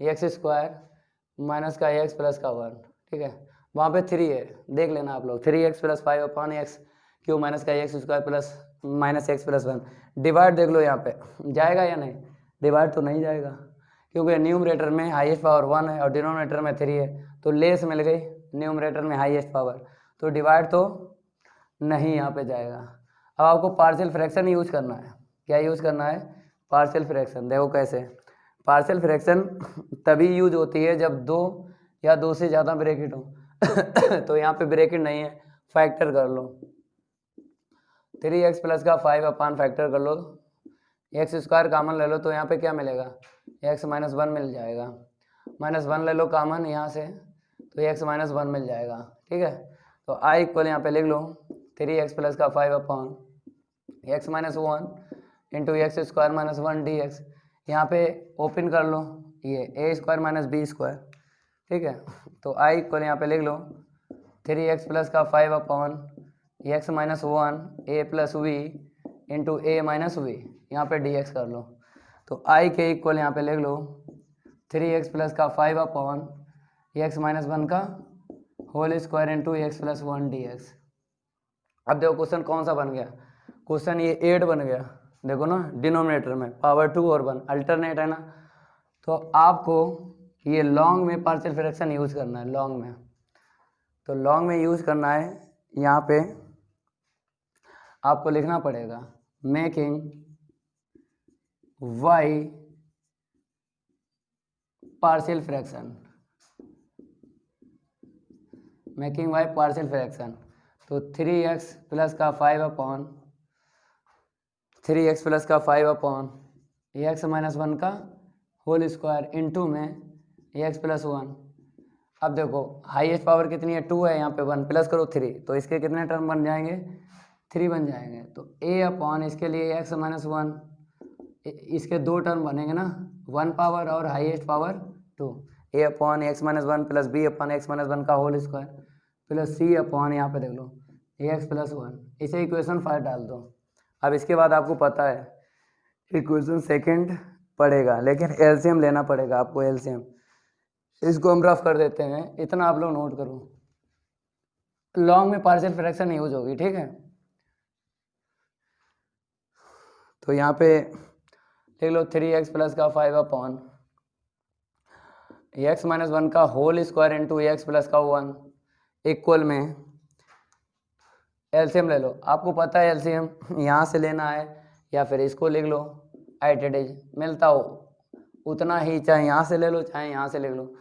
x² माइनस का x प्लस का 1, ठीक है। वहाँ पे 3 है, देख लेना आप लोग, 3x प्लस 5/x³ माइनस का x² plus minus x plus 1। Divide देख लो, यहाँ पे जाएगा या नहीं, डिवाइड तो नहीं जाएगा क्योंकि न्यूमरेटर में हाईएस्ट पावर 1 है और डिनोमिनेटर में 3 है, तो लेस मिल गई न्यूमरेटर में हाईएस्ट पावर, तो डिवाइड तो नहीं यहाँ पे जाएगा। अब आपको पार्शियल फ्रैक्शन यूज करना है। क्या यूज करना है, पार्शियल फ्रैक्शन। देखो कैसे, पार्शियल फ्रैक्शन तभी यूज होती है जब 2 या 2 से ज़्यादा ब्रैकेट हो तो यहाँ पे ब्रैकेट नहीं है, फैक्टर कर लो, 3x प्लस का 5 फैक्टर कर लो, x² कॉमन ले लो, तो यहाँ पे क्या मिलेगा, x माइनस 1 मिल जाएगा, -1 ले लो कॉमन यहाँ से, तो x माइनस 1 मिल जाएगा, ठीक है। तो आई इक्वल यहाँ पे लिख लो 3x प्लस का 5/x minus 1 into x² minus 1 dx। यहाँ पे ओपन कर लो, ये a² माइनस b², ठीक है। तो आई इक्वल यहाँ पे लिख लो 3x प्लस का 5/x minus 1 a plus v into a minus v, यहाँ पे dx कर लो। तो आई के इक्वल यहाँ पे लिख लो 3x प्लस का 5/x माइनस 1 का whole square into x plus 1 dx। अब देखो क्वेश्चन कौन सा बन गया, क्वेश्चन ये 8 बन गया, देखो ना डिनोमिनेटर में पावर 2 और 1 अल्टरनेट है ना, तो आपको ये लॉन्ग में पार्शियल फ्रैक्शन यूज करना है, लॉन्ग में। तो लॉन्ग में यूज करना है, यहाँ पे आपको लिखना पड़ेगा making y partial fraction, making y partial fraction. तो 3x प्लस का 3x प्लस का 5/x माइनस 1 का होल स्क्वायर इंटू में x प्लस 1 अब देखो हाईएस्ट पावर कितनी है 2 है, यहाँ पे 1 प्लस करो 3, तो इसके कितने टर्म बन जाएंगे 3 बन जाएंगे। तो a अपॉन इसके लिए x माइनस 1, इसके 2 टर्म बनेंगे ना, 1 पावर और highest power 2, a upon x minus 1 plus b upon x minus 1 का whole square plus c upon यहाँ पे देख लो ax प्लस 1, इसे इक्वेशन 5 डाल दो। अब इसके बाद आपको पता है इक्वेशन सेकंड पड़ेगा, लेकिन एलसीएम लेना पड़ेगा आपको, एलसीएम। इसको हम रफ कर देते हैं, इतना आप लोग नोट करो, लॉन्ग में पार्शियल फ्रैक्शन यूज होगी, ठीक है। तो यहाँ पे लिख लो 3x प्लस का 5 अपॉन एक्स माइनस 1 का whole square into x plus का 1 इक्वल में एलसीएम ले लो। आपको पता है एलसीएम यहाँ से लेना है या फिर इसको लिख लो, एट इट इज मिलता हो उतना ही, चाहे यहाँ से ले लो चाहे यहाँ से लिख लो।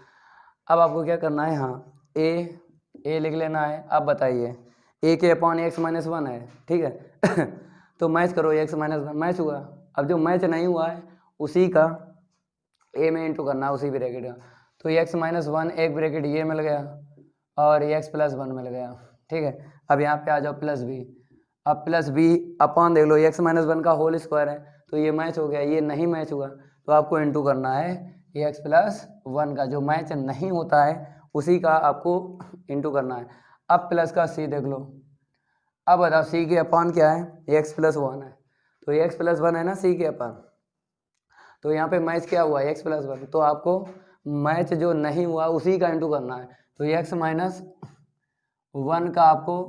अब आपको क्या करना है, हाँ ए लिख लेना है। अब बताइए ए के अपॉन एक्स माइनस 1 है, ठीक है। तो मैच करो, एक्स माइनस 1 मैच हुआ। अब जो मैच नहीं हुआ है उसी का ए में इंटू करना है, उसी ब्रैकेट का। तो एक्स माइनस 1 एक ब्रैकेट ये मिल गया और एक्स प्लस 1 मिल गया, ठीक है। अब यहाँ पे आ जाओ प्लस बी, अब प्लस बी अपॉन देख लो एक्स माइनस 1 का होल स्क्वायर है, तो ये मैच हो गया, ये नहीं मैच हुआ तो आपको इंटू करना है एक्स प्लस 1 का, जो मैच नहीं होता है उसी का आपको इंटू करना है। अब प्लस का सी देख लो, अब बताओ सी के अपॉन क्या है, एक्स प्लस 1 है, तो एक्स प्लस 1 है ना सी के अपॉन, तो यहाँ पे मैच क्या हुआ एक्स प्लस 1, तो आपको मैच जो नहीं हुआ उसी का इंटू करना है। तो एक्स माइनस 1 का आपको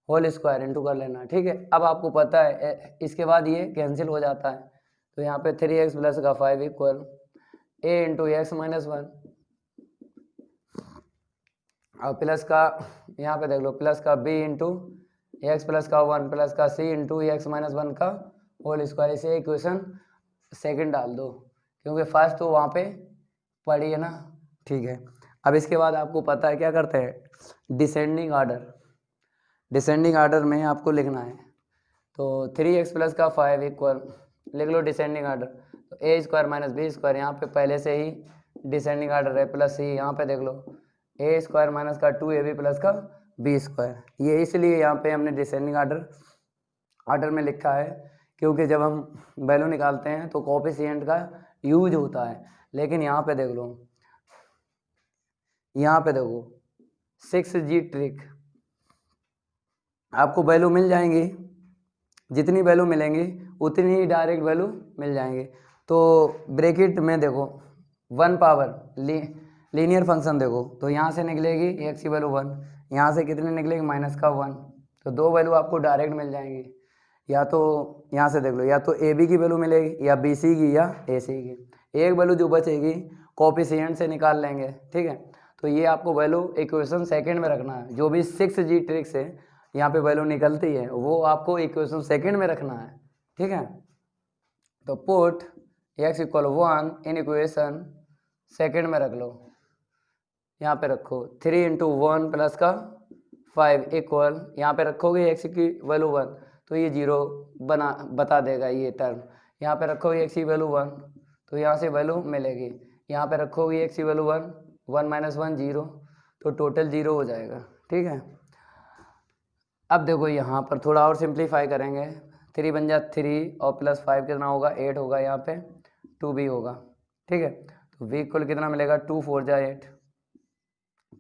होल स्क्वायर इंटू कर लेना, ठीक है। अब आपको पता है इसके बाद ये कैंसिल हो जाता है, तो यहाँ पे 3x प्लस का 5 equal a into X minus 1 और प्लस का यहाँ पे देख लो प्लस का b इंटू एक्स प्लस का 1 प्लस का c इंटू एक्स माइनस 1 का होल स्क्वायर। इसे इक्वेशन सेकंड डाल दो क्योंकि फर्स्ट तो वहाँ पे पड़ी है ना, ठीक है। अब इसके बाद आपको पता है क्या करते हैं, डिसेंडिंग ऑर्डर। डिसेंडिंग ऑर्डर में आपको लिखना है, तो 3x प्लस का 5 इक्वल लिख लो डिसेंडिंग ऑर्डर, तो ए स्क्वायर माइनस बी स्क्वायर, यहाँ पे पहले से ही डिसेंडिंग ऑर्डर है, प्लस सी यहाँ पे देख लो ए स्क्वायर माइनस का 2ab प्लस का बी स्क्वायर। ये इसलिए यहाँ पे हमने डिसेंडिंग ऑर्डर में लिखा है क्योंकि जब हम वैल्यू निकालते हैं तो कोएफिशिएंट का यूज होता है। लेकिन यहाँ पे देख लो, यहाँ पे देखो 6G ट्रिक, आपको वैल्यू मिल जाएंगी, जितनी वैल्यू मिलेंगी उतनी ही डायरेक्ट वैल्यू मिल जाएंगी। तो ब्रैकेट में देखो 1 पावर लीनियर फंक्शन देखो, तो यहाँ से निकलेगी एक्स की वैल्यू 1, यहाँ से कितनी निकलेगी माइनस का 1, तो 2 वैल्यू आपको डायरेक्ट मिल जाएंगी। या तो यहाँ से देख लो, या तो ए बी की वैल्यू मिलेगी या बी सी की या ए सी की, एक वैल्यू जो बचेगी कोएफिशिएंट से निकाल लेंगे, ठीक है। तो ये आपको वैल्यू इक्वेशन सेकंड में रखना है, जो भी 6G ट्रिक से यहाँ पे वैल्यू निकलती है वो आपको इक्वेशन सेकंड में रखना है, ठीक है। तो put x equal 1 in equation second में रख लो, यहाँ पे रखो 3 इंटू 1 प्लस का 5 इक्वल, यहाँ पे रखोगे x की वैल्यू 1 तो ये 0 बता देगा ये टर्म, यहाँ पे रखोगे x की वैल्यू 1 तो यहाँ से वैल्यू मिलेगी, यहाँ पे रखोगे x की वैल्यू 1 माइनस 1 0, तो टोटल 0 हो जाएगा, ठीक है। अब देखो यहाँ पर थोड़ा और सिंप्लीफाई करेंगे, 3 बन जा 3 और प्लस 5 कितना होगा 8 होगा, यहाँ पे 2b होगा, ठीक है। तो b इक्वल कितना मिलेगा 2 4 जा 8,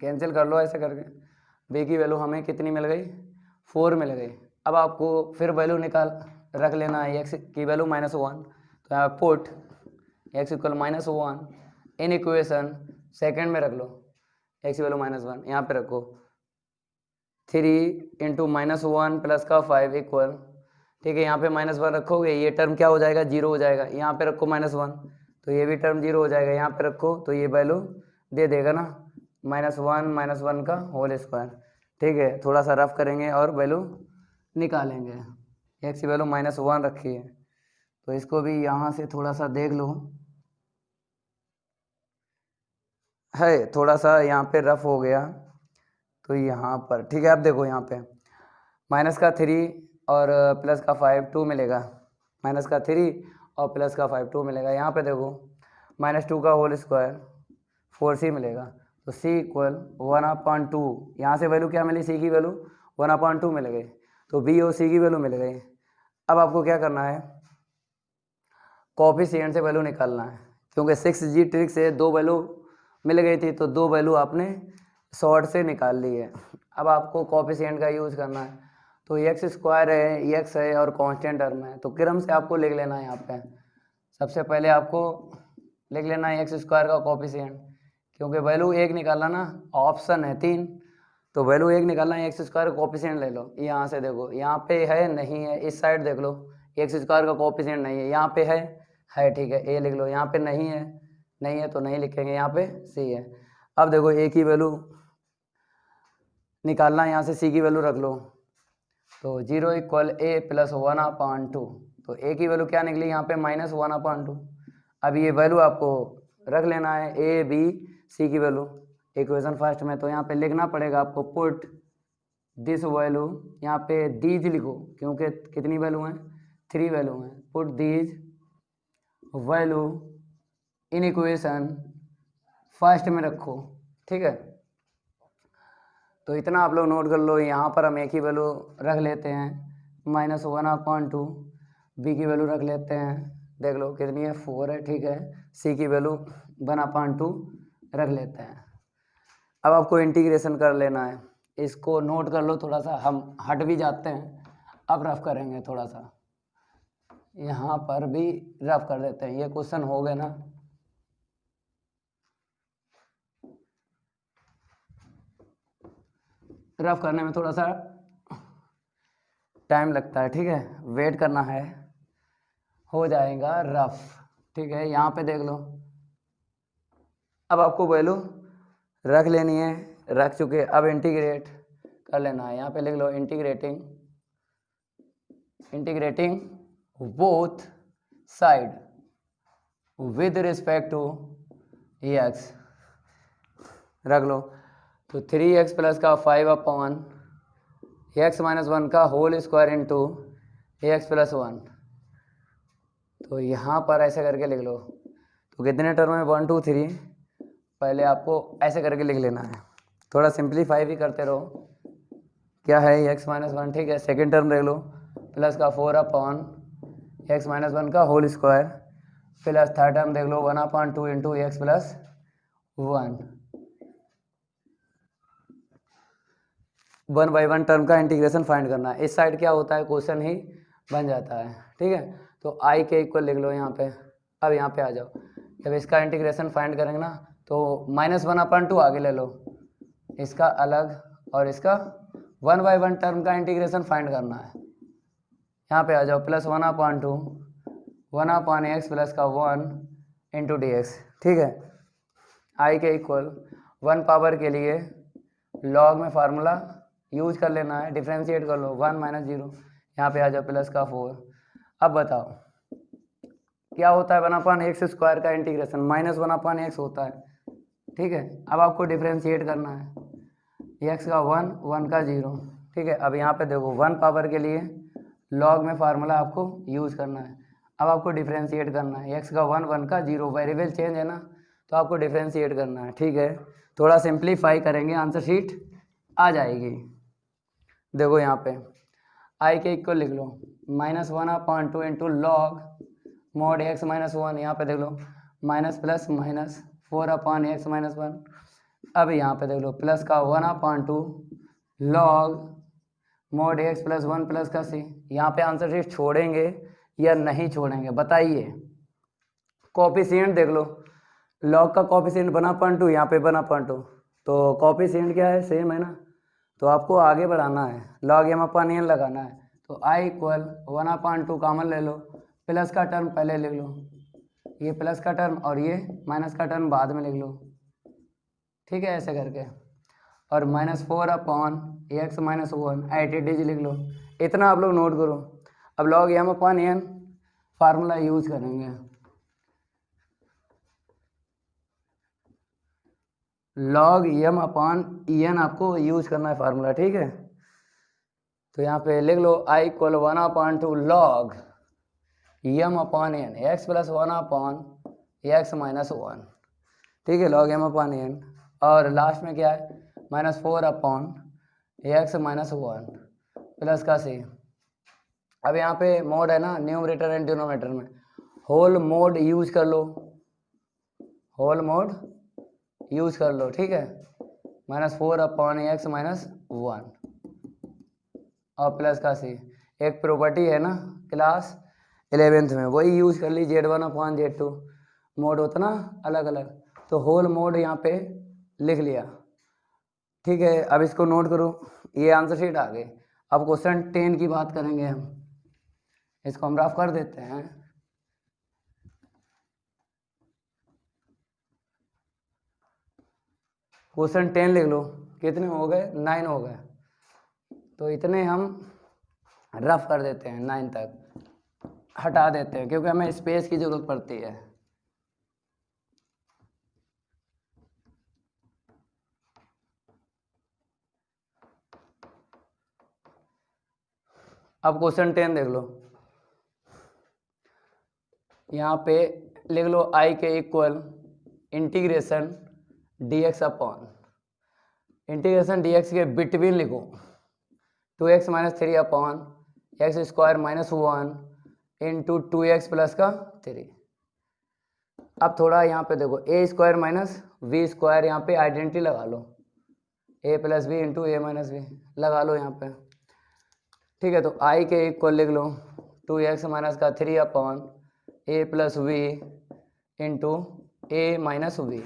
कैंसिल कर लो ऐसे करके, b की वैल्यू हमें कितनी मिल गई 4 मिल गई। अब आपको फिर वैल्यू निकाल रख लेना है x की वैल्यू -1, तो यहाँ put x equal -1 in equation second में रख लो, x की वैल्यू -1 यहाँ पे रखो 3 इंटू -1 प्लस का 5 इक्वल, ठीक है। यहाँ पे -1 रखोगे ये टर्म क्या हो जाएगा 0 हो जाएगा, यहाँ पे रखो -1 तो ये भी टर्म 0 हो जाएगा, यहाँ पे रखो तो ये वैल्यू दे देगा ना -1 का होल स्क्वायर, ठीक है। थोड़ा सा रफ करेंगे और वैल्यू निकालेंगे, x की वैल्यू -1 रखी है तो इसको भी यहाँ से थोड़ा सा देख लो, है थोड़ा सा यहाँ पे रफ हो गया तो यहाँ पर, ठीक है। अब देखो यहाँ पे माइनस का 3 और प्लस का 5 2 मिलेगा, माइनस का 3 और प्लस का 5 2 मिलेगा, यहाँ पे देखो -2 का होल स्क्वायर 4c मिलेगा, तो c इक्वल 1/2, यहाँ से वैल्यू क्या मिली, c की वैल्यू 1/2 मिल गई, तो b और c की वैल्यू मिल गई। अब आपको क्या करना है, कोफिशिएंट से वैल्यू निकालना है, क्योंकि 6G ट्रिक से 2 वैल्यू मिल गई थी, तो 2 वैल्यू आपने शॉर्ट से निकाल ली है। अब आपको कोफिशिएंट का यूज़ करना है, तो x स्क्वायर है, x है और कांस्टेंट टर्म है, तो क्रम से आपको लिख लेना है। यहाँ पे सबसे पहले आपको लिख लेना है x स्क्वायर का कोफिशिएंट, क्योंकि वैल्यू 1 निकालना ना, ऑप्शन है 3, तो वैल्यू 1 निकालना है, x स्क्वायर का कोफिशिएंट ले लो। यहाँ से देखो, यहाँ पे है नहीं है, इस साइड देख लो, x स्क्वायर का कोफिशिएंट नहीं है, यहाँ पे है ठीक है, a लिख लो। यहाँ पे नहीं है तो नहीं लिखेंगे, यहाँ पे c है। अब देखो a की वैल्यू निकालना है, यहाँ से c की वैल्यू रख लो, तो 0 इक्वल a प्लस 1/2, तो a की वैल्यू क्या निकली यहाँ पे -1/2। अब ये वैल्यू आपको रख लेना है, a b c की वैल्यू इक्वेशन फर्स्ट में, तो यहाँ पे लिखना पड़ेगा आपको पुट दिस वैल्यू, यहाँ पे दीज लिखो, क्योंकि कितनी वैल्यू हैं, 3 वैल्यू हैं। Put these value in equation first में रखो, ठीक है। तो इतना आप लोग नोट कर लो। यहाँ पर हम एक ही वैल्यू रख लेते हैं, -1/2, b की वैल्यू रख लेते हैं, देख लो कितनी है, 4 है, ठीक है। c की वैल्यू 1/2 रख लेते हैं। अब आपको इंटीग्रेशन कर लेना है, इसको नोट कर लो, थोड़ा सा हम हट भी जाते हैं, अब रफ करेंगे थोड़ा सा, यहाँ पर भी रफ कर देते हैं। ये क्वेश्चन हो गए ना, रफ करने में थोड़ा सा टाइम लगता है, ठीक है, वेट करना है, हो जाएगा रफ, ठीक है। यहाँ पे देख लो, अब आपको वैल्यू रख लेनी है, रख चुके, अब इंटीग्रेट कर लेना है। यहाँ पे लिख लो integrating both side with respect to x, रख लो। तो 3x प्लस का 5/x-1 का whole square into x plus 1, तो यहाँ पर ऐसे करके लिख लो। तो कितने टर्म है, 1 2 3, पहले आपको ऐसे करके लिख लेना है, थोड़ा सिंप्लीफाई भी करते रहो। क्या है, x-1, ठीक है। सेकेंड टर्म देख लो, प्लस का 4/x-1 का whole square, plus third term देख लो 1/2 इंटू x प्लस 1, 1/1 टर्म का इंटीग्रेशन फाइंड करना है। इस साइड क्या होता है, क्वेश्चन ही बन जाता है, ठीक है। तो i के इक्वल लिख लो यहाँ पे। अब यहाँ पे आ जाओ, जब इसका इंटीग्रेशन फाइंड करेंगे ना, तो -1/2 आगे ले लो, इसका अलग, और इसका 1/1 टर्म का इंटीग्रेशन फाइंड करना है। यहाँ पे आ जाओ, प्लस 1/2 1/x प्लस का 1 इंटू dx, ठीक है। i के इक्वल 1 पावर के लिए लॉग में फार्मूला यूज कर लेना है, डिफ्रेंशिएट कर लो, 1 - 0, यहाँ पे आ जाओ, प्लस का 4। अब बताओ क्या होता है, 1/x स्क्वायर का इंटीग्रेशन -1/x होता है, ठीक है। अब आपको डिफ्रेंशिएट करना है, x का 1 1 का 0, ठीक है। अब यहाँ पे देखो 1 पावर के लिए लॉग में फार्मूला आपको यूज़ करना है। अब आपको डिफ्रेंशिएट करना है, x का 1 1 का 0, वेरिएबल चेंज है ना, तो आपको डिफ्रेंशिएट करना है, ठीक है। थोड़ा सिंप्लीफाई करेंगे, आंसर शीट आ जाएगी। देखो यहाँ पे i के इक्वल लिख लो, -1/2 इंटू लॉग mod x - 1, यहाँ पे देख लो माइनस प्लस माइनस 4/x-1। अब यहाँ पे देख लो प्लस का 1/2 log mod x plus 1 plus का c। यहाँ पे आंसर शीट छोड़ेंगे या नहीं छोड़ेंगे, बताइए। कोफिशिएंट देख लो, लॉग का कोफिशिएंट 1/2, यहाँ पे 1/2, तो कोफिशिएंट क्या है, सेम है ना, तो आपको आगे बढ़ाना है, लॉग m/n लगाना है। तो i इक्वल 1/2 कॉमन ले लो, प्लस का टर्म पहले लिख लो, ये प्लस का टर्म और ये माइनस का टर्म बाद में लिख लो, ठीक है, ऐसे करके। और -4/x - 1 एट लिख लो। इतना आप लोग नोट करो। अब लॉग m/n फार्मूला यूज करेंगे, लॉग m/n आपको यूज करना है फार्मूला, ठीक है। तो यहाँ पे लिख लो i equal 1/2 log m/n x plus 1/x - 1, ठीक है, लॉग m/n। और लास्ट में क्या है -4/x-1 प्लस का सी। अब यहाँ पे मोड है ना न्यूमरेटर एंड डिनोमिनेटर में, होल मोड यूज कर लो, होल मोड यूज कर लो, ठीक है। -4/x-1 और प्लस का सी। एक प्रॉपर्टी है ना क्लास 11th में, वही यूज कर ली, Z1/Z2 मोड होता ना अलग अलग, तो होल मोड यहाँ पे लिख लिया, ठीक है। अब इसको नोट करो, ये आंसर शीट आ गई। अब क्वेश्चन 10 की बात करेंगे हम, इसको हम रफ कर देते हैं। क्वेश्चन 10 लिख लो, कितने हो गए 9 हो गए, तो इतने हम रफ कर देते हैं, 9 तक हटा देते हैं क्योंकि हमें स्पेस की जरूरत पड़ती है। अब क्वेश्चन 10 देख लो, यहाँ पे लिख लो आई के equal integration dx upon integration dx के बिटवीन लिखो 2x - 3/x² - 1 into 2x plus का 3। अब थोड़ा यहाँ पे देखो a² - v² यहाँ पे आइडेंटिटी लगा लो, a + b into a - b लगा लो यहाँ पे, ठीक है। तो i के इक्वल लिख लो 2x - 3/a + v into a - v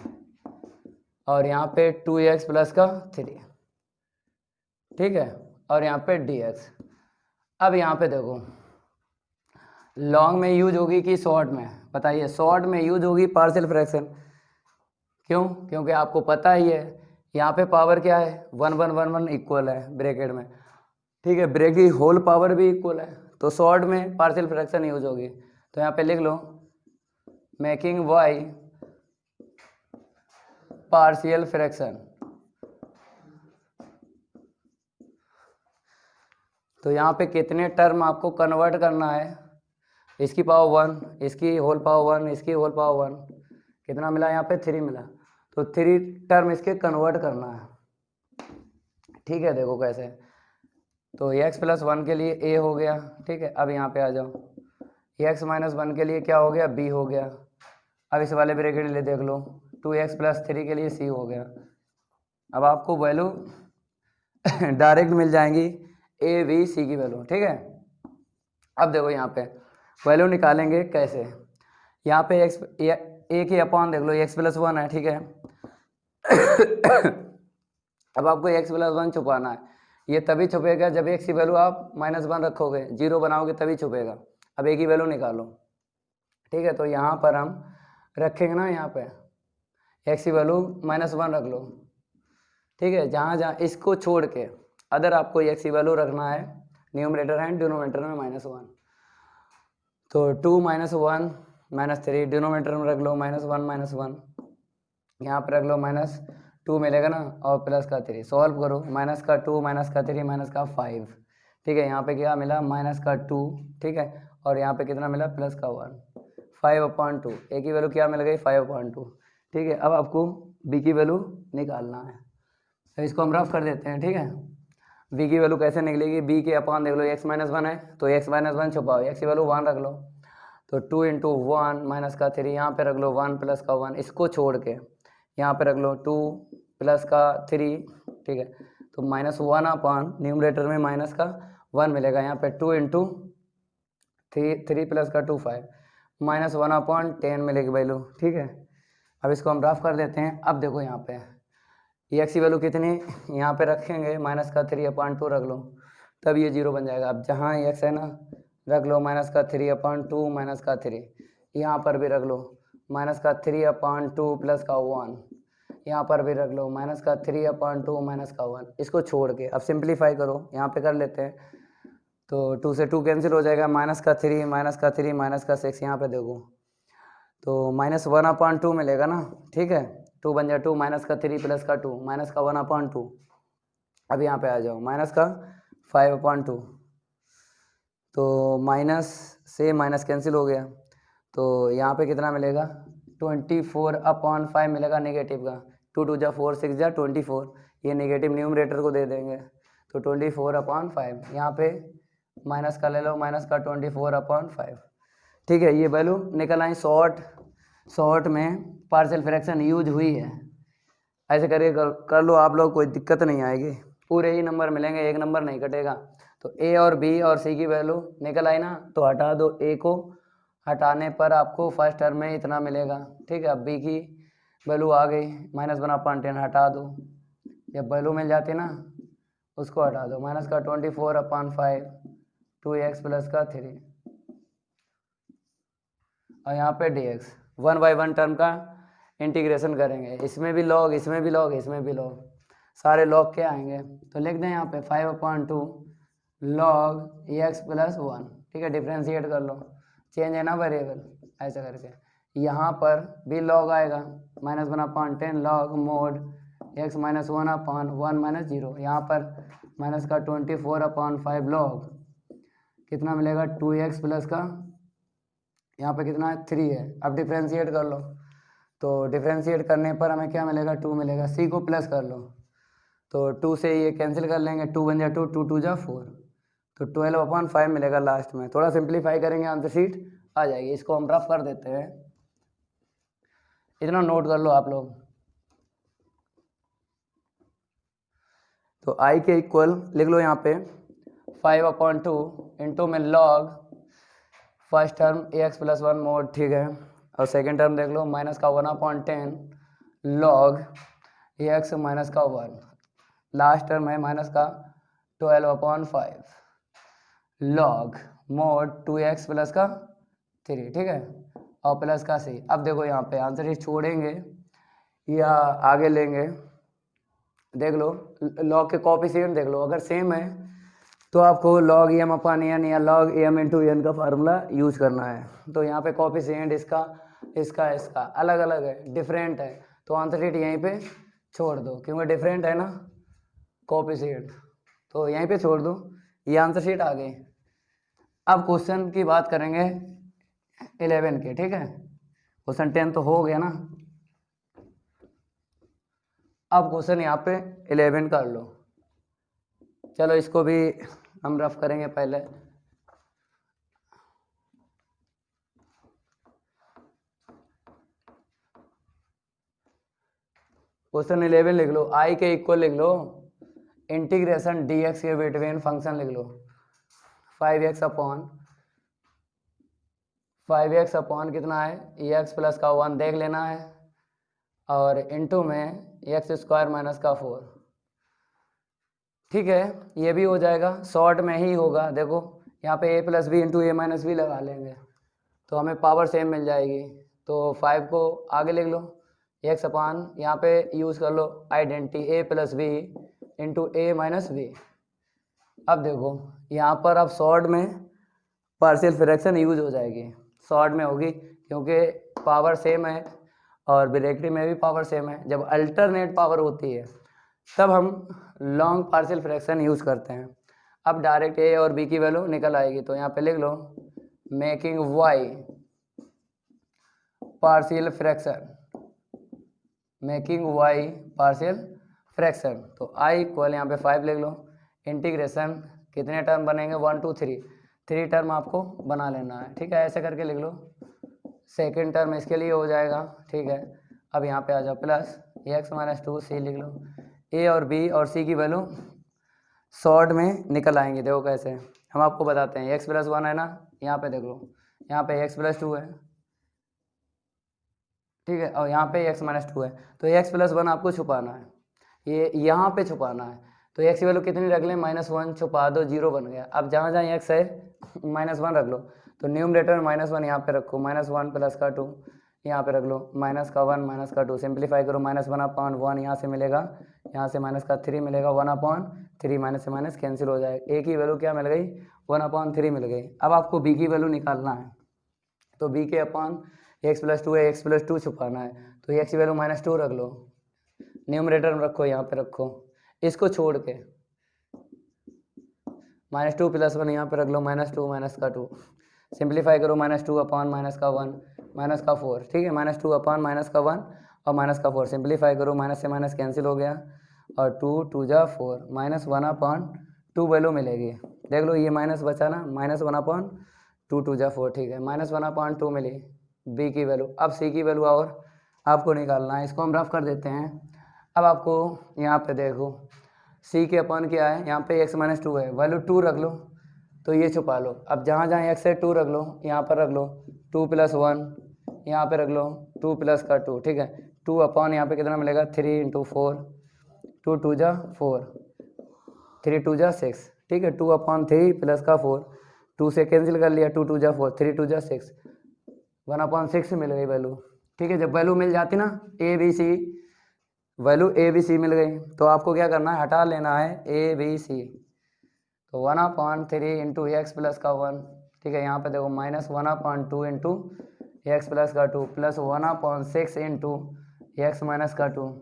और यहाँ पे 2x प्लस का 3, ठीक है, और यहाँ पे dx। अब यहाँ पे देखो लॉन्ग में यूज होगी कि शॉर्ट में, बताइए। शॉर्ट में यूज होगी पार्शियल फ्रैक्शन, क्यों? क्योंकि आपको पता ही है यहाँ पे पावर क्या है 1 1 1 1 इक्वल है ब्रैकेट में, ठीक है, ब्रैकेट की होल पावर भी इक्वल है, तो शॉर्ट में पार्शियल फ्रैक्शन यूज होगी। तो यहाँ पे लिख लो मेकिंग y पार्शियल फ्रैक्शन। तो यहाँ पे कितने टर्म आपको कन्वर्ट करना है, इसकी पावर 1, इसकी होल पावर 1, इसकी होल पावर 1, कितना मिला यहाँ पे 3 मिला, तो 3 टर्म इसके कन्वर्ट करना है, ठीक है। देखो कैसे, तो x + 1 के लिए a हो गया, ठीक है। अब यहाँ पे आ जाओ, x - 1 के लिए क्या हो गया b हो गया। अब इस वाले ब्रैकेट लिए देख लो 2x + 3 के लिए c हो गया। अब आपको वैल्यू डायरेक्ट मिल जाएंगी a b c की वैल्यू, ठीक है। अब देखो यहाँ पे वैल्यू निकालेंगे कैसे, यहाँ पे x a की अपॉन देख लो x + 1 है, ठीक है। अब आपको x + 1 छुपाना है, ये तभी छुपेगा जब x की वैल्यू आप -1 रखोगे, 0 बनाओगे तभी छुपेगा। अब a की वैल्यू निकालो, ठीक है। तो यहाँ पर हम रखेंगे ना, यहाँ पे x की वैल्यू -1 रख लो, ठीक है। जहाँ जहाँ इसको छोड़ के अदर आपको x की वैल्यू रखना है न्यूमरेटर एंड डिनोमिनेटर में -1, तो 2 - 1 - 3 डिनोमिनेटर में रख लो -1 - 1, यहाँ पर रख लो -2 मिलेगा ना, और प्लस का 3 सॉल्व करो, -2 -3 -5, ठीक है। यहाँ पे क्या मिला -2, ठीक है, और यहाँ पे कितना मिला +1 5/2, a की वैल्यू क्या मिल गई 5/2, ठीक है। अब आपको b की वैल्यू निकालना है, तो इसको हम रफ कर देते हैं, ठीक है। b की वैल्यू कैसे निकलेगी, b के अपॉन देख लो x - 1 है, तो x - 1 छुपाओ, x की वैल्यू 1 रख लो, तो 2 × 1 - 3 यहाँ पे रख लो 1 + 1, इसको छोड़ के यहाँ पे रख लो 2 + 3, ठीक है। तो -1 न्यूमरेटर में -1 मिलेगा, यहाँ पे 2 × 3 + 2 5 -1/10 मिलेगी वैल्यू, ठीक है। अब इसको हम रफ कर देते हैं। अब देखो यहाँ पे x की वैल्यू कितनी यहाँ पे रखेंगे -3/2 रख लो, तब ये 0 बन जाएगा। अब जहाँ x है ना रख लो -3/2 -3, यहाँ पर भी रख लो -3/2 + 1, यहाँ पर भी रख लो -3/2 -1, इसको छोड़ के अब सिंप्लीफाई करो, यहाँ पे कर लेते हैं, तो 2 से 2 कैंसिल हो जाएगा, -3 -6, यहाँ पे देखो तो -1/2 मिलेगा ना, ठीक है। 2 बन जाए 2 -3 + 2 -1/2। अब यहाँ पे आ जाओ -5/2, तो माइनस से माइनस कैंसिल हो गया, तो यहाँ पे कितना मिलेगा 24/5 मिलेगा नेगेटिव का, 2 जा 4, 6 जा 24, ये नेगेटिव न्यूमरेटर को दे देंगे तो 24/5। यहाँ पे माइनस का ले लो, माइनस का 24/5। ठीक है, ये वैल्यू निकल आई। शॉर्ट में पार्शियल फ्रैक्शन यूज हुई है। ऐसे करके कर लो आप लोग, कोई दिक्कत नहीं आएगी, पूरे ही नंबर मिलेंगे, एक नंबर नहीं कटेगा। तो ए और बी और सी की वैल्यू निकल आई ना, तो हटा दो, ए को हटाने पर आपको फर्स्ट टर्म में इतना मिलेगा। ठीक है, अब बी की वैल्यू आ गई, -1/10 हटा दो, जब वैल्यू मिल जाती ना उसको हटा दो, माइनस का 24/5, 2x प्लस का 3, और यहाँ पे dx 1/1 टर्म का इंटीग्रेशन करेंगे, इसमें भी लॉग, इसमें भी लॉग, इसमें भी लॉग, सारे लॉग के आएंगे। तो लिख दें यहाँ पे 5/2 log x प्लस 1। ठीक है, डिफ्रेंशिएट कर लो, चेंज है ना वेरिएबल, ऐसा करके यहाँ पर भी लॉग आएगा, -1/10 log mod x -1/1 -0, यहाँ पर माइनस का 24/5 log कितना मिलेगा, 2x प्लस का यहाँ पे कितना है, 3 है। अब डिफ्रेंशिएट कर लो, तो डिफ्रेंशिएट करने पर हमें क्या मिलेगा, 2 मिलेगा। सी को प्लस कर लो, तो 2 से ये कैंसिल कर लेंगे, 2 बन जा 2, 2 2 जा 4, तो 12/5 मिलेगा लास्ट में। थोड़ा सिंप्लीफाई करेंगे, आंसर शीट आ जाएगी। इसको हम रफ कर देते हैं, इतना नोट कर लो आप लोग। तो आई के इक्वल लिख लो यहाँ पे 5/2 इंटू में log first term ax plus 1 mode, ठीक है, और सेकेंड टर्म देख लो माइनस का 1/10 log ax माइनस का 1, लास्ट टर्म है माइनस का 12/5 log मोड 2x प्लस का 3, ठीक है, और प्लस का c। अब देखो यहाँ पे आंसर ही छोड़ेंगे या आगे लेंगे, देख लो log के कोएफिशिएंट देख लो, अगर सेम है तो आपको log m/n या log m × n का फार्मूला यूज करना है। तो यहाँ पे कोएफिशिएंट इसका अलग अलग है, डिफरेंट है, तो आंसर शीट यहीं पे छोड़ दो, क्योंकि डिफरेंट है ना कोएफिशिएंट, तो यहीं पे छोड़ दो, ये आंसर शीट आ गई। अब क्वेश्चन की बात करेंगे 11 के, ठीक है, क्वेश्चन 10 तो हो गया ना, अब क्वेश्चन यहाँ पे 11 कर लो। चलो इसको भी हम रफ करेंगे पहले। क्वेश्चन 11 लिख लो, आई के इक्वल लिख लो इंटीग्रेशन dx के बिटवीन फंक्शन लिख लो 5x अपॉन कितना है x प्लस का 1 देख लेना है, और इंटू में x² माइनस का 4। ठीक है, ये भी हो जाएगा, शॉर्ट में ही होगा। देखो यहाँ पे a plus B into A minus b लगा लेंगे तो हमें पावर सेम मिल जाएगी। तो 5 को आगे लिख लो, x अपान यहाँ पे यूज़ कर लो identity a plus B into A minus B. अब देखो यहाँ पर अब शॉर्ट में पार्शियल फ्रैक्शन यूज हो जाएगी, शॉर्ट में होगी क्योंकि पावर सेम है और ब्रैकेट में भी पावर सेम है। जब अल्टरनेट पावर होती है तब हम लॉन्ग पार्शियल फ्रैक्शन यूज़ करते हैं। अब डायरेक्ट ए और बी की वैल्यू निकल आएगी, तो यहाँ पे लिख लो making by partial fraction, making by partial fraction. तो आई इक्वल यहाँ पे 5 लिख लो, इंटीग्रेशन कितने टर्म बनेंगे 1 2 3 टर्म आपको बना लेना है। ठीक है, ऐसे करके लिख लो, सेकेंड टर्म इसके लिए हो जाएगा। ठीक है, अब यहाँ पे आ जाओ प्लस x माइनस 2 सी लिख लो। ए और बी और सी की वैल्यू शॉर्ट में निकल आएंगे। देखो कैसे हम आपको बताते हैं, x प्लस 1 है ना, यहाँ पे देख लो, यहाँ पे x प्लस 2 है, ठीक है, और यहाँ पे x माइनस 2 है। तो x प्लस 1 आपको छुपाना है, ये यहाँ पे छुपाना है। तो x की वैल्यू कितनी रख लें, -1 छुपा दो, 0 बन गया। अब जहाँ जहाँ x है -1 रख लो, तो न्यूमरेटर में -1 यहाँ पे रखो, -1 प्लस का 2 यहाँ पे रख लो, माइनस का 1 माइनस का 2 सिंप्लीफाई करो, -1/1 यहाँ से मिलेगा, यहाँ से माइनस का 3 मिलेगा, 1/3 माइनस से माइनस कैंसिल हो जाएगा। a की वैल्यू क्या मिल गई 1/3 मिल गई। अब आपको b की वैल्यू निकालना है, तो b के अपॉन x प्लस 2 है, x प्लस 2 छुपाना है, तो x की वैल्यू -2 रख लो, न्यूमरेटर में रखो, यहाँ पे रखो, इसको छोड़ के -2 प्लस 1 यहाँ पे रख लो, -2 माइनस का 2 सिंप्लीफाई करो, -2 अपॉन माइनस का 1 माइनस का 4। ठीक है, -2 अपॉन माइनस का 1 और माइनस का 4 सिंप्लीफाई करो, माइनस से माइनस कैंसिल हो गया और 2 2 जा 4 -1/2 वैल्यू मिलेगी। देख लो ये माइनस बचा ना, -1/2 2 जा 4 ठीक है, -1/2 मिली बी की वैल्यू। अब सी की वैल्यू और आपको निकालना है, इसको हम रफ कर देते हैं। अब आपको यहाँ पे देखो सी के अपन क्या है, यहाँ पे x - 2 है, वैल्यू 2 रख लो तो ये छुपा लो। अब जहाँ जहाँ x है 2 रख लो, यहाँ पर रख लो 2 + 1, यहाँ पे रख लो 2 + का 2 ठीक है। 2 अपॉन यहाँ पे कितना मिलेगा 3 × 4, 2 2 जा 4, 3 2 जा 6 ठीक है। 2/3 + का 4, 2 से कैंसिल कर लिया, 2 2 जा 4, 3 2 जा 6, 1/6 मिल गई वैल्यू ठीक है। जब वैल्यू मिल जाती ना A B C, value A B C मिल गई तो आपको क्या करना है, हटा लेना है ए बी सी। तो 1/3 × x + का 1 ठीक है। यहाँ पे देखो -1/2 × x + का 2 + 1/6 × x - का 2।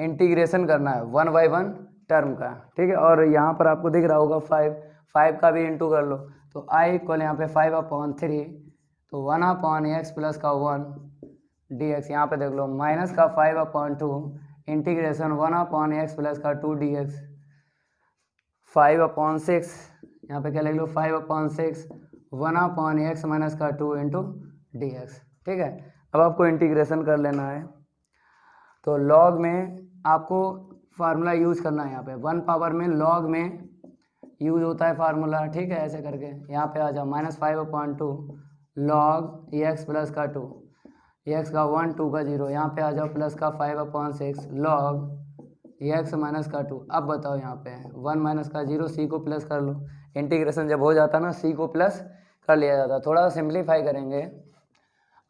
इंटीग्रेशन करना है 1 बाई 1 टर्म का ठीक है। और यहाँ पर आपको दिख रहा होगा 5 का भी इंटू कर लो, तो i इक्वल यहाँ पे 5/3 तो 1/x + का 1 dx। यहाँ पे देख लो माइनस का 5/2 इंटीग्रेशन 1/x + का 2 dx, 5/6 यहाँ पे क्या लिख लो 5/6 1/x - का 2 dx ठीक है। अब आपको इंटीग्रेशन कर लेना है, तो लॉग में आपको फार्मूला यूज़ करना है। यहाँ पे 1 पावर में लॉग में यूज होता है फार्मूला ठीक है। ऐसे करके यहाँ पे आ जाओ -5/2 लॉग x + का 2, x का 1 2 का 0, यहाँ पे आ जाओ प्लस का 5/6 लॉग x - का 2। अब बताओ यहाँ पे 1 - का 0, c को प्लस कर लो। इंटीग्रेशन जब हो जाता ना c को प्लस कर लिया जाता। थोड़ा सिंप्लीफाई करेंगे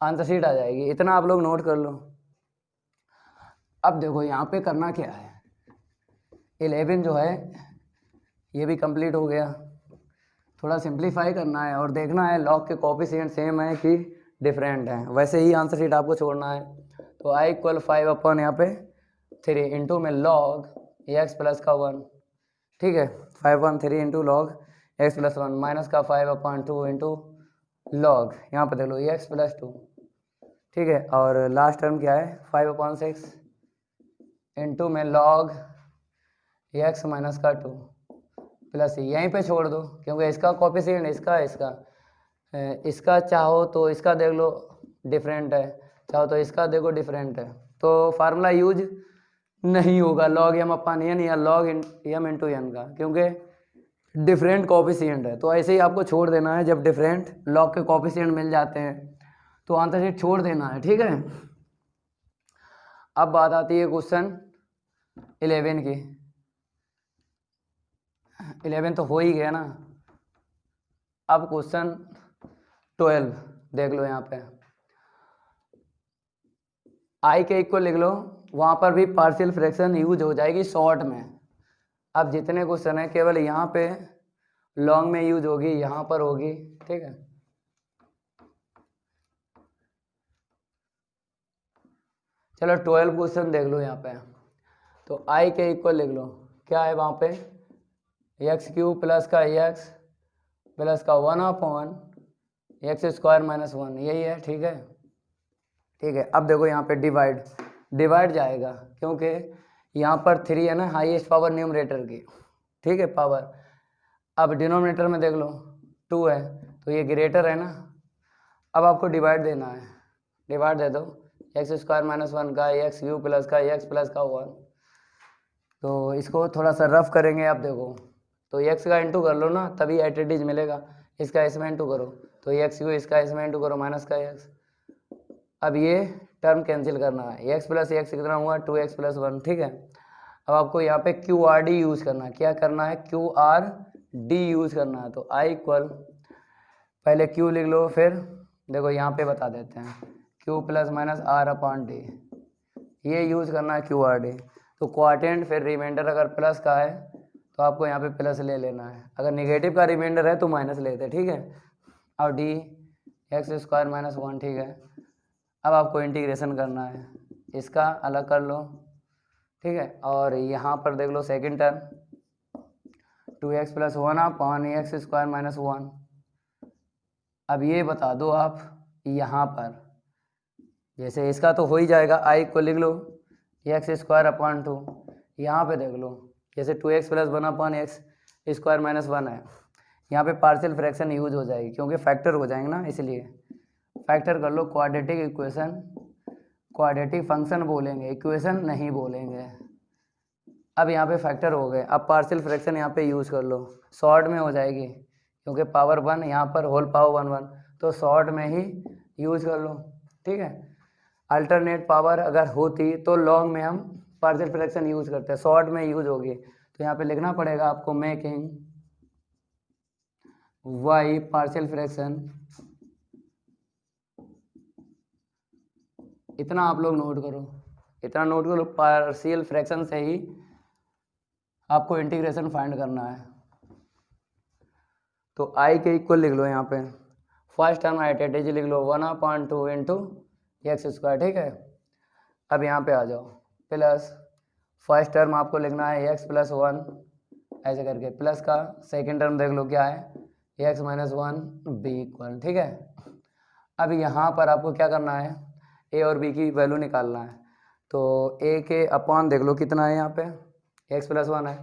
आंसर शीट आ जाएगी, इतना आप लोग नोट कर लो। अब देखो यहाँ पे करना क्या है, 11 जो है ये भी कंप्लीट हो गया। थोड़ा सिंप्लीफाई करना है और देखना है लॉग के कोएफिशिएंट सेम है कि डिफरेंट है, वैसे ही आंसर शीट आपको छोड़ना है। तो i = 5 यहाँ पे 3 इंटू में लॉग x + का 1 ठीक है। 5/3 इंटू लॉग x + 1 माइनस का 5/2 इंटू लॉग यहाँ पे देख लो x + 2 ठीक है। और लास्ट टर्म क्या है 5/6 इंटू में लॉग x - का 2 प्लस यहीं पे छोड़ दो क्योंकि इसका कोएफिशिएंट इसका चाहो तो इसका देख लो डिफरेंट है, चाहो तो इसका देखो डिफरेंट है, तो फार्मूला यूज नहीं होगा लॉग m/n या लॉग m × n का, क्योंकि डिफरेंट कोएफिशिएंट है। तो ऐसे ही आपको छोड़ देना है, जब डिफरेंट लॉग के कोएफिशिएंट मिल जाते हैं तो आंसर शीट छोड़ देना है ठीक है। अब बात आती है क्वेश्चन 11 की। 11 तो हो ही गया ना। अब क्वेश्चन 12 देख लो, यहाँ पे i के इक्वल लिख लो, वहाँ पर भी पार्शियल फ्रैक्शन यूज हो जाएगी शॉर्ट में। अब जितने क्वेश्चन है केवल यहाँ पे लॉन्ग में यूज होगी, यहाँ पर होगी ठीक है। चलो 12 क्वेश्चन देख लो यहाँ पे। तो i के इक्वल लिख लो, क्या है वहाँ पे x³ + का x प्लस का 1/x² - 1 यही है ठीक है। ठीक है, अब देखो यहाँ पे डिवाइड जाएगा क्योंकि यहाँ पर 3 है ना हाईएस्ट पावर न्यूमरेटर की ठीक है पावर। अब डिनोमिनेटर में देख लो 2 है तो ये ग्रेटर है ना। अब आपको डिवाइड देना है, डिवाइड दे दो x² - 1 का x³ + का x + का 1। तो इसको थोड़ा सा रफ करेंगे। आप देखो तो x का इंटू कर लो ना, तभी एट मिलेगा। इसका इसमें इंटू करो तो x³ इसका इसमें इंटू करो माइनस का x। अब ये टर्म कैंसिल करना है, x + x कितना हुआ 2x + 1 ठीक है। अब आपको यहाँ पे QRD यूज़ करना है। क्या करना है QRD यूज़ करना है। तो i इक्वल पहले q लिख लो, फिर देखो यहाँ पे बता देते हैं q ± r/d, ये यूज़ करना है QRD। तो क्वार्टेंट फिर रिमाइंडर अगर प्लस का है तो आपको यहाँ पे प्लस ले लेना है, अगर निगेटिव का रिमाइंडर है तो माइनस लेते ठीक है। अब d x² - 1 ठीक है। अब आपको इंटीग्रेशन करना है, इसका अलग कर लो ठीक है। और यहाँ पर देख लो सेकंड टर्म 2x + 1/x² - 1। अब ये बता दो आप यहाँ पर जैसे इसका तो हो ही जाएगा, आई को लिख लो एक्स स्क्वायर अपॉन 2, यहाँ पे देख लो जैसे 2x plus 1 upon X square minus 1 है, यहाँ पे पार्शियल फ्रैक्शन यूज हो जाएगी क्योंकि फैक्टर हो जाएंगे ना, इसलिए फैक्टर कर लो। क्वाड्रेटिक इक्वेशन, क्वाड्रेटिक फंक्शन बोलेंगे, इक्वेशन नहीं बोलेंगे। अब यहाँ पे फैक्टर हो गए, अब पार्शियल फ्रैक्शन यहाँ पे यूज़ कर लो, शॉर्ट में हो जाएगी क्योंकि पावर 1 यहाँ पर होल पावर 1 1, तो शॉर्ट में ही यूज कर लो, ठीक है। अल्टरनेट पावर अगर होती तो लॉन्ग में हम पार्शियल फ्रैक्शन यूज करते हैं, शॉर्ट में यूज होगी, तो यहाँ पे लिखना पड़ेगा आपको मेकिंग y पार्शियल फ्रैक्शन। इतना आप लोग नोट करो, इतना नोट करो, पार्शियल फ्रैक्शन से ही आपको इंटीग्रेशन फाइंड करना है। तो i के इक्वल लिख लो, यहाँ पे फर्स्ट टर्म आइडेंटिटी लिख लो 1/2 इंटू एक्स स्क्वायर, ठीक है। अब यहाँ पे आ जाओ, प्लस फर्स्ट टर्म आपको लिखना है x प्लस 1 ऐसे करके, प्लस का सेकेंड टर्म देख लो क्या है x माइनस 1 b इक्वल, ठीक है। अब यहाँ पर आपको क्या करना है, a और b की वैल्यू निकालना है। तो a के अपॉन देख लो कितना है, यहाँ पे x प्लस 1 है,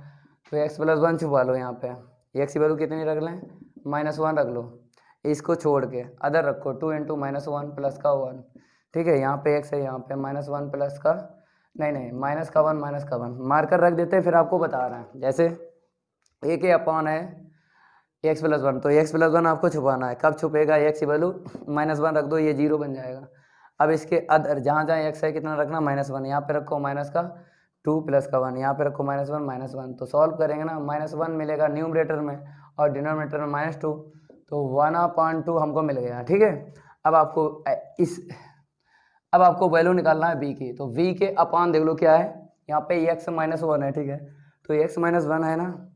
तो x प्लस 1 छुपा लो, यहाँ पे x की वैल्यू कितनी रख लें, -1 रख लो, इसको छोड़ के अदर रखो 2 इंटू -1 प्लस का 1, ठीक है। यहाँ पे x है, यहाँ पे -1 प्लस का नहीं माइनस का 1 मार्कर रख देते हैं, फिर आपको बता रहे हैं। जैसे a के अपॉन है x प्लस 1, तो x प्लस 1 आपको छुपाना है, कब छुपेगा, x की वैल्यू -1 रख दो, ये 0 बन जाएगा। अब इसके अदर जहाँ जहाँ x है कितना रखना, -1, यहाँ पे रखो माइनस का 2 प्लस का 1, यहाँ पे रखो -1 तो सॉल्व करेंगे ना, -1 मिलेगा न्यूमरेटर में और डिनोमिनेटर में -2, तो 1/2 हमको मिल गया, ठीक है। अब आपको वैल्यू निकालना है b की, तो v के अपॉन देख लो क्या है, यहाँ पे x -1 है, ठीक है। तो x -1 है ना,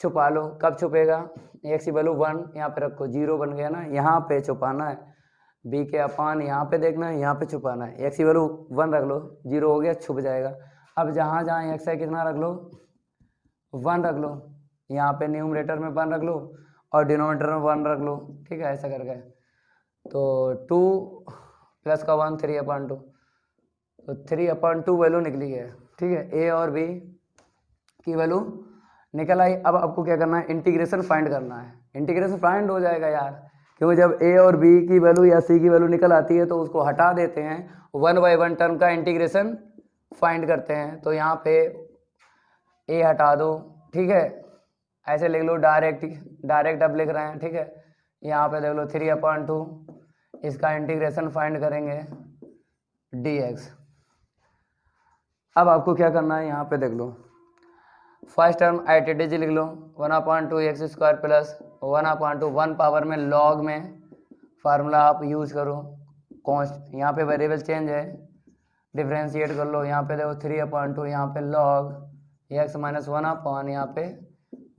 छुपा लो, कब छुपेगा, x की वैल्यू 1 यहाँ पे रखो, 0 बन गया ना, यहाँ पे छुपाना है, b के अपॉन यहाँ पे देखना है, यहाँ पे छुपाना है, x की वैल्यू 1 रख लो, 0 हो गया, छुप जाएगा। अब जहाँ जहाँ x है कितना रख लो, 1 रख लो, यहाँ पे न्यूमरेटर में 1 रख लो और डिनोमिनेटर में 1 रख लो, ठीक है, ऐसा करके। तो 2 प्लस का 1 3/2, तो 3/2 वैल्यू निकली है, ठीक है। a और b की वैल्यू निकल आई। अब आपको क्या करना है, इंटीग्रेशन फाइंड करना है, इंटीग्रेशन फाइंड हो जाएगा यार, क्योंकि जब a और b की वैल्यू या c की वैल्यू निकल आती है तो उसको हटा देते हैं, 1 बाई 1 टर्म का इंटीग्रेशन फाइंड करते हैं। तो यहाँ पे a हटा दो, ठीक है, ऐसे लिख लो, डायरेक्ट अब लिख रहे हैं, ठीक है। यहाँ पे देख लो 3/2, इसका इंटीग्रेशन फाइंड करेंगे dx। अब आपको क्या करना है, यहाँ पे देख लो, फर्स्ट टर्म आइडेंटिटी लिख लो 1/2 एक्स स्क्वायर प्लस 1/2, 1 पावर में लॉग में फार्मूला आप यूज करो, कॉन्स्ट यहाँ पे वेरिएबल चेंज है, डिफ्रेंशिएट कर लो, यहाँ पे देखो 3/2, यहाँ पे लॉग x माइनस 1 अपॉन यहाँ पे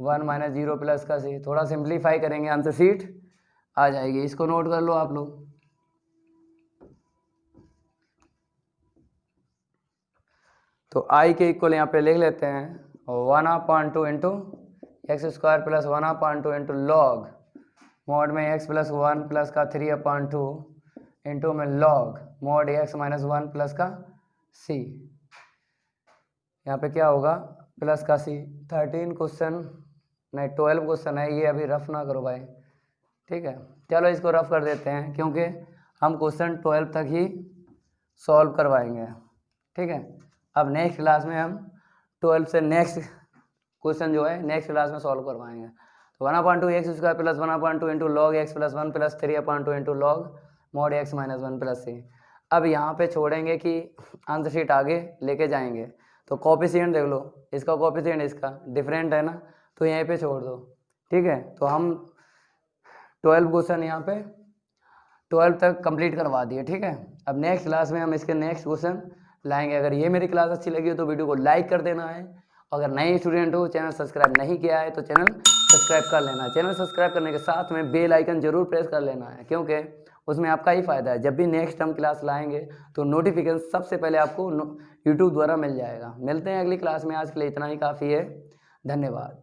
1 माइनस 0 प्लस का c, थोड़ा सिंप्लीफाई करेंगे, आंसर शीट आ जाएगी, इसको नोट कर लो आप लोग। तो i के इक्वल यहाँ पे लिख लेते हैं 1/2 into x square plus 1/2 into log mode में x प्लस 1 प्लस का 3/2 इंटू में log mode x minus 1 plus का c, यहाँ पे क्या होगा, प्लस का c। 13 क्वेश्चन नहीं 12 क्वेश्चन है ये, अभी रफ ना करो भाई, ठीक है। चलो इसको रफ कर देते हैं क्योंकि हम क्वेश्चन 12 तक ही सॉल्व करवाएंगे, ठीक है। अब नेक्स्ट क्लास में हम 12 से नेक्स्ट क्वेश्चन जो है नेक्स्ट क्लास में सॉल्व करवाएंगे। तो 1/2 x square plus 1/2 into log x plus 1 plus 3/2 into log mod x minus 1 plus c। अब यहाँ पे छोड़ेंगे कि आंसर शीट आगे लेके जाएंगे, तो कॉफिशिएंट देख लो, इसका कॉफिशिएंट इसका डिफरेंट है ना, तो यहीं पे छोड़ दो, ठीक है। तो हम 12 क्वेश्चन यहाँ पे 12 तक कंप्लीट करवा दिए, ठीक है। अब नेक्स्ट क्लास में हम इसके नेक्स्ट क्वेश्चन लाएंगे। अगर ये मेरी क्लास अच्छी लगी हो तो वीडियो को लाइक कर देना है, अगर नए स्टूडेंट हो चैनल सब्सक्राइब नहीं किया है तो चैनल सब्सक्राइब कर लेना है। चैनल सब्सक्राइब करने के साथ में बेल आइकन जरूर प्रेस कर लेना है, क्योंकि उसमें आपका ही फ़ायदा है। जब भी नेक्स्ट हम क्लास लाएंगे तो नोटिफिकेशन सबसे पहले आपको यूट्यूब द्वारा मिल जाएगा। मिलते हैं अगली क्लास में, आज के लिए इतना ही काफ़ी है, धन्यवाद।